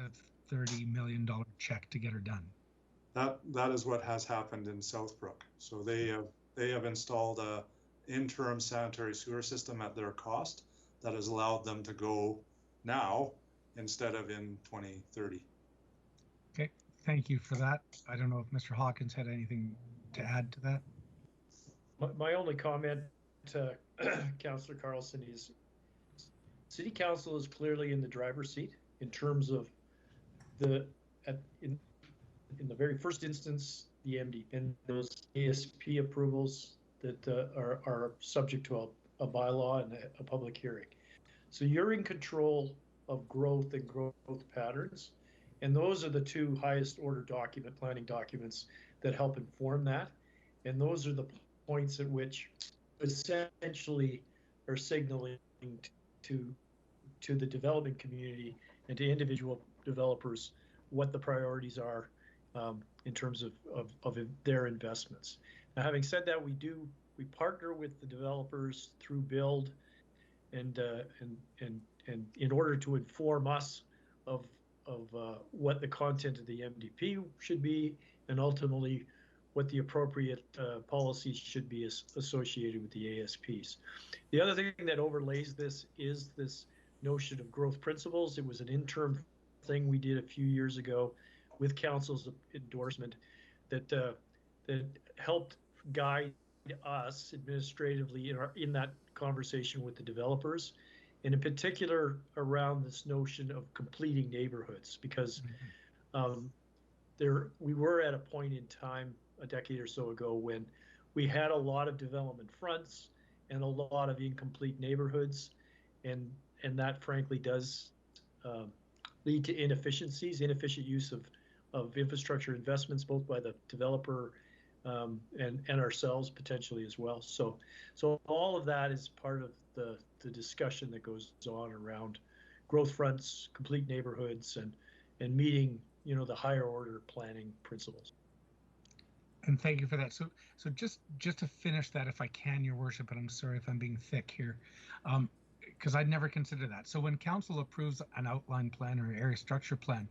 $30 million check to get her done. That is what has happened in Southbrook. So they have installed a interim sanitary sewer system at their cost that has allowed them to go now instead of in 2030. Okay, thank you for that. I don't know if Mr. Hawkins had anything to add to that. My only comment to Councillor Carlson is City Council is clearly in the driver's seat in terms of in the very first instance, the MD and those ASP approvals that are subject to a bylaw and a public hearing. So you're in control of growth and growth patterns. And those are the 2 highest order planning documents that help inform that. And those are the points at which essentially are signaling to the development community and to individual developers what the priorities are in terms of their investments. Now, having said that, we partner with the developers through Build and in order to inform us of what the content of the MDP should be, and ultimately what the appropriate policies should be associated with the ASPs. The other thing that overlays this is this notion of growth principles. It was an interim thing we did a few years ago with council's endorsement that that helped guide us administratively in that conversation with the developers, and in particular around this notion of completing neighborhoods, because we were at a point in time a decade or so ago when we had a lot of development fronts and a lot of incomplete neighborhoods, and that frankly does lead to inefficient use of infrastructure investments, both by the developer and ourselves potentially as well. So all of that is part of the discussion that goes on around growth fronts, complete neighborhoods, and meeting, the higher order planning principles. And thank you for that. So just to finish that, if I can, Your Worship, and I'm sorry if I'm being thick here, because I'd never considered that. So when council approves an outline plan or area structure plan,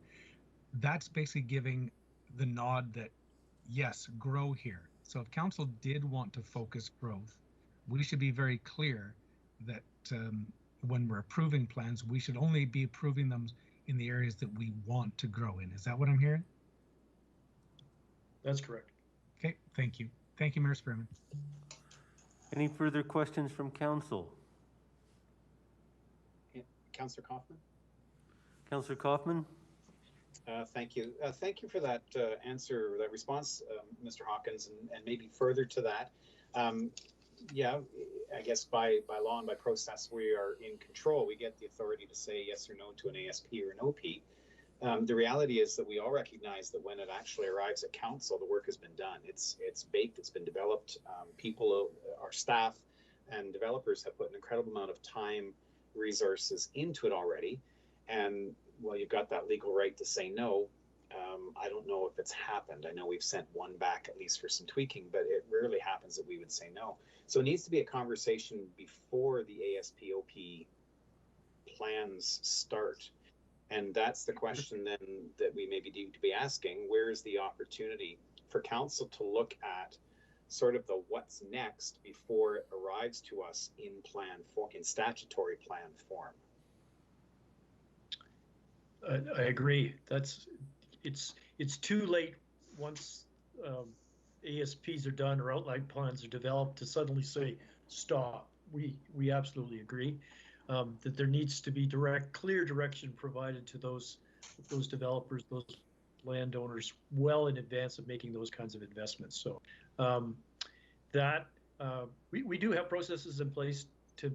that's basically giving the nod that, yes, grow here. So if council did want to focus growth, we should be very clear that when we're approving plans, we should only be approving them in the areas that we want to grow in. Is that what I'm hearing? That's correct. Okay, thank you. Thank you, Mayor Spearman. Any further questions from council? Councillor Kaufman? Councillor Kaufman? Thank you. Thank you for that answer, that response, Mr. Hawkins, and maybe further to that. Yeah, I guess by law and by process, we are in control. We get the authority to say yes or no to an ASP or an OP. The reality is that we all recognize that when it actually arrives at council, the work has been done. It's baked, it's been developed. People, our staff and developers have put an incredible amount of time, resources into it already. And well, you've got that legal right to say no. I don't know if it's happened. I know we've sent one back at least for some tweaking, but it rarely happens that we would say no. So it needs to be a conversation before the ASPOP plans start. And that's the question then that we maybe need to be asking. Where's the opportunity for council to look at sort of the what's next before it arrives to us in plan form, in statutory plan form? I agree. It's too late once ASPs are done or outline plans are developed to suddenly say stop. We absolutely agree that there needs to be clear direction provided to those developers, those landowners, well in advance of making those kinds of investments. So we do have processes in place to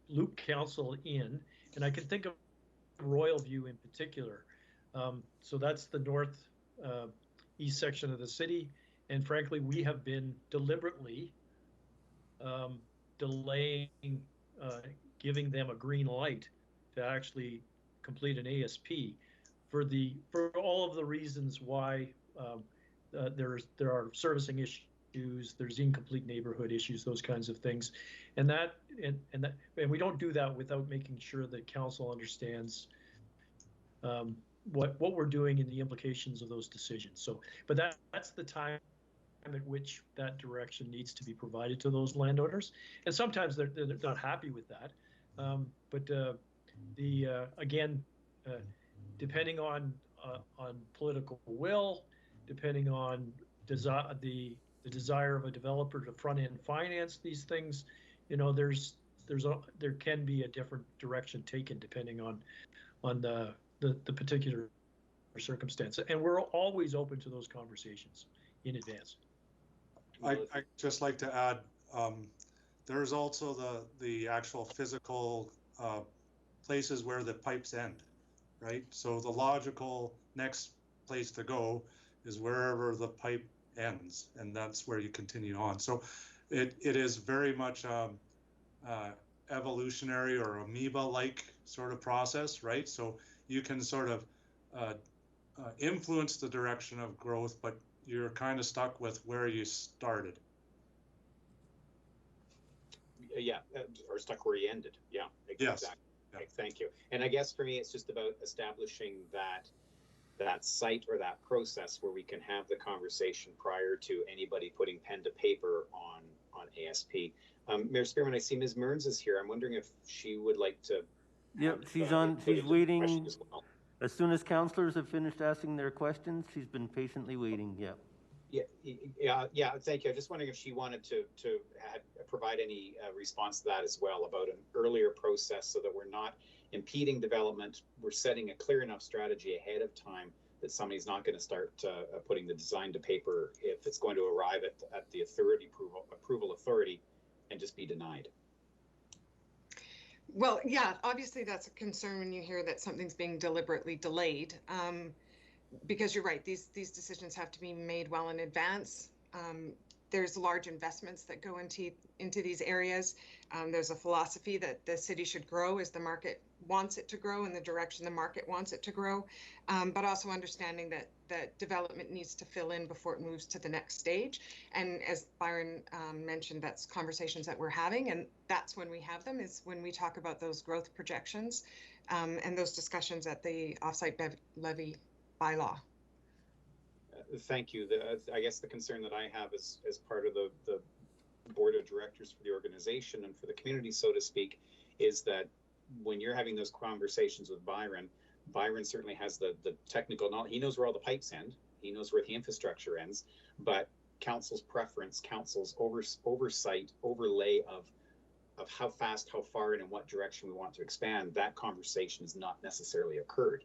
loop council in, and I can think of Royal View in particular. So that's the north east section of the city, and frankly we have been deliberately delaying giving them a green light to actually complete an ASP for all of the reasons why there are servicing issues, there's incomplete neighborhood issues, those kinds of things, and we don't do that without making sure that council understands what we're doing and the implications of those decisions. So, but that's the time at which that direction needs to be provided to those landowners, and sometimes they're not happy with that. But again, depending on political will, depending on the desire of a developer to front end finance these things, there can be a different direction taken depending on the particular circumstance, and we're always open to those conversations in advance. I just like to add, there's also the actual physical places where the pipes end, right? So the logical next place to go is wherever the pipe ends, and that's where you continue on. So it is very much evolutionary or amoeba-like sort of process, right? So you can sort of influence the direction of growth, but you're kind of stuck with where you started. Yeah, or stuck where you ended. Yeah, exactly. Okay, thank you. And I guess for me, it's just about establishing that site or that process where we can have the conversation prior to anybody putting pen to paper on ASP. Mayor Spearman, I see Ms. Mearns is here. I'm wondering if she would like to. Yep, she's waiting. Well. As soon as councillors have finished asking their questions, she's been patiently waiting. Yeah. Yeah. Thank you. I'm just wondering if she wanted to provide any response to that as well about an earlier process, so that we're not impeding development. We're setting a clear enough strategy ahead of time that somebody's not going to start putting the design to paper if it's going to arrive at the approval authority and just be denied. Well, yeah, obviously that's a concern when you hear that something's being deliberately delayed, because you're right, these decisions have to be made well in advance. There's large investments that go into these areas. There's a philosophy that the city should grow as the market wants it to grow, in the direction the market wants it to grow, but also understanding that development needs to fill in before it moves to the next stage. And as Byron mentioned, that's conversations that we're having, and that's when we have them, is when we talk about those growth projections and those discussions at the offsite levy bylaw. Thank you. I guess the concern that I have as part of the board of directors for the organization and for the community, so to speak, is that when you're having those conversations with Byron certainly has the technical knowledge. He knows where all the pipes end. He knows where the infrastructure ends. But council's preference, council's oversight, overlay of how fast, how far, and in what direction we want to expand, that conversation has not necessarily occurred.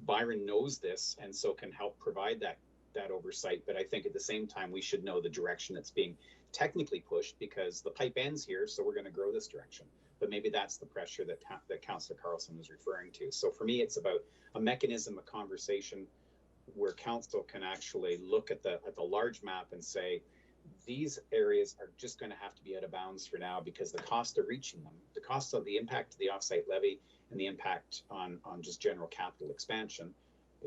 Byron knows this, and so can help provide that oversight. But I think at the same time, we should know the direction that's being technically pushed, because the pipe ends here, so we're going to grow this direction. But maybe that's the pressure that Councillor Carlson was referring to. So for me, it's about a mechanism of conversation where council can actually look at the large map and say, these areas are just going to have to be out of bounds for now, because the cost of reaching them, the cost of the impact of the offsite levy and the impact on just general capital expansion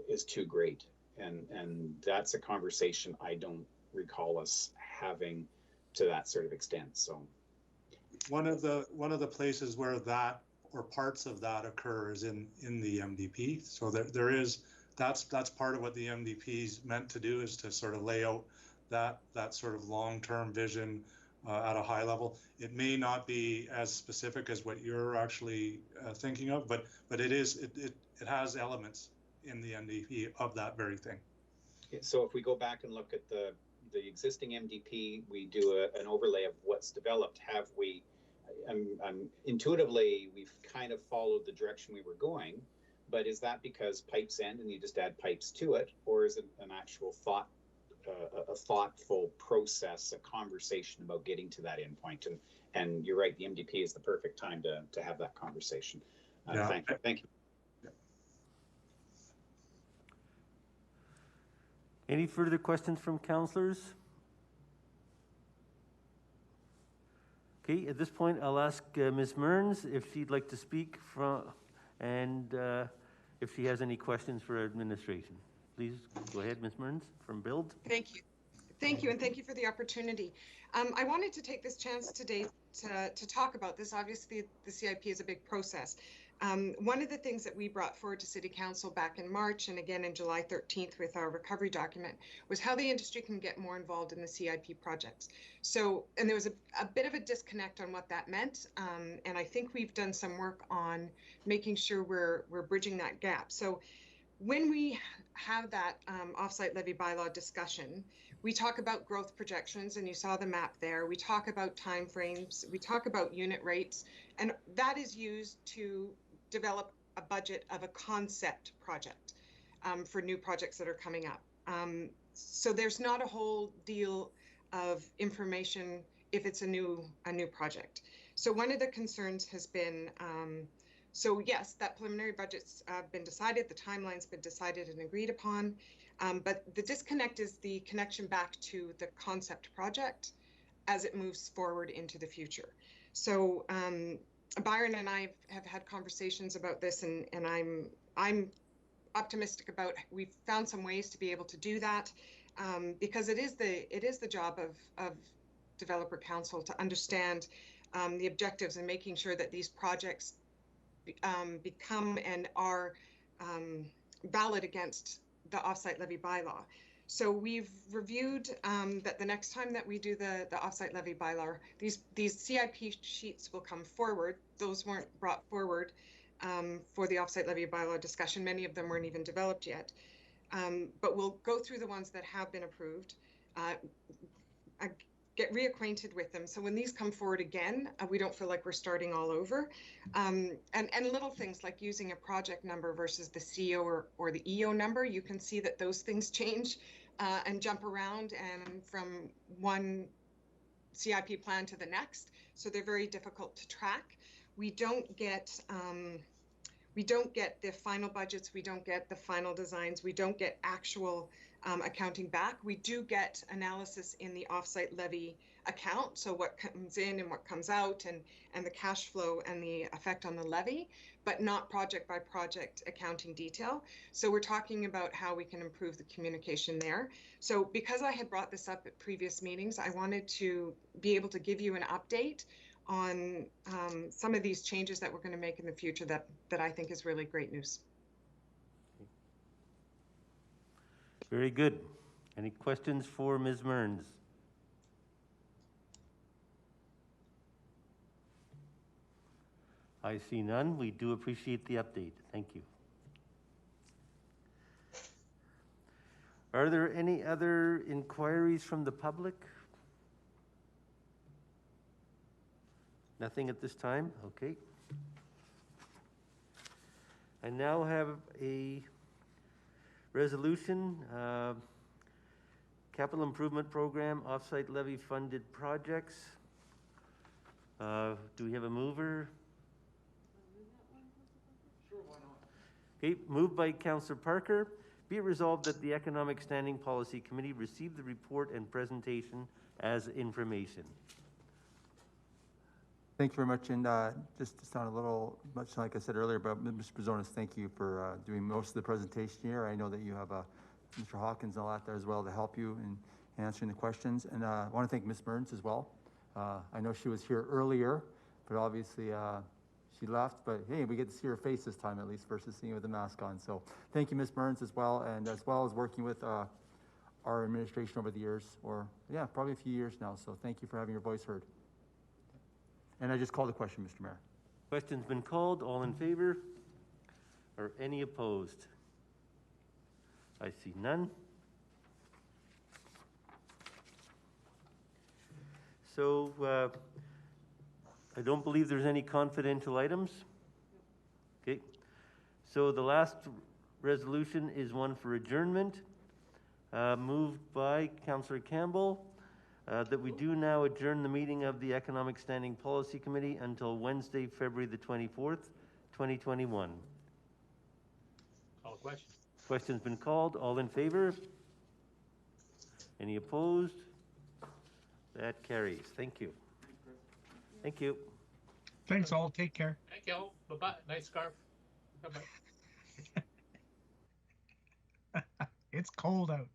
is too great. And that's a conversation I don't recall us having to that sort of extent. So one of the places where that or parts of that occur is in the MDP. So that's part of what the MDP is meant to do, is to sort of lay out that sort of long-term vision at a high level. It may not be as specific as what you're actually thinking of, but it has elements in the MDP of that very thing. So if we go back and look at the existing MDP, we do an overlay of what's developed. Have we, intuitively, we've kind of followed the direction we were going, but is that because pipes end and you just add pipes to it, or is it an actual a thoughtful process, a conversation about getting to that endpoint? And you're right, the MDP is the perfect time to have that conversation. Thank you. Any further questions from councillors? Okay, at this point, I'll ask Ms. Mearns if she'd like to speak and if she has any questions for administration. Please go ahead, Ms. Mearns from Build. Thank you. Thank you, and thank you for the opportunity. I wanted to take this chance today to talk about this. Obviously, the CIP is a big process. One of the things that we brought forward to City Council back in March and again in July 13th with our recovery document was how the industry can get more involved in the CIP projects. So, and there was a bit of a disconnect on what that meant, and I think we've done some work on making sure we're bridging that gap. So when we have that offsite levy bylaw discussion, we talk about growth projections, and you saw the map there. We talk about timeframes, we talk about unit rates, and that is used to develop a budget of a concept project for new projects that are coming up. So there's not a whole deal of information if it's a new project. So one of the concerns has been, so yes, that preliminary budget's been decided, the timeline's been decided and agreed upon, but the disconnect is the connection back to the concept project as it moves forward into the future. So Byron and I have had conversations about this, and I'm optimistic about, we've found some ways to be able to do that, because it is the job of developer council to understand the objectives and making sure that these projects become and are valid against the offsite levy bylaw. So we've reviewed that the next time that we do the offsite levy bylaw, these CIP sheets will come forward. Those weren't brought forward for the offsite levy bylaw discussion. Many of them weren't even developed yet. But we'll go through the ones that have been approved, get reacquainted with them. So when these come forward again, we don't feel like we're starting all over. And little things like using a project number versus the CO or the EO number, you can see that those things change and jump around and from one CIP plan to the next. So they're very difficult to track. We don't get the final budgets, we don't get the final designs, we don't get actual accounting back. We do get analysis in the offsite levy account, so what comes in and what comes out, and the cash flow and the effect on the levy, but not project by project accounting detail. So we're talking about how we can improve the communication there. So because I had brought this up at previous meetings, I wanted to be able to give you an update on some of these changes that we're going to make in the future that I think is really great news. Very good. Any questions for Ms. Mearns? I see none. We do appreciate the update. Thank you. Are there any other inquiries from the public? Nothing at this time? Okay. I now have a resolution, capital improvement program, offsite levy funded projects. Do we have a mover? Sure, why not? Okay, moved by Councillor Parker. Be it resolved that the Economic Standing Policy Committee receive the report and presentation as information. Thank you very much, and just to sound a little much like I said earlier, but Mr. Brazonis, thank you for doing most of the presentation here. I know that you have Mr. Hawkins and all that there as well to help you in answering the questions, and I want to thank Ms. Mearns as well. I know she was here earlier, but obviously she left, but hey, we get to see her face this time at least versus seeing her with the mask on. So thank you, Ms. Mearns, as well, and as well as working with our administration over the years, or yeah, probably a few years now. So thank you for having your voice heard. And I just called the question, Mr. Mayor. Question's been called. All in favor? Or any opposed? I see none. So I don't believe there's any confidential items. Okay. So the last resolution is one for adjournment, moved by Councillor Campbell. That we do now adjourn the meeting of the Economic Standing Policy Committee until Wednesday, February the 24th, 2021. Call a question. Question's been called. All in favor? Any opposed? That carries. Thank you. Thank you. Thanks all. Take care. Thank you. Bye-bye. Nice scarf. Bye-bye. It's cold out.